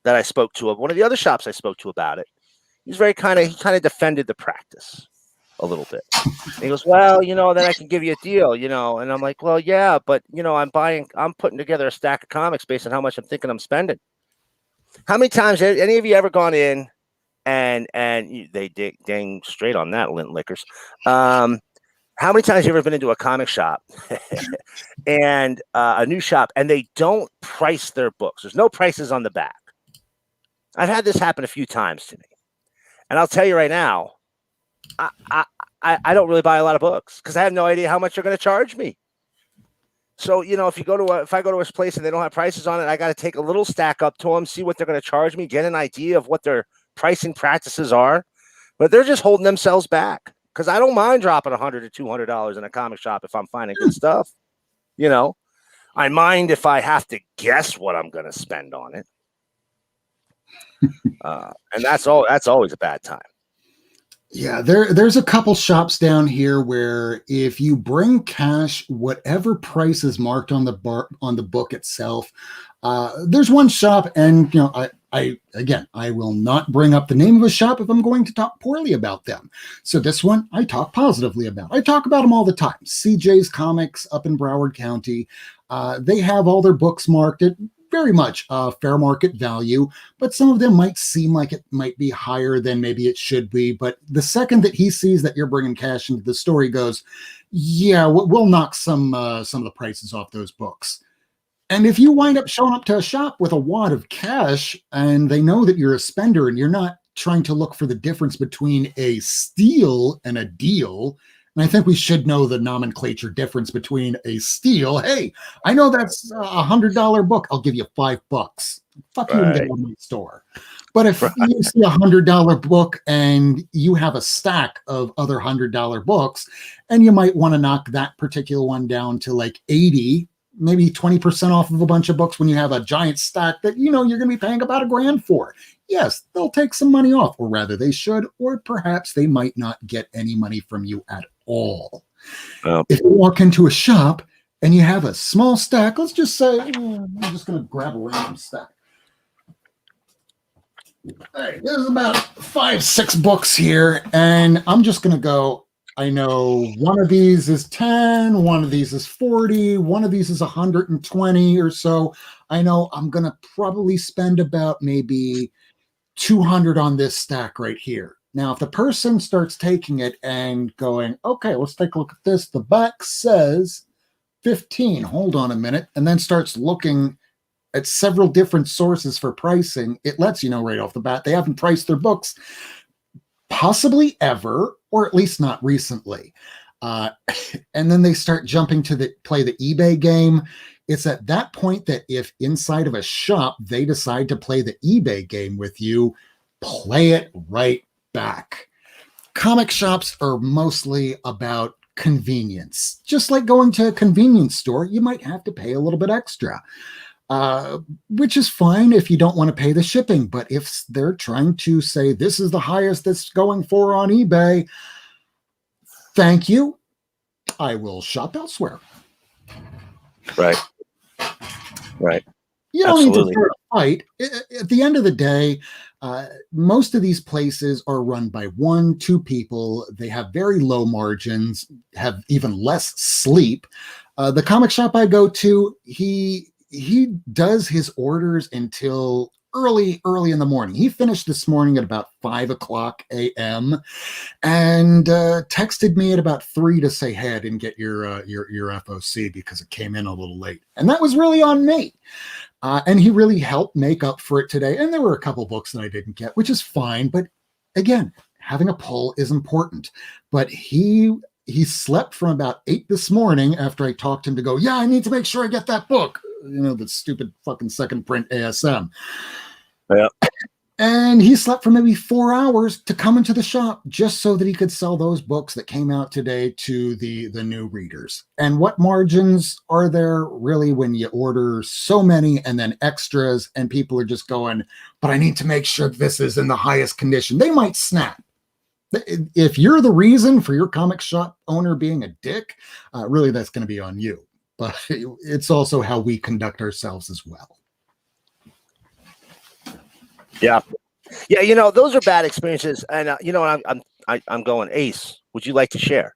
Speaker 7: that I spoke to, one of the other shops I spoke to about it, he kind of defended the practice a little bit. And he goes, well, you know, then I can give you a deal, you know. And I'm like, well, yeah, but you know, I'm putting together a stack of comics based on how much I'm thinking I'm spending. How many times any of you ever gone in and they dang straight on that, lint lickers? How many times have you ever been into a comic shop and a new shop and they don't price their books? There's no prices on the back. I've had this happen a few times to me, and I'll tell you right now, I don't really buy a lot of books because I have no idea how much they're going to charge me. So you know, if I go to a place and they don't have prices on it, I got to take a little stack up to them, see what they're going to charge me, get an idea of what their pricing practices are. But they're just holding themselves back. Because I don't mind dropping $100 to $200 in a comic shop if I'm finding good stuff. You know, I mind if I have to guess what I'm going to spend on it. And that's always a bad time.
Speaker 1: Yeah, there's a couple shops down here where if you bring cash, whatever price is marked on the book itself, there's one shop, and you know, I will not bring up the name of a shop if I'm going to talk poorly about them. So this one I talk positively about. I talk about them all the time. CJ's Comics up in Broward County. They have all their books marked at very much fair market value, but some of them might seem like it might be higher than maybe it should be. But the second that he sees that you're bringing cash into the store, he goes, yeah, we'll knock some of the prices off those books. And if you wind up showing up to a shop with a wad of cash and they know that you're a spender and you're not trying to look for the difference between a steal and a deal, and I think we should know the nomenclature difference between a steal. Hey, I know that's $100 book. I'll give you $5. Fuck you and get out of my store. But if you see $100 book and you have a stack of other $100 books, and you might want to knock that particular one down to like 80, maybe 20% off of a bunch of books when you have a giant stack that you know you're going to be paying about $1,000 for. Yes, they'll take some money off, or rather they should, or perhaps they might not get any money from you at all. If you walk into a shop and you have a small stack, let's just say, I'm just going to grab a random stack. All right, there's about 5-6 books here, and I'm just going to go, I know one of these is 10, one of these is 40, one of these is 120 or so. I know I'm going to probably spend about maybe 200 on this stack right here. Now, if the person starts taking it and going, okay, let's take a look at this. The back says 15. Hold on a minute. And then starts looking at several different sources for pricing. It lets you know right off the bat they haven't priced their books possibly ever, or at least not recently. And then they start jumping to play the eBay game. It's at that point that if inside of a shop they decide to play the eBay game with you, play it right back. Comic shops are mostly about convenience. Just like going to a convenience store, you might have to pay a little bit extra, which is fine if you don't want to pay the shipping. But if they're trying to say this is the highest that's going for on eBay, Thank you. I will shop elsewhere.
Speaker 7: Right. Right.
Speaker 1: You don't need to
Speaker 7: Absolutely.
Speaker 1: start a fight. At the end of the day, most of these places are run by 1-2 people. They have very low margins, have even less sleep. The comic shop I go to, he does his orders until early in the morning. He finished this morning at about 5:00 a.m. and texted me at about 3 to say, "Hey, I didn't get your FOC because it came in a little late," and that was really on me. And he really helped make up for it today. And there were a couple books that I didn't get, which is fine. But again, having a pull is important. But he slept from about 8 this morning after I talked him to go, "Yeah, I need to make sure I get that book." You know, the stupid fucking second print ASM.
Speaker 7: Yeah.
Speaker 1: And he slept for maybe 4 hours to come into the shop just so that he could sell those books that came out today to the new readers. And what margins are there really when you order so many and then extras and people are just going, "But I need to make sure this is in the highest condition." They might snap. If you're the reason for your comic shop owner being a dick, really that's going to be on you. But it's also how we conduct ourselves as well.
Speaker 7: Yeah. Yeah, you know, those are bad experiences. And you know, I'm going, Ace, would you like to share?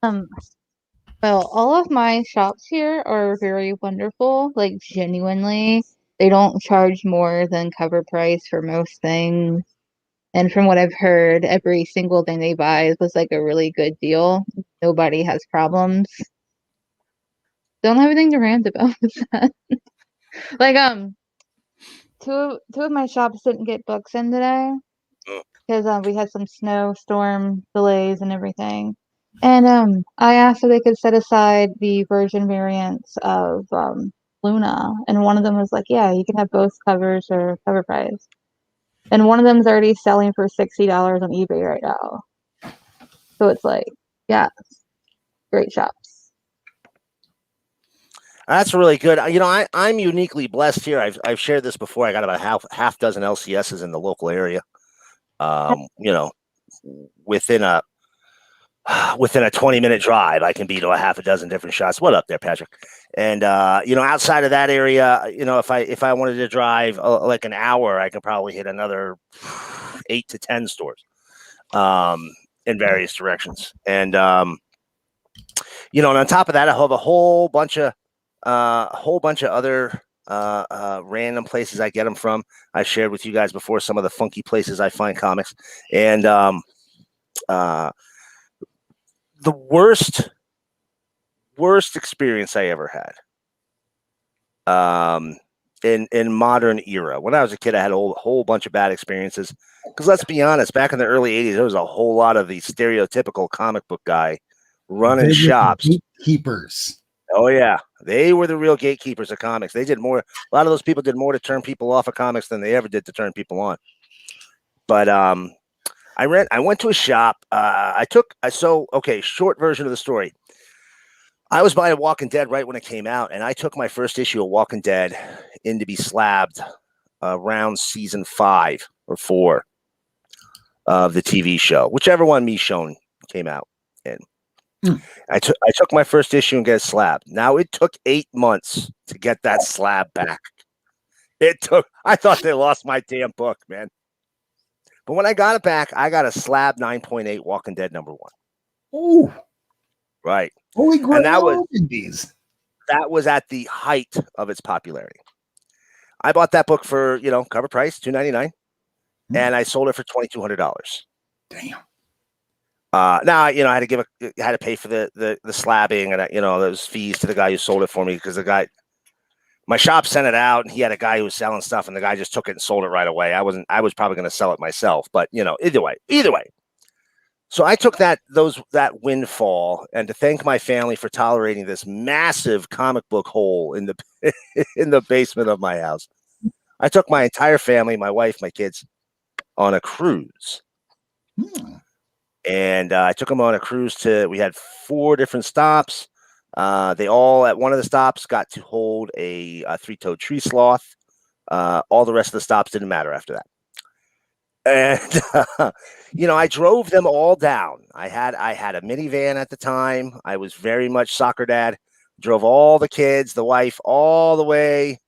Speaker 4: Well, all of my shops here are very wonderful. Like, genuinely, they don't charge more than cover price for most things. And from what I've heard, every single thing they buy was like a really good deal. Nobody has problems. Don't have anything to rant about with that. Like, two of my shops didn't get books in today because we had some snowstorm delays and everything. And I asked if they could set aside the version variants of Luna, and one of them was like, "Yeah, you can have both covers or cover price." And one of them's already selling for $60 on eBay right now. So it's like, yeah, great shops.
Speaker 7: That's really good. You know, I'm uniquely blessed here. I've shared this before. I got about half dozen LCSs in the local area. You know, within a 20-minute drive, I can be to a half a dozen different shops. What up there, Patrick? And you know, outside of that area, you know, if I wanted to drive like an hour, I could probably hit another 8 to 10 stores in various directions. And you know, and on top of that, I have a whole bunch of other random places I get them from. I shared with you guys before some of the funky places I find comics, and the worst experience I ever had in modern era. When I was a kid, I had a whole bunch of bad experiences. Because let's be honest, back in the early 80s, there was a whole lot of the stereotypical comic book guy running shops.
Speaker 1: Gatekeepers.
Speaker 7: Oh yeah, they were the real gatekeepers of comics. They did more. A lot of those people did more to turn people off of comics than they ever did to turn people on. But I went to a shop. Short version of the story. I was buying Walking Dead right when it came out, and I took my first issue of Walking Dead in to be slabbed around season 5 or 4 of the TV show, whichever one Michonne came out in. I took my first issue and get a slab. Now it took 8 months to get that slab back. I thought they lost my damn book, man. But when I got it back, I got a slab 9.8 Walking Dead #1.
Speaker 1: Oh,
Speaker 7: right.
Speaker 1: Holy grail.
Speaker 7: And that was at the height of its popularity. I bought that book for, you know, cover price, $2.99, and I sold it for $2,200.
Speaker 1: Damn.
Speaker 7: Now, you know, I had to pay for the slabbing and, you know, those fees to the guy who sold it for me, because my shop sent it out and he had a guy who was selling stuff, and the guy just took it and sold it right away. I was probably going to sell it myself, but you know, either way. So I took that windfall, and to thank my family for tolerating this massive comic book hole in the in the basement of my house, I took my entire family, my wife, my kids, on a cruise. And I took them on a cruise we had 4 different stops. They all, at one of the stops, got to hold a 3-toed tree sloth. All the rest of the stops didn't matter after that. And I drove them all down. I had a minivan at the time. I was very much soccer dad. Drove all the kids, the wife, all the way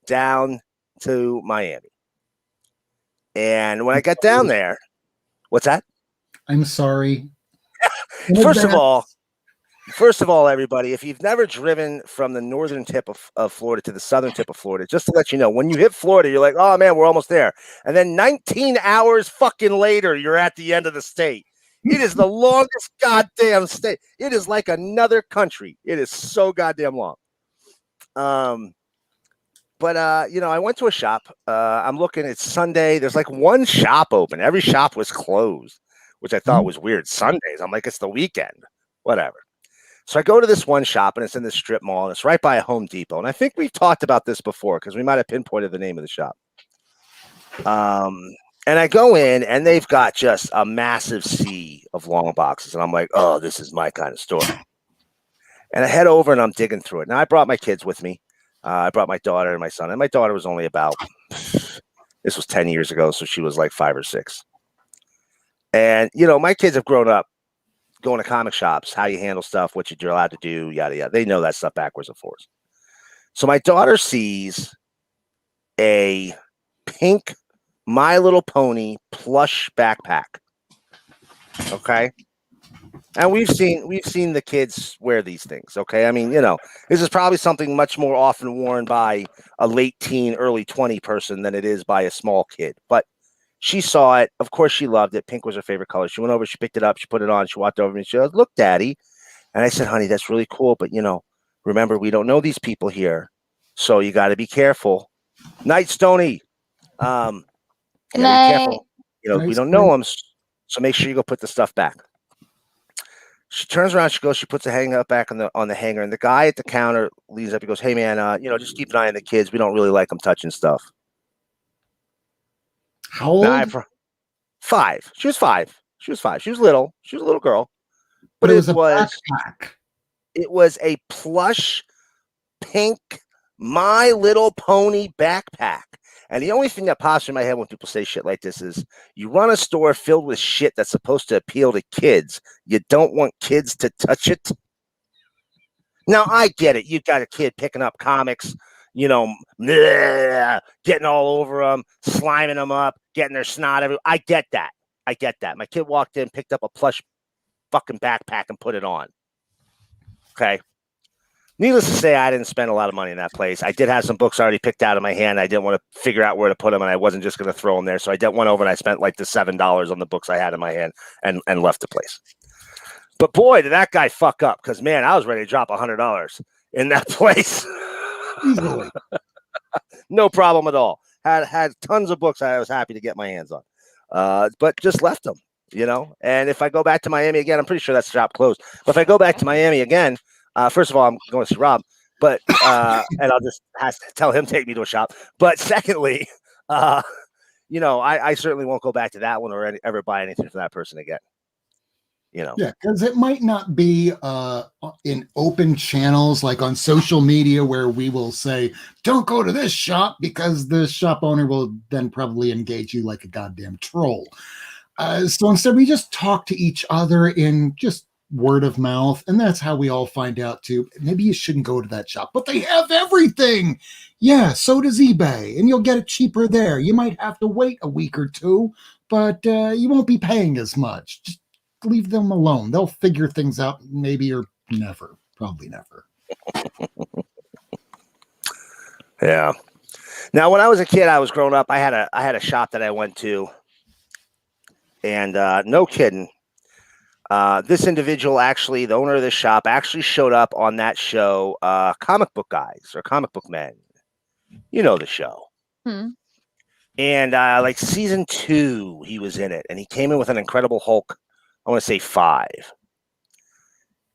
Speaker 7: down to Miami. And when I got down there, what's that?
Speaker 1: I'm sorry.
Speaker 7: First of all, everybody, if you've never driven from the northern tip of Florida to the southern tip of Florida, just to let you know, when you hit Florida, you're like, oh man, we're almost there. And then 19 hours fucking later, you're at the end of the state. It is the longest goddamn state. It is like another country. It is so goddamn long. But I went to a shop. I'm looking, it's Sunday. There's like one shop open. Every shop was closed, which I thought was weird. Sundays. I'm like, it's the weekend. Whatever. So I go to this one shop, and it's in this strip mall, and it's right by a Home Depot. And I think we've talked about this before because we might have pinpointed the name of the shop. And I go in, and they've got just a massive sea of long boxes. And I'm like, oh, this is my kind of store. And I head over, and I'm digging through it. Now, I brought my kids with me. I brought my daughter and my son. And my daughter was only about, this was 10 years ago, so she was like 5 or 6. And, my kids have grown up going to comic shops, how you handle stuff, what you're allowed to do, yada, yada. They know that stuff backwards and forwards. So my daughter sees a pink My Little Pony plush backpack. Okay. And we've seen the kids wear these things. Okay. I mean, this is probably something much more often worn by a late teen, early 20 person than it is by a small kid. But she saw it. Of course, she loved it. Pink was her favorite color. She went over, she picked it up, she put it on, she walked over to me, she goes, look, Daddy. And I said, honey, that's really cool. But, remember, we don't know these people here. So you got to be careful. Night, Stony. You gotta be careful. We don't know them. So make sure you go put the stuff back. She turns around, she puts the hanger up back on the hanger. And the guy at the counter leads up. He goes, hey, man, just keep an eye on the kids. We don't really like them touching stuff.
Speaker 1: How old?
Speaker 7: 5. She was 5. She was 5. She was little. She was a little girl.
Speaker 1: But it was a backpack.
Speaker 7: It was a plush, pink, My Little Pony backpack. And the only thing that pops in my head when people say shit like this is, you run a store filled with shit that's supposed to appeal to kids. You don't want kids to touch it. Now, I get it. You got a kid picking up comics, getting all over them, sliming them up, getting their snot everywhere. I get that. My kid walked in, picked up a plush fucking backpack and put it on. Okay. Needless to say, I didn't spend a lot of money in that place. I did have some books already picked out of my hand. I didn't want to figure out where to put them, and I wasn't just going to throw them there. So I went over and I spent like the $7 on the books I had in my hand and left the place. But boy, did that guy fuck up, because, man, I was ready to drop $100 in that place.
Speaker 1: Easily.
Speaker 7: No problem at all. Had tons of books I was happy to get my hands on, but just left them, And if I go back to Miami again, I'm pretty sure that shop closed. But if I go back to Miami again, first of all, I'm going to see Rob, but and I'll just have to tell him to take me to a shop. But secondly, I certainly won't go back to that one or ever buy anything from that person again. Yeah,
Speaker 1: because it might not be in open channels like on social media where we will say, don't go to this shop, because the shop owner will then probably engage you like a goddamn troll. So instead, we just talk to each other in just word of mouth, and that's how we all find out too. Maybe you shouldn't go to that shop, but they have everything. Yeah, so does eBay, and you'll get it cheaper there. You might have to wait a week or two, but you won't be paying as much. Just leave them alone. They'll figure things out, maybe, or never. Probably never.
Speaker 7: Yeah. Now, when I was a kid, I was growing up, I had a shop that I went to, and no kidding, this individual, actually, the owner of this shop, actually showed up on that show, Comic Book Guys or Comic Book Men. You know the show. And like season 2, he was in it, and he came in with an Incredible Hulk, I want to say 5.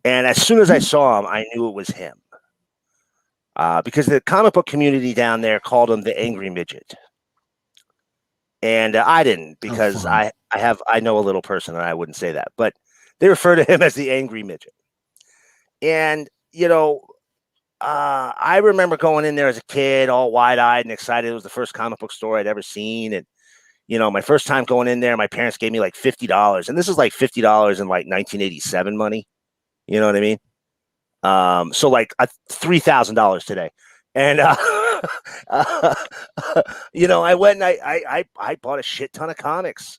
Speaker 7: And as soon as I saw him, I knew it was him. Because the comic book community down there called him the Angry Midget. And I didn't, because I know a little person and I wouldn't say that, but they refer to him as the Angry Midget. And, I remember going in there as a kid, all wide-eyed and excited. It was the first comic book store I'd ever seen. And, my first time going in there, my parents gave me like $50, and this is like $50 in like 1987 money. You know what I mean? So like $3,000 today, and I went and I bought a shit ton of comics.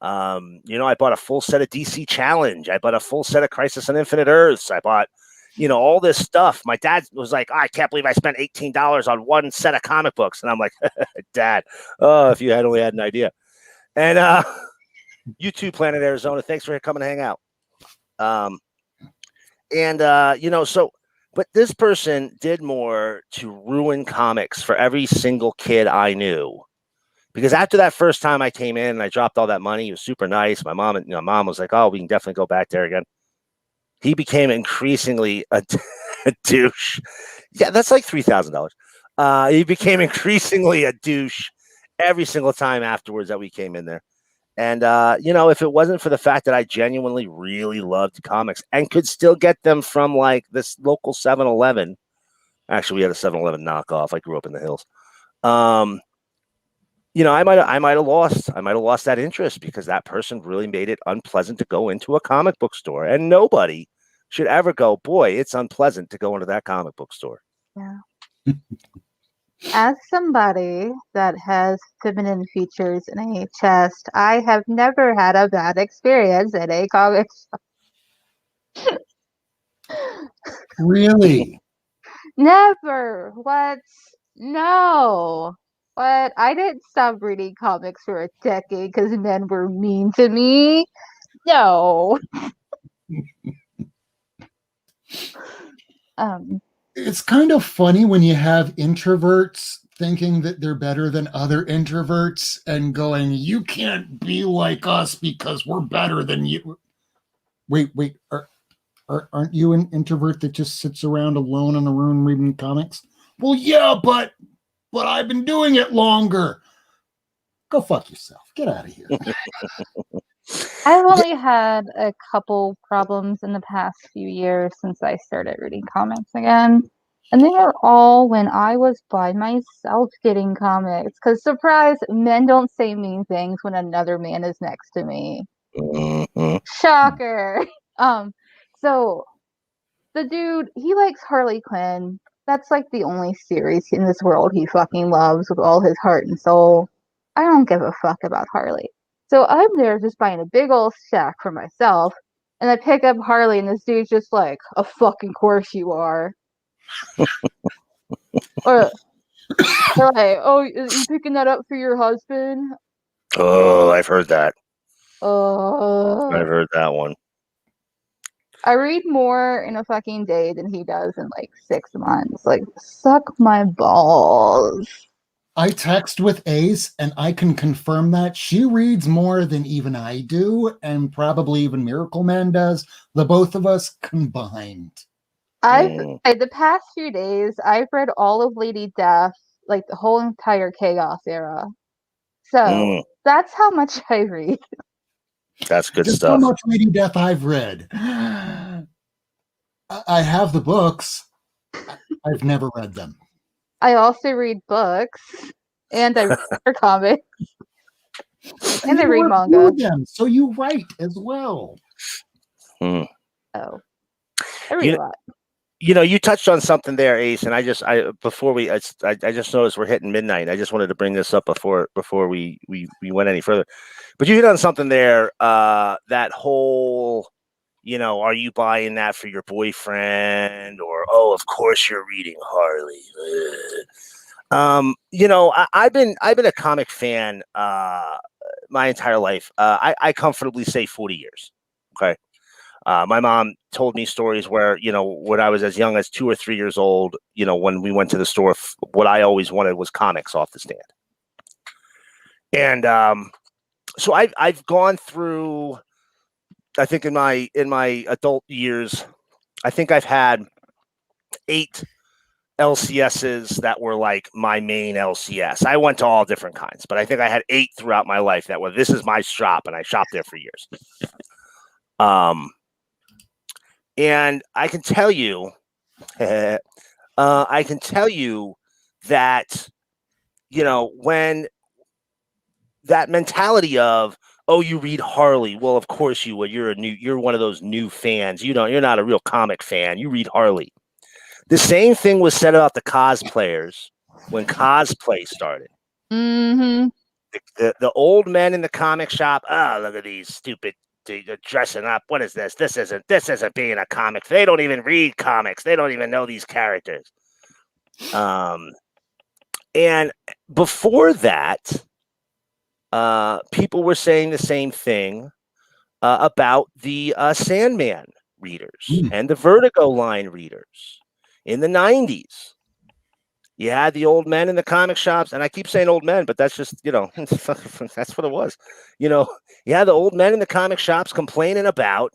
Speaker 7: I bought a full set of DC Challenge. I bought a full set of Crisis on Infinite Earths. I bought, all this stuff. My dad was like, I can't believe I spent $18 on one set of comic books. And I'm like, Dad, if you had only had an idea. And you too, Planet Arizona. Thanks for coming to hang out. But this person did more to ruin comics for every single kid I knew. Because after that first time I came in and I dropped all that money, he was super nice. My mom was like, oh, we can definitely go back there again. He became increasingly a douche. Yeah, that's like $3,000. He became increasingly a douche every single time afterwards that we came in there. And, if it wasn't for the fact that I genuinely really loved comics and could still get them from like this local 7-Eleven. Actually, we had a 7-Eleven knockoff. I grew up in the hills. I might have lost that interest because that person really made it unpleasant to go into a comic book store, and nobody should ever go, boy, it's unpleasant to go into that comic book store.
Speaker 4: Yeah. As somebody that has feminine features in a chest, I have never had a bad experience in a comic shop.
Speaker 1: Really?
Speaker 4: Never. What? No. But I didn't stop reading comics for a decade because men were mean to me. No.
Speaker 1: It's kind of funny when you have introverts thinking that they're better than other introverts and going, you can't be like us because we're better than you. Wait, aren't you an introvert that just sits around alone in a room reading comics? Well, yeah, but I've been doing it longer. Go fuck yourself. Get out of here.
Speaker 4: I've only had a couple problems in the past few years since I started reading comics again. And they were all when I was by myself getting comics. Because, surprise, men don't say mean things when another man is next to me.
Speaker 7: Mm-hmm.
Speaker 4: Shocker. So the dude, he likes Harley Quinn. That's like the only series in this world he fucking loves with all his heart and soul. I don't give a fuck about Harley. So I'm there just buying a big old stack for myself, and I pick up Harley, and this dude's just like, "A fucking course you are." or like, "Oh, you picking that up for your husband?"
Speaker 7: Oh, I've heard that.
Speaker 4: I've
Speaker 7: heard that one.
Speaker 4: I read more in a fucking day than he does in like 6 months. Like, suck my balls.
Speaker 1: I text with Ace, and I can confirm that she reads more than even I do, and probably even Miracleman does. The both of us combined.
Speaker 4: The past few days, I've read all of Lady Death, like the whole entire Chaos era. So that's how much I read.
Speaker 7: That's good
Speaker 1: Just
Speaker 7: stuff.
Speaker 1: how much Lady Death I've read. I have the books. I've never read them.
Speaker 4: I also read books, and I read comics, and I read manga.
Speaker 1: Them, so you write as well.
Speaker 4: Oh, I read a lot.
Speaker 7: You touched on something there, Ace, and I just noticed we're hitting midnight. I just wanted to bring this up before we went any further. But you hit on something there, that whole, are you buying that for your boyfriend? Or, oh, of course you're reading Harley. I've been a comic fan my entire life. I comfortably say 40 years. Okay. My mom told me stories where, when I was as young as 2 or 3 years old, when we went to the store, what I always wanted was comics off the stand. And so I've gone through, I think in my adult years, I think I've had 8 LCSs that were like my main LCS. I went to all different kinds, but I think I had 8 throughout my life that were, this is my shop, and I shopped there for years. And I can tell you, that, when that mentality of, oh, you read Harley. Well, of course you would. You're one of those new fans. You're not a real comic fan. You read Harley. The same thing was said about the cosplayers when cosplay started.
Speaker 4: Mm-hmm.
Speaker 7: The old men in the comic shop. Oh, look at these stupid dressing up. What is this? This isn't being a comic. They don't even read comics. They don't even know these characters. And before that, people were saying the same thing about the Sandman readers and the Vertigo line readers in the 90s. You had the old men in the comic shops, and I keep saying old men, but that's just, that's what it was. You had the old men in the comic shops complaining about,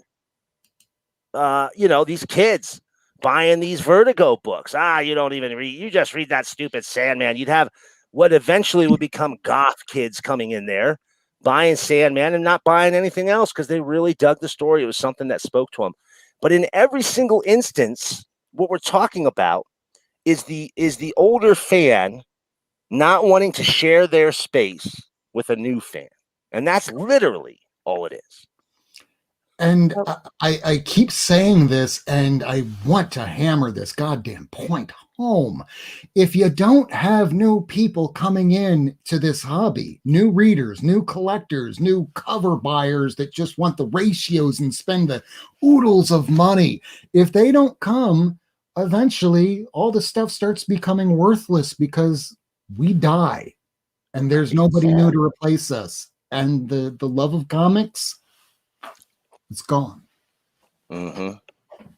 Speaker 7: these kids buying these Vertigo books. You don't even read. You just read that stupid Sandman. You'd have what eventually would become goth kids coming in there, buying Sandman and not buying anything else because they really dug the story. It was something that spoke to them. But in every single instance, what we're talking about is the older fan not wanting to share their space with a new fan. And that's literally all it is.
Speaker 1: And I keep saying this, and I want to hammer this goddamn point home. If you don't have new people coming in to this hobby, new readers, new collectors, new cover buyers that just want the ratios and spend the oodles of money, if they don't come, eventually all the stuff starts becoming worthless because we die and there's nobody new to replace us. And the love of comics, it's gone.
Speaker 7: Mm-hmm.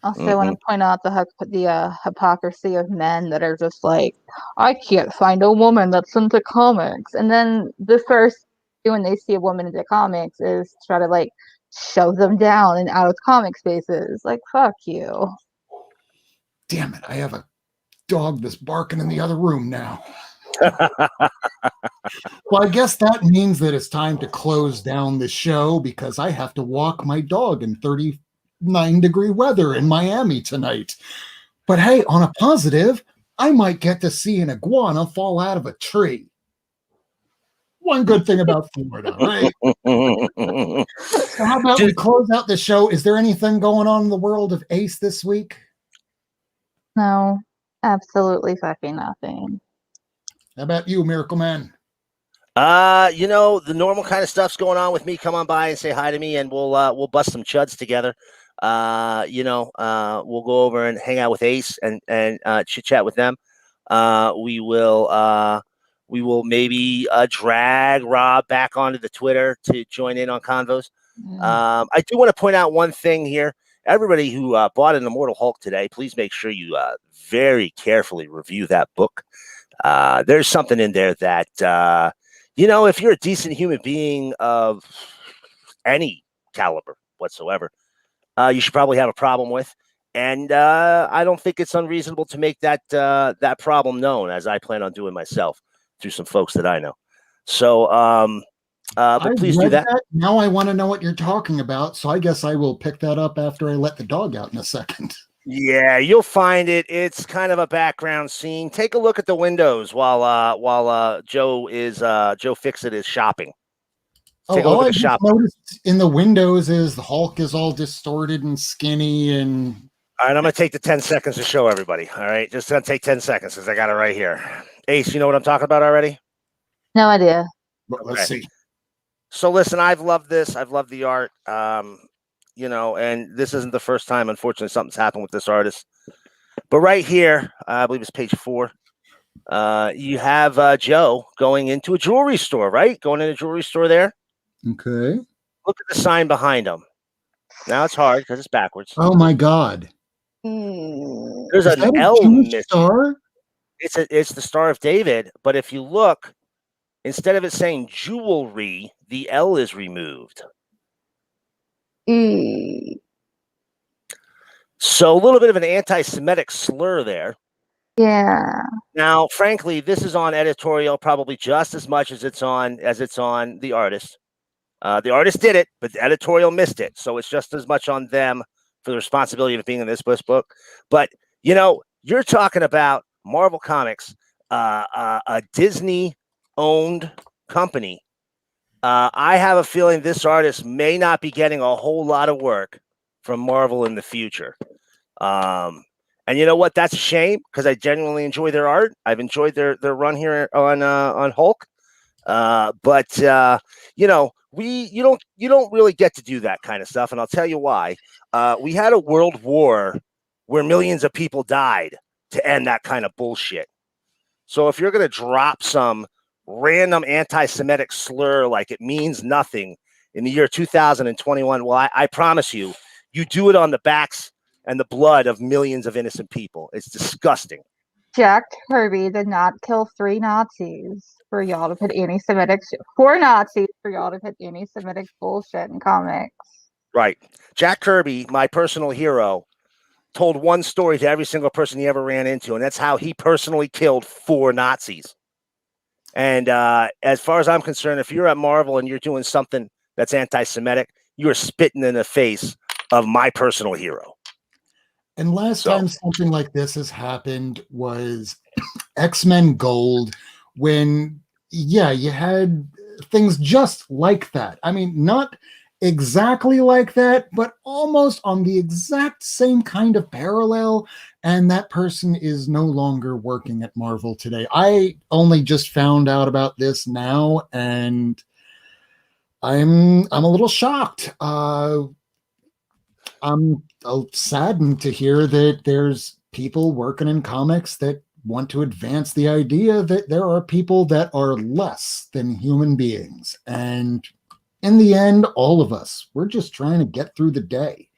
Speaker 4: Also, I want to point out the hypocrisy of men that are just like, I can't find a woman that's into comics. And then the first thing when they see a woman into comics is try to like shove them down and out of comic spaces. Like, fuck you.
Speaker 1: Damn it, I have a dog that's barking in the other room now. Well, I guess that means that it's time to close down the show because I have to walk my dog in 39-degree weather in Miami tonight. But hey, on a positive, I might get to see an iguana fall out of a tree. One good thing about Florida, right? So how about we close out the show? Is there anything going on in the world of Ace this week?
Speaker 4: No, absolutely fucking nothing.
Speaker 1: How about you, Miracleman?
Speaker 7: The normal kind of stuff's going on with me. Come on by and say hi to me, and we'll bust some chuds together. We'll go over and hang out with Ace and chit chat with them. We will maybe drag Rob back onto the Twitter to join in on convos. I do want to point out one thing here. Everybody who bought an Immortal Hulk today, please make sure you very carefully review that book. There's something in there that, if you're a decent human being of any caliber whatsoever, you should probably have a problem with. And I don't think it's unreasonable to make that problem known, as I plan on doing myself through some folks that I know. So, but please do that.
Speaker 1: Now I want to know what you're talking about. So I guess I will pick that up after I let the dog out in a second.
Speaker 7: Yeah, you'll find it. It's kind of a background scene. Take a look at the windows while Joe Fixit is shopping. Take a look at the shop.
Speaker 1: Noticed in the windows is the Hulk is all distorted and skinny and.
Speaker 7: All right, I'm gonna take the 10 seconds to show everybody. All right, just gonna take 10 seconds because I got it right here. Ace, you know what I'm talking about already?
Speaker 4: No idea.
Speaker 1: But let's see.
Speaker 7: So listen, I've loved this. I've loved the art. And this isn't the first time, unfortunately, something's happened with this artist. But right here, I believe it's page 4. You have Joe going into a jewelry store, right? Going in a jewelry store there.
Speaker 1: Okay.
Speaker 7: Look at the sign behind him. Now it's hard because it's backwards.
Speaker 1: Oh my God.
Speaker 7: There's an L star. It's the Star of David, but if you look, instead of it saying jewelry, the L is removed. So a little bit of an anti-Semitic slur there.
Speaker 4: Yeah.
Speaker 7: Now, frankly, this is on editorial probably just as much as it's on the artist. The artist did it, but the editorial missed it. So it's just as much on them for the responsibility of being in this book. But, you're talking about Marvel Comics, a Disney-owned company I have a feeling this artist may not be getting a whole lot of work from Marvel in the future. And you know what? That's a shame because I genuinely enjoy their art. I've enjoyed their run here on Hulk. But you know, you don't really get to do that kind of stuff, and I'll tell you why. We had a world war where millions of people died to end that kind of bullshit. So if you're going to drop some random anti-Semitic slur like it means nothing in the year 2021, well, I promise you, you do it on the backs and the blood of millions of innocent people. It's disgusting.
Speaker 4: Jack Kirby did not kill 3 Nazis for y'all to put anti-Semitic 4 Nazis for y'all to put anti-Semitic bullshit in comics.
Speaker 7: Right. Jack Kirby, my personal hero, told one story to every single person he ever ran into, and that's how he personally killed 4 Nazis. And as far as I'm concerned, if you're at Marvel and you're doing something that's anti-Semitic, you're spitting in the face of my personal hero.
Speaker 1: And last time something like this has happened was X-Men Gold, when, yeah, you had things just like that. I mean, not exactly like that, but almost on the exact same kind of parallel. And that person is no longer working at Marvel today. I only just found out about this now, and I'm a little shocked. I'm saddened to hear that there's people working in comics that want to advance the idea that there are people that are less than human beings. And in the end, all of us, we're just trying to get through the day.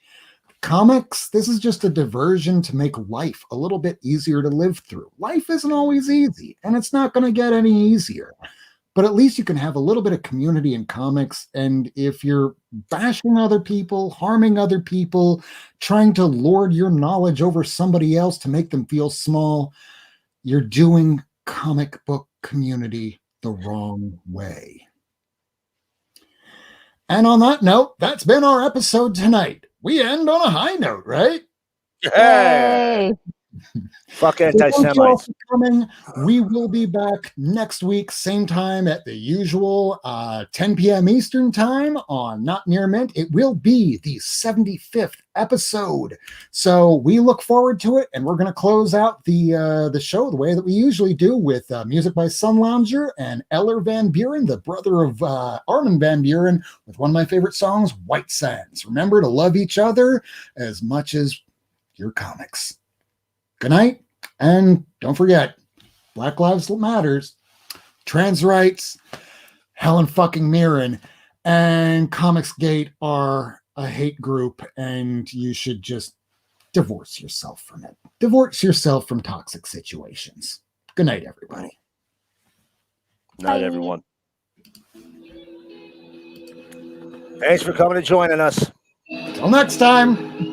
Speaker 1: Comics, this is just a diversion to make life a little bit easier to live through. Life isn't always easy, and it's not going to get any easier. But at least you can have a little bit of community in comics. And if you're bashing other people, harming other people, trying to lord your knowledge over somebody else to make them feel small, you're doing comic book community the wrong way. And on that note, that's been our episode tonight. We end on a high note, right?
Speaker 7: Hey! Fuck anti-Semites.
Speaker 1: Coming. We will be back next week, same time at the usual 10 p.m. Eastern time on Not Near Mint. It will be the 75th episode. So we look forward to it, and we're going to close out the show the way that we usually do with music by Sun Lounger and Eller Van Buren, the brother of Armin Van Buren, with one of my favorite songs, White Sands. Remember to love each other as much as your comics. Good night, and don't forget, Black Lives Matters, trans rights, Helen fucking Mirren, and Comicsgate are a hate group, and you should just divorce yourself from it. Divorce yourself from toxic situations. Good night, everybody.
Speaker 7: Night, everyone. Thanks for coming and joining us.
Speaker 1: Till next time.